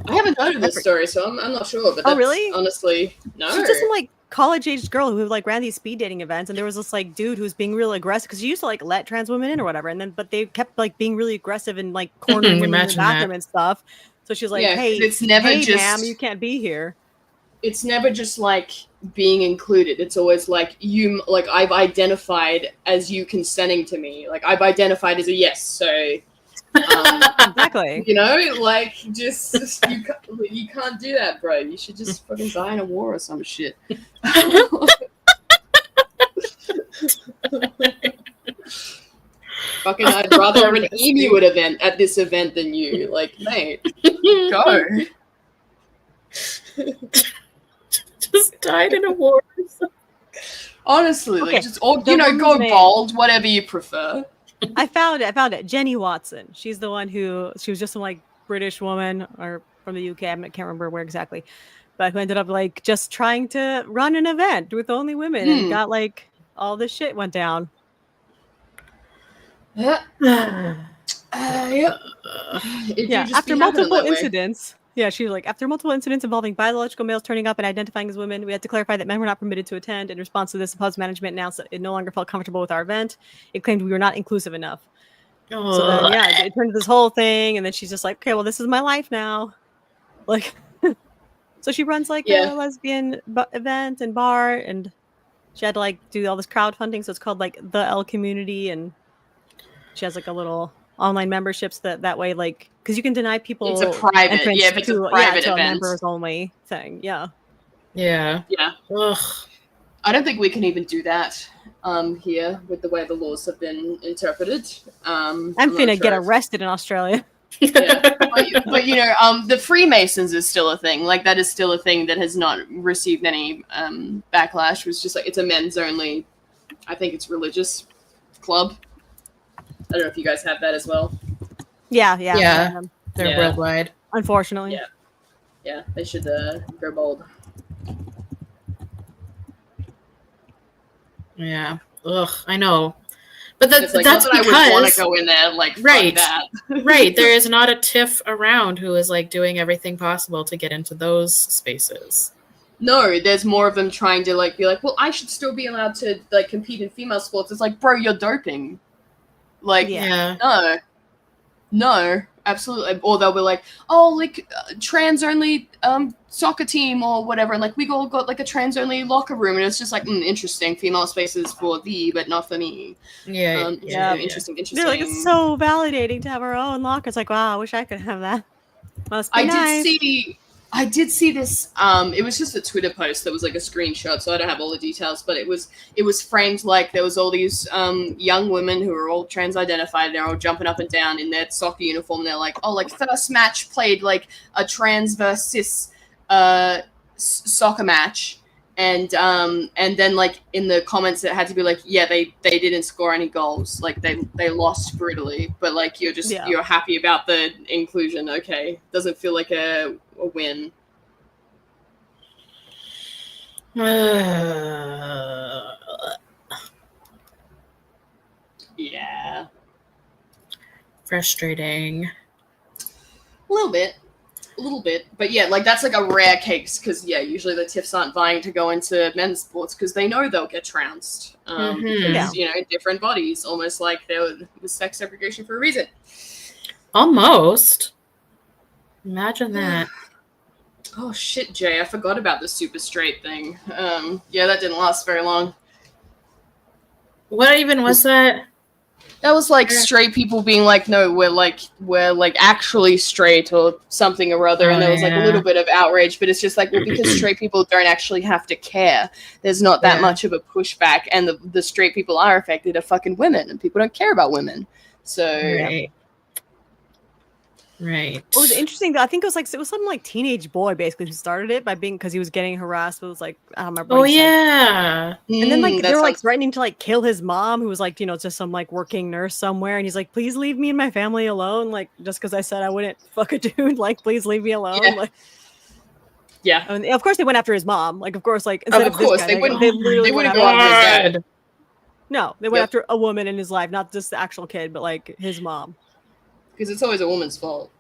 [SPEAKER 2] I haven't heard of this story, so I'm not sure. But that's,
[SPEAKER 3] really?
[SPEAKER 2] Honestly, no.
[SPEAKER 3] She's just some like college-aged girl who like ran these speed dating events, and there was this like dude who was being real aggressive because she used to like let trans women in or whatever, and then but they kept like being really aggressive and like cornering women in the bathroom and stuff. So she's like, "Hey,
[SPEAKER 2] it's never just,
[SPEAKER 3] ma'am, you can't be here."
[SPEAKER 2] It's never just like being included. It's always like I've identified as you consenting to me. Like I've identified as a yes. So.
[SPEAKER 3] Exactly.
[SPEAKER 2] Like just you can't do that, bro. You should just fucking die in a war or some shit. Fucking, I'd rather have an emu at this event than you. Like, mate, go.
[SPEAKER 1] Just died in a war.
[SPEAKER 2] Honestly, like just go bald, whatever you prefer.
[SPEAKER 3] I found it. Jenny Watson. She's the one she was just some like British woman or from the UK. I can't remember where exactly, but who ended up like just trying to run an event with only women and got like all this shit went down.
[SPEAKER 2] Yeah.
[SPEAKER 3] After multiple incidents. Yeah, she was like, after multiple incidents involving biological males turning up and identifying as women, we had to clarify that men were not permitted to attend. In response to this, the pub's management announced that it no longer felt comfortable with our event. It claimed we were not inclusive enough. So then, it turned to this whole thing, and then she's just like, okay, well, this is my life now. Like, so she runs like a lesbian event and bar, and she had to like do all this crowdfunding. So it's called like the L community, and she has like a little online memberships that way, like, because you can deny people.
[SPEAKER 2] It's a private, it's a private event.
[SPEAKER 3] Members only thing, yeah.
[SPEAKER 2] Ugh. I don't think we can even do that here with the way the laws have been interpreted.
[SPEAKER 3] I'm finna get arrested in Australia.
[SPEAKER 2] Yeah, but the Freemasons is still a thing. Like that is still a thing that has not received any backlash. It was just like it's a men's only. I think it's religious club. I don't know if you guys have that as well.
[SPEAKER 3] Yeah.
[SPEAKER 1] They're worldwide.
[SPEAKER 3] Unfortunately.
[SPEAKER 2] Yeah. They should go bold.
[SPEAKER 1] Yeah. Ugh. I know. But that's
[SPEAKER 2] like,
[SPEAKER 1] because
[SPEAKER 2] I would want to go in there like
[SPEAKER 1] right.
[SPEAKER 2] that.
[SPEAKER 1] Right. There is not a tiff around who is like doing everything possible to get into those spaces.
[SPEAKER 2] No, there's more of them trying to like be like, well, I should still be allowed to like compete in female sports. It's like, bro, you're doping. Like, no. absolutely. Or they'll be like, oh, like trans only soccer team or whatever, and like we all got like a trans only locker room, and it's just like interesting, female spaces for thee but not for me. Interesting.
[SPEAKER 3] They're like, it's so validating to have our own locker. It's like, wow, I wish I could have that. Must be nice.
[SPEAKER 2] I did see this. It was just a Twitter post that was like a screenshot, so I don't have all the details. But it was framed like there was all these young women who were all trans identified. They're all jumping up and down in their soccer uniform. And they're like, oh, like first match played like a trans versus cis soccer match, and then like in the comments it had to be like, yeah, they didn't score any goals, like they lost brutally, but like you're happy about the inclusion. Okay, doesn't feel like a win. Yeah,
[SPEAKER 1] frustrating.
[SPEAKER 2] A little bit, but yeah, like that's like a rare case, because usually the TIFs aren't vying to go into men's sports because they know they'll get trounced, because different bodies, almost like there was sex segregation for a reason.
[SPEAKER 1] Almost. Imagine that.
[SPEAKER 2] Oh shit, Jay, I forgot about the super straight thing. That didn't last very long.
[SPEAKER 1] What even was that?
[SPEAKER 2] That was like straight people being like, no, we're like actually straight or something or other, and there was like a little bit of outrage, but it's just like, well, because straight people don't actually have to care, there's not that much of a pushback, and the straight people are affected are fucking women, and people don't care about women. So
[SPEAKER 1] Right.
[SPEAKER 3] What was interesting, though, I think it was some like teenage boy basically who started it because he was getting harassed. It was like, I don't remember.
[SPEAKER 1] Oh yeah.
[SPEAKER 3] And then like they were like threatening to like kill his mom, who was like, just some like working nurse somewhere, and he's like, please leave me and my family alone, like just because I said I wouldn't fuck a dude, like please leave me alone.
[SPEAKER 2] Yeah.
[SPEAKER 3] And of course they went after his mom. Like of course they wouldn't.
[SPEAKER 2] They literally went after his dad.
[SPEAKER 3] No, they went after a woman in his life, not just the actual kid, but like his mom.
[SPEAKER 2] Because it's always a woman's fault.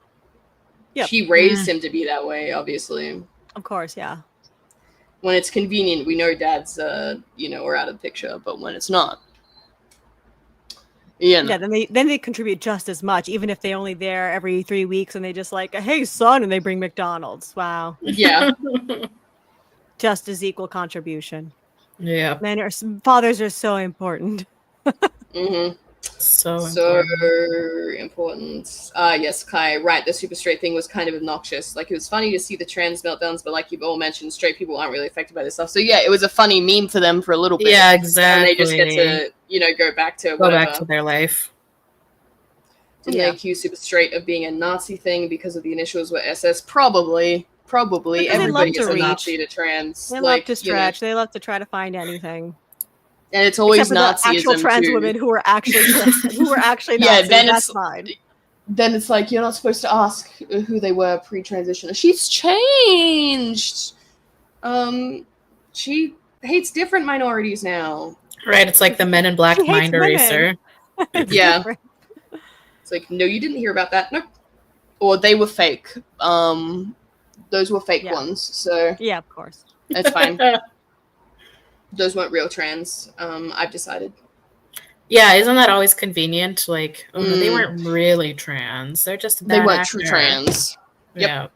[SPEAKER 3] Yeah,
[SPEAKER 2] she raised him to be that way, obviously.
[SPEAKER 3] Of course, yeah.
[SPEAKER 2] When it's convenient, we know dads, are out of the picture, but when it's not,
[SPEAKER 3] then they contribute just as much, even if they only there every 3 weeks, and they just like, hey son, and they bring McDonald's. Wow.
[SPEAKER 2] Yeah.
[SPEAKER 3] Just as equal contribution.
[SPEAKER 1] Yeah.
[SPEAKER 3] Fathers are so important.
[SPEAKER 2] Mm-hmm.
[SPEAKER 1] So
[SPEAKER 2] important. Yes, Kai, right. The super straight thing was kind of obnoxious. Like, it was funny to see the trans meltdowns, but like you've all mentioned, straight people aren't really affected by this stuff. So yeah, it was a funny meme for them for a little bit.
[SPEAKER 1] Yeah, exactly.
[SPEAKER 2] And they just get to, go back to
[SPEAKER 1] their life.
[SPEAKER 2] Didn't they accuse super straight of being a Nazi thing because of the initials were SS? Probably. Everybody is a Nazi to trans.
[SPEAKER 3] They love to stretch. They love to try to find anything.
[SPEAKER 2] And it's always Nazism,
[SPEAKER 3] actual trans women who are actually Nazis, that's fine.
[SPEAKER 2] Then it's like, you're not supposed to ask who they were pre-transition. She's changed. She hates different minorities now.
[SPEAKER 1] Right, it's like the Men in Black mind eraser.
[SPEAKER 2] Yeah. It's like, no, you didn't hear about that. Nope. Or they were fake. Those were fake ones. So
[SPEAKER 3] yeah, of course.
[SPEAKER 2] It's fine. Those weren't real trans. I've decided.
[SPEAKER 1] Yeah, isn't that always convenient? Like, no, they weren't really trans. They're just
[SPEAKER 2] they weren't true trans.
[SPEAKER 1] Yep.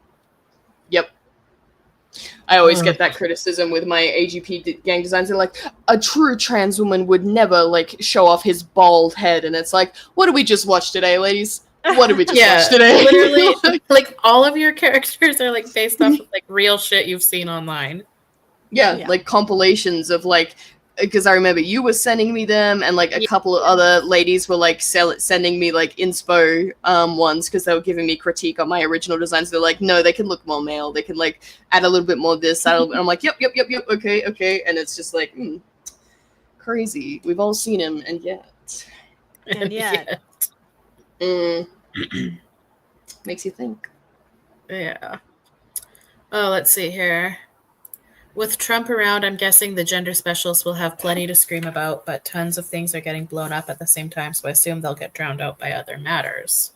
[SPEAKER 2] I always get that criticism with my AGP gang designs. They're like, a true trans woman would never like show off his bald head, and it's like, what did we just watch today, ladies? What did we just watch today?
[SPEAKER 1] Literally, like all of your characters are like based off of like real shit you've seen online.
[SPEAKER 2] Yeah, like compilations of like, because I remember you were sending me them, and like a couple of other ladies were like sending me like inspo ones because they were giving me critique on my original designs. They're like, no, they can look more male. They can like add a little bit more of this. And I'm like, yep, okay. And it's just like, crazy. We've all seen him, and yet. Makes you think.
[SPEAKER 1] Yeah. Oh, let's see here. With Trump around, I'm guessing the gender specialists will have plenty to scream about, but tons of things are getting blown up at the same time, so I assume they'll get drowned out by other matters.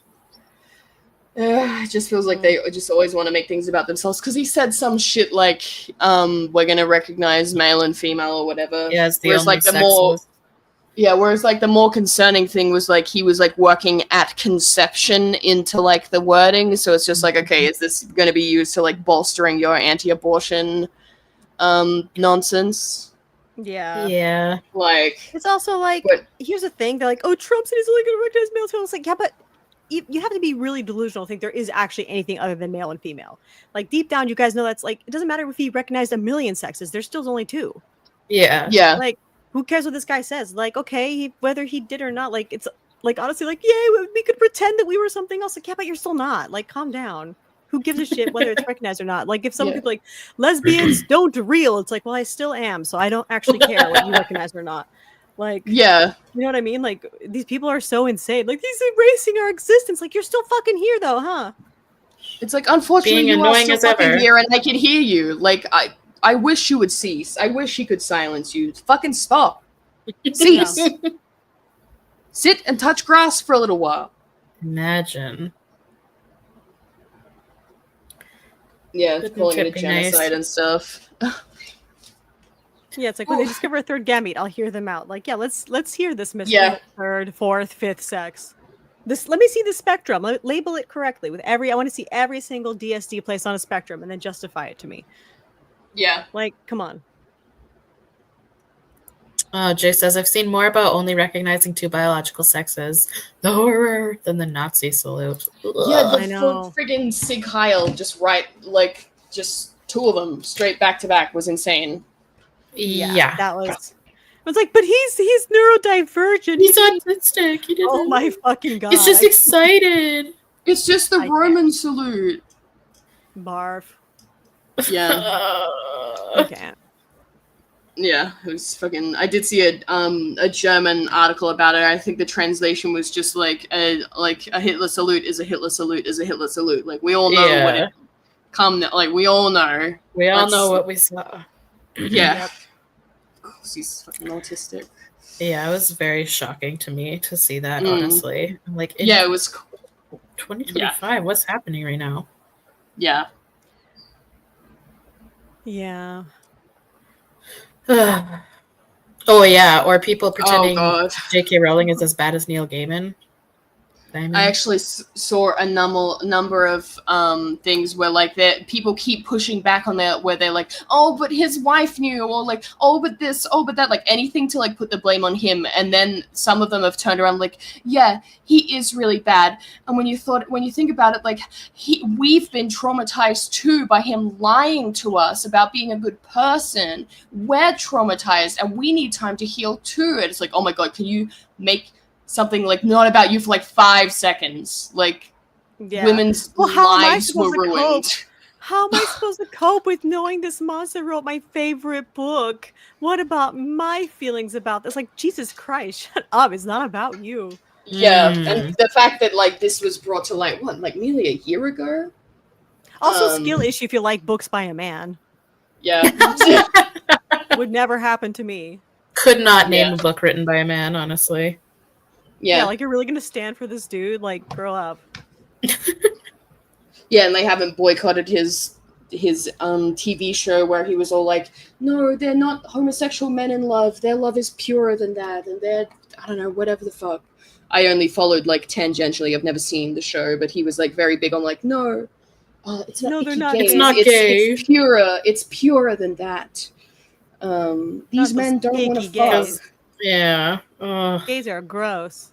[SPEAKER 2] It just feels like they just always want to make things about themselves, because he said some shit like, we're going to recognize male and female or whatever.
[SPEAKER 1] Yeah, it's the
[SPEAKER 2] whereas,
[SPEAKER 1] only
[SPEAKER 2] like, the more... Yeah, whereas like the more concerning thing was like he was like working at conception into like the wording, so it's just like, okay, is this going to be used to like bolstering your anti-abortion nonsense?
[SPEAKER 1] Yeah.
[SPEAKER 2] Like,
[SPEAKER 3] It's also like,
[SPEAKER 2] but
[SPEAKER 3] here's the thing, they're like, oh, Trump said he's only going to recognize male and female. It's like, yeah, but you have to be really delusional to think there is actually anything other than male and female. Like, deep down, you guys know that's like, it doesn't matter if he recognized a million sexes, there's still only two.
[SPEAKER 2] yeah,
[SPEAKER 3] Like, who cares what this guy says? Like, okay, whether he did or not, like, it's like, honestly, like, yay, we could pretend that we were something else. Like, yeah, but you're still not. Like, calm down. Who gives a shit whether it's recognized or not? Like, if someone could be like, lesbians don't reel, it's like, well, I still am, so I don't actually care what you recognize or not. Like,
[SPEAKER 2] yeah,
[SPEAKER 3] you know what I mean? Like, these people are so insane. Like, he's erasing our existence. Like, you're still fucking here, though, huh?
[SPEAKER 2] it's like, unfortunately,
[SPEAKER 1] Being
[SPEAKER 2] you are
[SPEAKER 1] annoying
[SPEAKER 2] still
[SPEAKER 1] as
[SPEAKER 2] fucking
[SPEAKER 1] ever.
[SPEAKER 2] here, and I can hear you. Like, I wish you would cease. I wish he could silence you. Fucking stop. Cease. Sit and touch grass for a little while.
[SPEAKER 1] Imagine.
[SPEAKER 2] Yeah,
[SPEAKER 1] Wouldn't
[SPEAKER 2] calling it
[SPEAKER 1] it
[SPEAKER 2] a
[SPEAKER 1] be
[SPEAKER 2] genocide
[SPEAKER 1] nice?
[SPEAKER 2] and stuff.
[SPEAKER 3] Yeah, it's like when they discover a third gamete, I'll hear them out. Like, yeah, let's hear this mystery.
[SPEAKER 2] Yeah.
[SPEAKER 3] Third, fourth, fifth sex. This, let me see the spectrum. Label it correctly with every. I want to see every single DSD placed on a spectrum and then justify it to me.
[SPEAKER 2] Yeah.
[SPEAKER 3] Like, come on.
[SPEAKER 1] Jay says, I've seen more about only recognizing two biological sexes, the horror, than the Nazi salute.
[SPEAKER 2] Yeah,
[SPEAKER 3] I know.
[SPEAKER 2] the friggin' Sig Heil just just two of them straight back to back was insane.
[SPEAKER 1] Yeah.
[SPEAKER 3] That was. I was like, but he's neurodivergent.
[SPEAKER 1] He's autistic. He doesn't.
[SPEAKER 3] Oh my fucking god.
[SPEAKER 1] He's just excited.
[SPEAKER 2] It's just the
[SPEAKER 3] I
[SPEAKER 2] Roman salute.
[SPEAKER 3] Barf.
[SPEAKER 2] Yeah.
[SPEAKER 3] I can't.
[SPEAKER 2] Yeah, it was fucking. I did see a German article about it. I think the translation was just like a Hitler salute is a Hitler salute is a Hitler salute. Like, we all know what it like, we all know.
[SPEAKER 1] We all know what we saw.
[SPEAKER 2] Yeah. Of course, he's fucking autistic.
[SPEAKER 1] Yeah, it was very shocking to me to see that, honestly. Like,
[SPEAKER 2] yeah, it was
[SPEAKER 1] 2025. What's happening right now?
[SPEAKER 2] Yeah.
[SPEAKER 3] Yeah.
[SPEAKER 1] Oh yeah, or people pretending
[SPEAKER 2] God.
[SPEAKER 1] J.K. Rowling is as bad as Neil Gaiman.
[SPEAKER 2] I actually saw a number of things where like people keep pushing back on that, where they're like, oh, but his wife knew, or like, oh, but this, oh, but that, like anything to like put the blame on him. And then some of them have turned around like, yeah, he is really bad. And when you think about it, like we've been traumatized too by him lying to us about being a good person. We're traumatized and we need time to heal too. And it's like, oh my God, can you make something like not about you for like 5 seconds? Like, women's lives were ruined.
[SPEAKER 3] How am I supposed to cope with knowing this monster wrote my favorite book? What about my feelings about this? Like, Jesus Christ, shut up. It's not about you.
[SPEAKER 2] Yeah, and the fact that like this was brought to light, what, like nearly a year ago?
[SPEAKER 3] Also, skill issue if you like books by a man.
[SPEAKER 2] Yeah.
[SPEAKER 3] Would never happen to me.
[SPEAKER 1] Could not name a book written by a man, honestly.
[SPEAKER 3] Yeah, like, you're really gonna stand for this dude? Like, grow up.
[SPEAKER 2] Yeah, and they haven't boycotted his TV show where he was all like, no, they're not homosexual men in love. Their love is purer than that, and they're, I don't know, whatever the fuck. I only followed like tangentially. I've never seen the show, but he was like very big on like, no, it's not.
[SPEAKER 3] No, they're not.
[SPEAKER 2] Gay.
[SPEAKER 1] It's not gay.
[SPEAKER 2] It's purer. It's purer than that. These men don't want to fuck.
[SPEAKER 1] Yeah.
[SPEAKER 3] Gays are gross.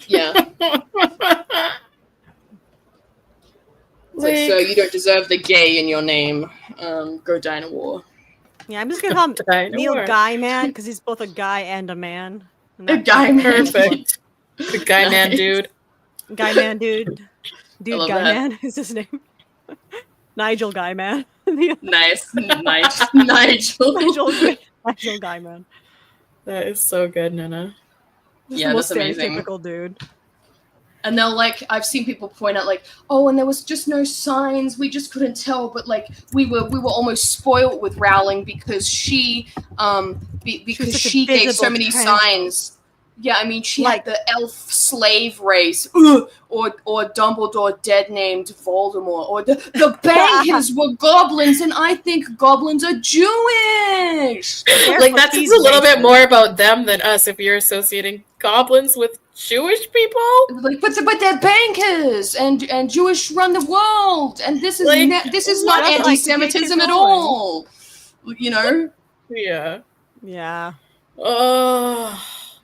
[SPEAKER 2] Yeah. Like, so you don't deserve the gay in your name. Go die in a war.
[SPEAKER 3] Yeah, I'm just gonna call him Neil Guy Man because he's both a guy and a man.
[SPEAKER 2] A guy man.
[SPEAKER 1] Perfect. The guy man dude.
[SPEAKER 3] Guy man dude. Dude Guy
[SPEAKER 2] that.
[SPEAKER 3] Man is his name. Nigel Guy Man.
[SPEAKER 2] Nice. Nigel
[SPEAKER 3] Guy Man.
[SPEAKER 1] That is so good, Nana.
[SPEAKER 2] Yeah,
[SPEAKER 3] most
[SPEAKER 2] that's amazing.
[SPEAKER 3] Stereotypical dude.
[SPEAKER 2] And they'll like, I've seen people point out like, oh, and there was just no signs, we just couldn't tell, but like we were almost spoiled with Rowling because she because she gave so many signs. Yeah, I mean, she
[SPEAKER 3] Like-
[SPEAKER 2] had the elf slave race, or Dumbledore dead named Voldemort, or the bankers were goblins, and I think goblins are Jewish.
[SPEAKER 1] Like, that says a little bit more about them than us if you're associating goblins with Jewish people.
[SPEAKER 2] Like, but they're bankers, and Jewish run the world, and this is
[SPEAKER 1] Like,
[SPEAKER 2] this is not
[SPEAKER 3] Just like
[SPEAKER 2] anti-Semitism at
[SPEAKER 3] J.K.
[SPEAKER 2] all. You know?
[SPEAKER 1] Yeah.
[SPEAKER 3] Yeah.
[SPEAKER 1] Oh.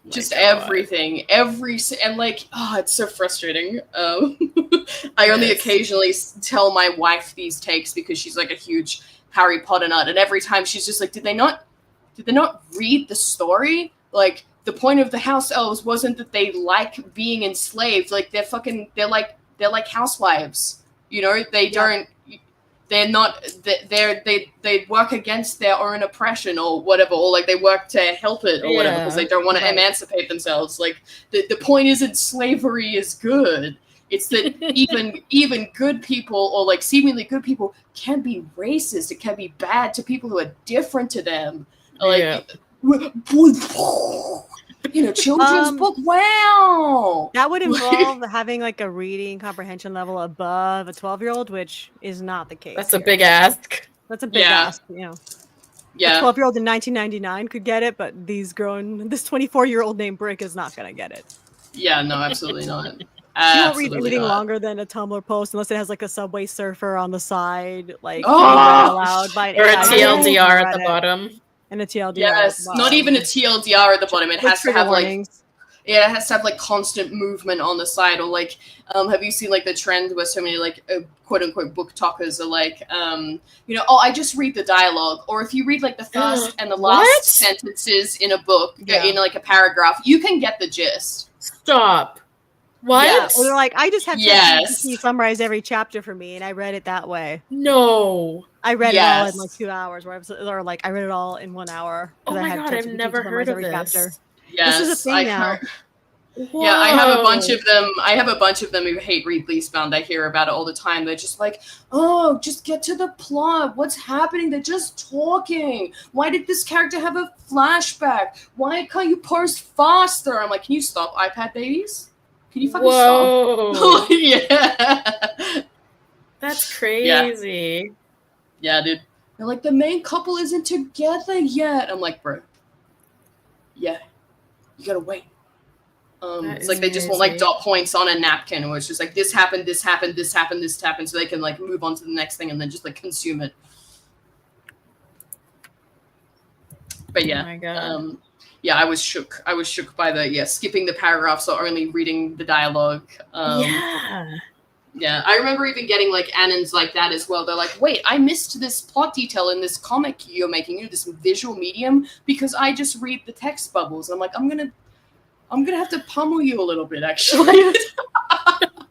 [SPEAKER 2] Just
[SPEAKER 1] my God.
[SPEAKER 2] everything, and like, it's so frustrating. I only occasionally tell my wife these takes because she's like a huge Harry Potter nut, and every time she's just like, did they not read the story? Like, the point of the house elves wasn't that they like being enslaved. Like, they're like housewives. You know, they work against their own oppression or whatever, or like they work to help it or whatever because they don't want to emancipate themselves. Like, the point isn't slavery is good. It's that even good people, or like seemingly good people, can be racist. It can be bad to people who are different to them. Like, you know, children's book. Wow,
[SPEAKER 3] that would involve having like a reading comprehension level above a 12-year-old, which is not the case.
[SPEAKER 1] That's a big ask.
[SPEAKER 3] That's a big ask. You know,
[SPEAKER 2] yeah.
[SPEAKER 3] A 12-year-old in 1999 could get it, but this 24-year-old named Brick is not gonna get it.
[SPEAKER 2] Yeah, no, absolutely not.
[SPEAKER 3] You won't read
[SPEAKER 2] Absolutely
[SPEAKER 3] anything
[SPEAKER 2] not.
[SPEAKER 3] longer than a Tumblr post unless it has like a Subway Surfer on the side, like
[SPEAKER 2] Oh!
[SPEAKER 3] being read aloud by an
[SPEAKER 1] Or a
[SPEAKER 3] AI
[SPEAKER 1] TLDR at the
[SPEAKER 3] Reddit.
[SPEAKER 1] bottom.
[SPEAKER 3] And a TLDR.
[SPEAKER 2] Yes, not even a TLDR at the bottom. It has to have like, it has to have like constant movement on the side, or like, have you seen like the trend where so many like quote unquote book talkers are like, you know, I just read the dialogue, or if you read like the first and the last sentences in a book, in like a paragraph, you can get the gist.
[SPEAKER 1] Stop. What?
[SPEAKER 3] Yeah. Or they're like, I just have
[SPEAKER 2] Yes.
[SPEAKER 3] to summarize every chapter for me, and I read it that way.
[SPEAKER 1] No.
[SPEAKER 3] I read it all in like 2 hours, or like I read it all in 1 hour.
[SPEAKER 1] Oh my God, I've never heard of this.
[SPEAKER 3] Chapter.
[SPEAKER 2] Yes,
[SPEAKER 3] this is a thing now.
[SPEAKER 2] Yeah, I have a bunch of them. I have a bunch of them who hate Read Leastbound. I hear about it all the time. They're just like, oh, just get to the plot. What's happening? They're just talking. Why did this character have a flashback? Why can't you parse faster? I'm like, can you stop, iPad babies? Can you fucking stop? Yeah.
[SPEAKER 1] That's crazy.
[SPEAKER 2] Yeah, dude. They're like, the main couple isn't together yet. I'm like, bro. Yeah. You gotta wait. It's like they just want like dot points on a napkin, where it's just like, this happened, this happened, this happened, this happened, so they can like move on to the next thing and then just like consume it. But yeah.
[SPEAKER 1] Oh my God.
[SPEAKER 2] Yeah, I was shook. I was shook by the skipping the paragraphs or only reading the dialogue. Yeah, I remember even getting like annons like that as well. They're like, wait, I missed this plot detail in this comic you're making, this visual medium, because I just read the text bubbles. I'm like, I'm gonna have to pummel you a little bit, actually.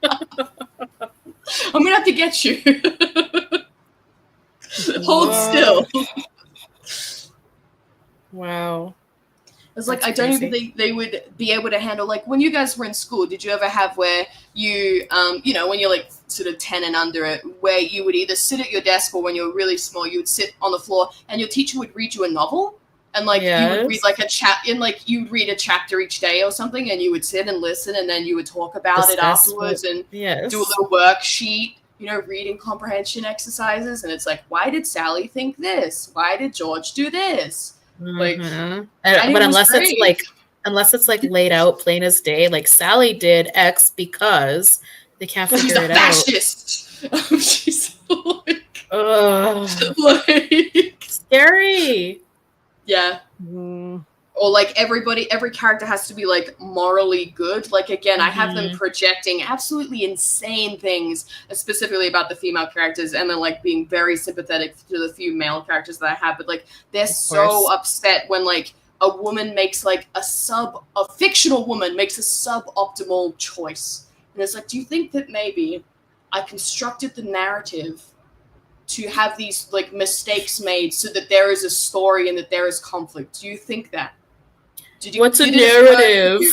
[SPEAKER 2] I'm gonna have to get you. Hold still.
[SPEAKER 1] Wow.
[SPEAKER 2] It's like, I don't even think they would be able to handle, like, when you guys were in school, did you ever have where you, you know, when you're like sort of 10 and under it, where you would either sit at your desk, or when you were really small, you would sit on the floor and your teacher would read you a novel? And like, you would read like you'd read a chapter each day or something, and you would sit and listen, and then you would talk about it afterwards and do a little worksheet, you know, reading comprehension exercises. And it's like, why did Sally think this? Why did George do this? Like,
[SPEAKER 1] but unless it's like laid out plain as day, like Sally did X because they can't figure it out.
[SPEAKER 2] She's like,
[SPEAKER 1] scary.
[SPEAKER 2] Yeah. Or like every character has to be like morally good. Like, again, I have them projecting absolutely insane things, specifically about the female characters, and then like being very sympathetic to the few male characters that I have. But like, they're so upset when like a woman makes like a fictional woman makes a suboptimal choice. And it's like, do you think that maybe I constructed the narrative to have these like mistakes made so that there is a story and that there is conflict? Do you think that? What's a narrative?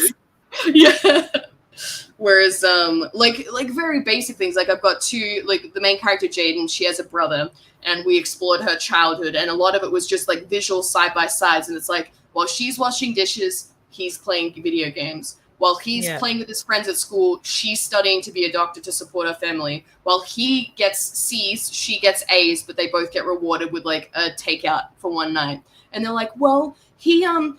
[SPEAKER 2] Yeah. Whereas, like very basic things, like I've got two, like the main character Jaden, she has a brother, and we explored her childhood, and a lot of it was just like visual side by sides, and it's like, while she's washing dishes, he's playing video games. While he's playing with his friends at school, she's studying to be a doctor to support her family. While he gets C's, she gets A's, but they both get rewarded with like a takeout for one night. And they're like, well, because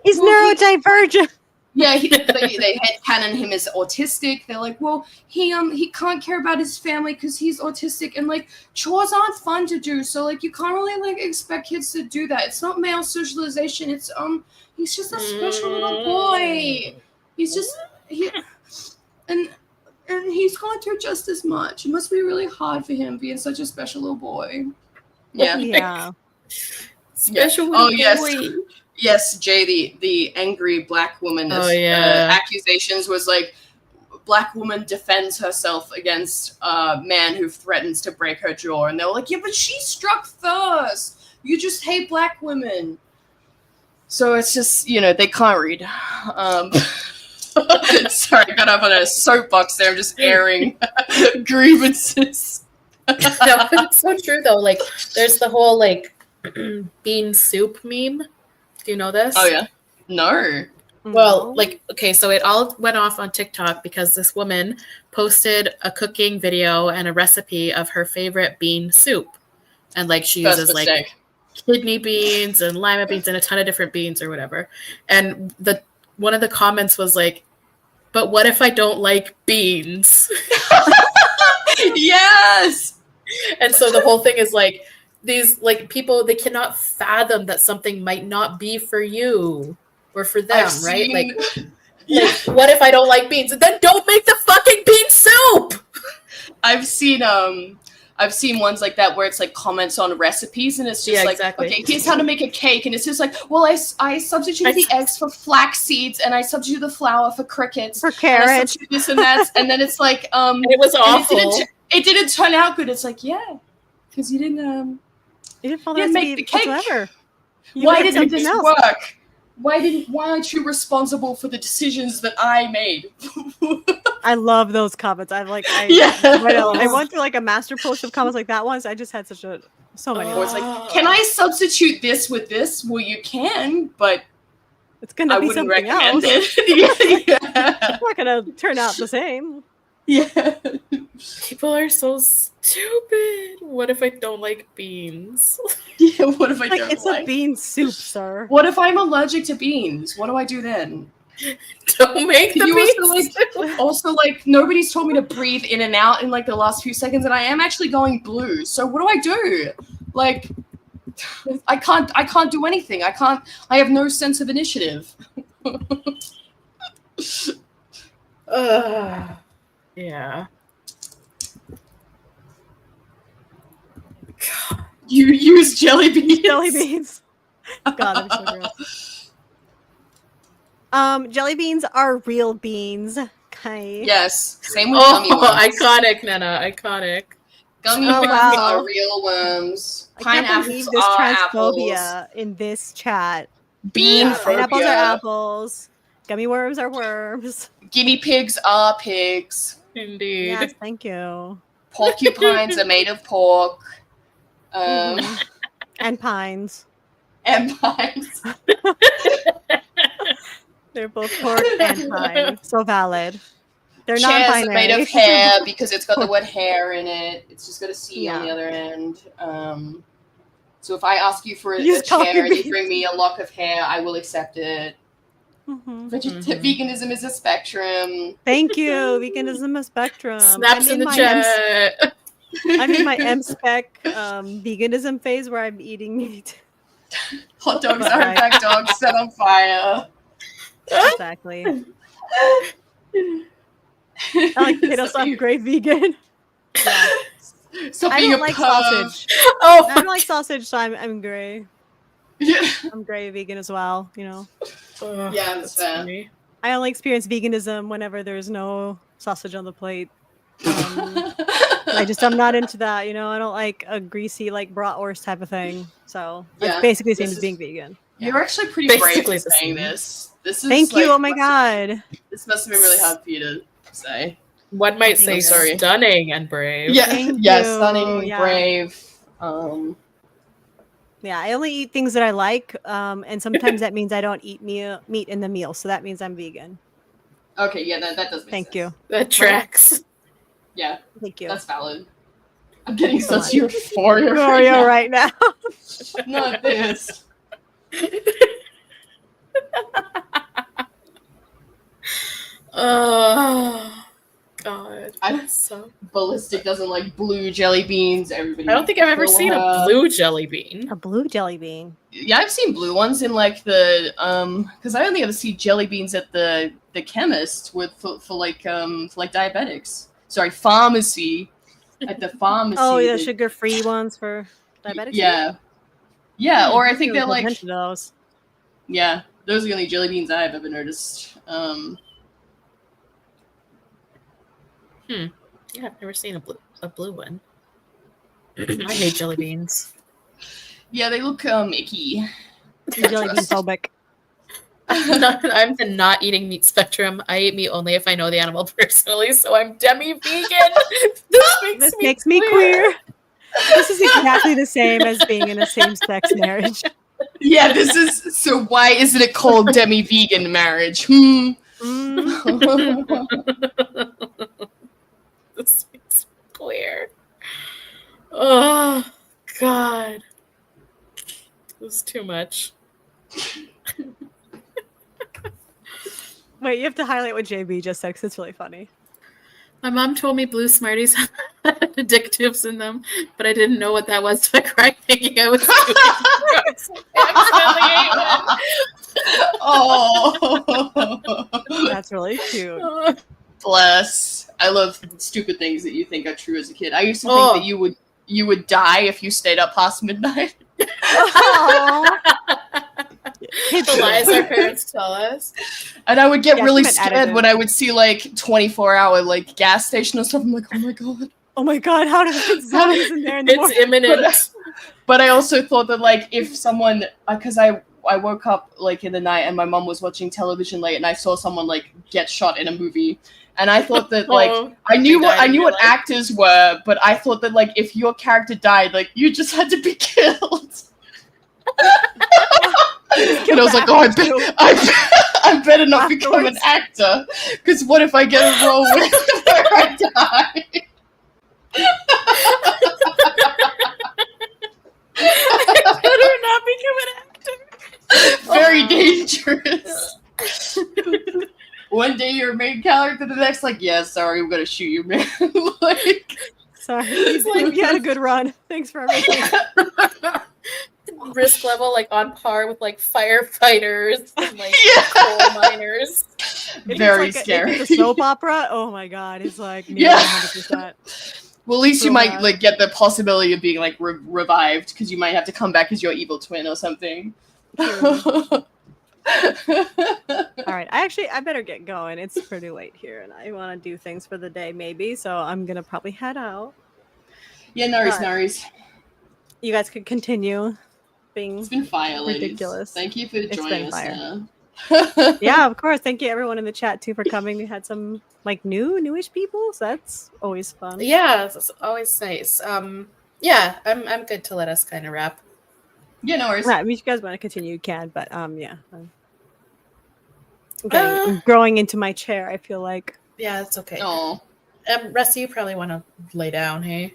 [SPEAKER 3] he's neurodivergent.
[SPEAKER 2] Yeah, they headcanon him as autistic. They're like, well, he can't care about his family because he's autistic, and like chores aren't fun to do, so like you can't really like expect kids to do that. It's not male socialization. It's he's just a special little boy. He's just and he's gone through just as much. It must be really hard for him being such a special little boy.
[SPEAKER 3] Yeah.
[SPEAKER 1] Special little boy.
[SPEAKER 2] Yes, Jay, the angry black woman accusations was like, black woman defends herself against a man who threatens to break her jaw. And they were like, yeah, but she struck first. You just hate black women. So it's just, they can't read. Sorry, I got up on a soapbox there. I'm just airing grievances.
[SPEAKER 1] No, but it's so true, though. Like, there's the whole, like, bean soup meme. Do you know this?
[SPEAKER 2] Oh, yeah. No.
[SPEAKER 1] Well, like, okay, so it all went off on TikTok because this woman posted a cooking video and a recipe of her favorite bean soup. And, like, she uses, like, kidney beans and lima beans and a ton of different beans or whatever. And one of the comments was like, but what if I don't like beans?
[SPEAKER 2] Yes!
[SPEAKER 1] And so the whole thing is, like, these like people, they cannot fathom that something might not be for you or for them, right? Like, what if I don't like beans? Then don't make the fucking bean soup.
[SPEAKER 2] I've seen ones like that where it's like comments on recipes and it's just okay, here's how to make a cake, and it's just like, well, I substitute the eggs for flax seeds and I substitute the flour for crickets
[SPEAKER 3] for carrots,
[SPEAKER 2] this and that, and then it's like
[SPEAKER 1] it was awful.
[SPEAKER 2] It didn't turn out good. It's like, yeah, because you didn't
[SPEAKER 3] follow the
[SPEAKER 2] make the cake.
[SPEAKER 3] Why
[SPEAKER 2] didn't this work? Why aren't you responsible for the decisions that I made?
[SPEAKER 3] I love those comments. I went through like a master post of comments like that once. I just had so many.
[SPEAKER 2] It's like, can I substitute this with this? Well, you can, but
[SPEAKER 3] it's gonna be something else. It's not gonna turn out the same.
[SPEAKER 2] Yeah.
[SPEAKER 1] People are so stupid. What if I don't like beans?
[SPEAKER 2] Yeah, what if I don't
[SPEAKER 3] it's a bean soup, sir.
[SPEAKER 2] What if I'm allergic to beans? What do I do then?
[SPEAKER 1] Don't make the beans.
[SPEAKER 2] Also, like, nobody's told me to breathe in and out in like the last few seconds, and I am actually going blue. So what do I do? Like, I can't do anything. I have no sense of initiative.
[SPEAKER 1] Yeah.
[SPEAKER 2] God. You use jelly beans.
[SPEAKER 3] Jelly beans. God, I'm so gross. Jelly beans are real beans. Okay.
[SPEAKER 2] Yes. Same with gummy worms.
[SPEAKER 1] Iconic, Nana. Iconic.
[SPEAKER 2] Gummy worms are real worms. Pineapples
[SPEAKER 3] I can't believe this transphobia
[SPEAKER 2] apples.
[SPEAKER 3] In this chat.
[SPEAKER 2] Pineapples
[SPEAKER 3] are apples. Gummy worms are worms.
[SPEAKER 2] Guinea pigs are pigs.
[SPEAKER 1] Indeed.
[SPEAKER 3] Yes, thank you.
[SPEAKER 2] Porcupines are made of pork.
[SPEAKER 3] And pines.
[SPEAKER 2] And pines.
[SPEAKER 3] They're both pork and pine. So valid. They're
[SPEAKER 2] Chairs
[SPEAKER 3] non-binary.
[SPEAKER 2] are made of hair because it's got the word hair in it. It's just got a C on the other end. So if I ask you for a chair and you bring me a lock of hair, I will accept it. Veganism is a spectrum.
[SPEAKER 3] Thank you. Veganism is a spectrum.
[SPEAKER 1] Snaps in the chat.
[SPEAKER 3] I'm in my M-spec veganism phase where I'm eating meat.
[SPEAKER 2] Hot dogs are in fact dogs set on fire.
[SPEAKER 3] Exactly. I like potato sauce, great vegan. Yeah.
[SPEAKER 2] Stop
[SPEAKER 3] I
[SPEAKER 2] being
[SPEAKER 3] don't
[SPEAKER 2] a
[SPEAKER 3] like
[SPEAKER 2] perv.
[SPEAKER 3] sausage.
[SPEAKER 1] Oh,
[SPEAKER 3] I don't like sausage, so I'm gray.
[SPEAKER 2] Yeah.
[SPEAKER 3] I'm gray vegan as well, you know.
[SPEAKER 2] Yeah, that's fair.
[SPEAKER 1] Funny.
[SPEAKER 3] I only experience veganism whenever there's no sausage on the plate. I'm not into that, you know. I don't like a greasy like bratwurst type of thing. So it's basically the same as being vegan.
[SPEAKER 2] You're actually pretty brave for saying this. This is
[SPEAKER 3] Thank you. Oh my god.
[SPEAKER 2] This must have been really hard for you to say.
[SPEAKER 1] One might say stunning and brave.
[SPEAKER 2] Yeah,
[SPEAKER 3] Thank
[SPEAKER 2] yeah,
[SPEAKER 3] you.
[SPEAKER 2] stunning,
[SPEAKER 3] Yeah.
[SPEAKER 2] brave.
[SPEAKER 3] Yeah, I only eat things that I like, and sometimes that means I don't eat meat in the meal, so that means I'm vegan.
[SPEAKER 2] Okay, yeah, that does make
[SPEAKER 3] Thank
[SPEAKER 2] sense.
[SPEAKER 3] you.
[SPEAKER 1] That tracks.
[SPEAKER 2] Yeah,
[SPEAKER 3] Thank you.
[SPEAKER 2] that's valid. I'm getting
[SPEAKER 3] So
[SPEAKER 2] such euphoria
[SPEAKER 3] Oreo right now.
[SPEAKER 2] Not this.
[SPEAKER 1] Oh God.
[SPEAKER 2] I-
[SPEAKER 1] So
[SPEAKER 2] Ballistic doesn't like blue jelly beans. Everybody.
[SPEAKER 1] I don't think I've ever seen a blue jelly bean.
[SPEAKER 3] A blue jelly bean.
[SPEAKER 2] Yeah, I've seen blue ones in like the because I only ever see jelly beans at the chemist with for diabetics. Sorry, pharmacy. At the pharmacy.
[SPEAKER 3] Oh, yeah, sugar-free ones for diabetics.
[SPEAKER 2] Yeah. Yeah, or I think they're like
[SPEAKER 3] attention to those.
[SPEAKER 2] yeah, those are the only jelly beans I've ever noticed.
[SPEAKER 1] Yeah, I've never seen a blue one. I hate jelly beans.
[SPEAKER 2] Yeah, they look icky.
[SPEAKER 3] Jelly bean phobic.
[SPEAKER 1] I'm the not eating meat spectrum. I eat meat only if I know the animal personally, so I'm demi-vegan. This
[SPEAKER 3] makes me queer. This is exactly the same as being in a same-sex marriage.
[SPEAKER 2] Yeah, this is so. Why isn't it called demi-vegan marriage?
[SPEAKER 1] This makes me queer. Oh God, it was too much.
[SPEAKER 3] Wait, you have to highlight what JB just said 'cause it's really funny.
[SPEAKER 1] My mom told me blue Smarties had addictives in them, but I didn't know what that was, so I cried thinking I was doing drugs.
[SPEAKER 2] Oh,
[SPEAKER 3] that's really cute.
[SPEAKER 2] Bless. I love stupid things that you think are true as a kid. I used to think that you would die if you stayed up past midnight.
[SPEAKER 1] The lies our parents tell us.
[SPEAKER 2] And I would get really scared when I would see like 24-hour like gas station or stuff. I'm like, oh my god.
[SPEAKER 3] Oh my god, how does it zombies in there in the morning?
[SPEAKER 1] It's imminent.
[SPEAKER 2] But I also thought that like if someone, because I woke up like in the night and my mom was watching television late and I saw someone like get shot in a movie. And I thought that like I knew what actors were, but I thought that like if your character died, like you just had to be killed. And I was like, oh, I better not become an actor, because what if I get a role where I die?
[SPEAKER 1] I better not become an actor.
[SPEAKER 2] Very dangerous. One day you're a main character, the next like, yeah, sorry, we're gonna shoot you, man. Like,
[SPEAKER 3] sorry, he's like, you had a good run. Thanks for everything.
[SPEAKER 1] Risk level like on par with like firefighters and like coal miners.
[SPEAKER 2] Very scary.
[SPEAKER 3] The soap opera. Oh my god, it's like 100%.
[SPEAKER 2] Well, at least you might like get the possibility of being like revived because you might have to come back as your evil twin or something.
[SPEAKER 3] All right, I better get going. It's pretty late here, and I want to do things for the day maybe, so I'm gonna probably head out.
[SPEAKER 2] Yeah, no worries.
[SPEAKER 3] You guys could continue being
[SPEAKER 2] it's been fire,
[SPEAKER 3] ridiculous.
[SPEAKER 2] Ladies. Thank you for joining us now.
[SPEAKER 3] Yeah, of course. Thank you everyone in the chat too for coming. We had some like newish people, so that's always fun.
[SPEAKER 1] Yeah, it's always nice. Yeah, I'm good to let us kind of wrap.
[SPEAKER 2] Yeah, no worries.
[SPEAKER 3] Right, I mean, if you guys want to continue, you can, but yeah. I'm growing into my chair, I feel like.
[SPEAKER 1] Yeah, it's okay.
[SPEAKER 2] Oh.
[SPEAKER 1] Rusty, you probably want to lay down, hey?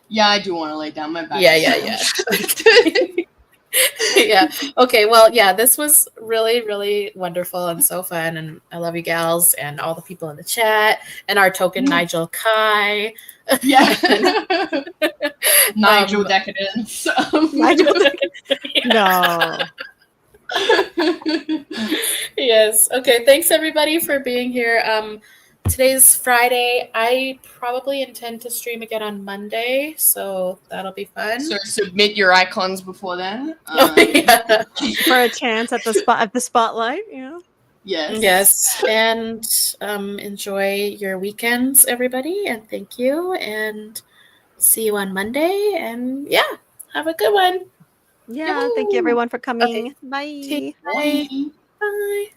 [SPEAKER 2] Yeah, I do want to lay down my back.
[SPEAKER 1] Yeah. Yeah. Okay. Well, yeah, this was really, really wonderful and so fun. And I love you gals and all the people in the chat and our token Nigel Kai.
[SPEAKER 2] Yeah. Nigel Decadence.
[SPEAKER 3] Nigel Decadence. No.
[SPEAKER 1] Yes. Okay. Thanks everybody for being here. Today's Friday. I probably intend to stream again on Monday, so that'll be fun.
[SPEAKER 2] So submit your icons before then.
[SPEAKER 1] Yeah.
[SPEAKER 3] For a chance at the spotlight, you know.
[SPEAKER 2] Yes.
[SPEAKER 1] And enjoy your weekends, everybody, and thank you. And see you on Monday. And yeah, have a good one.
[SPEAKER 3] Yeah. Thank you everyone for coming.
[SPEAKER 1] Okay.
[SPEAKER 3] Bye.
[SPEAKER 1] Bye.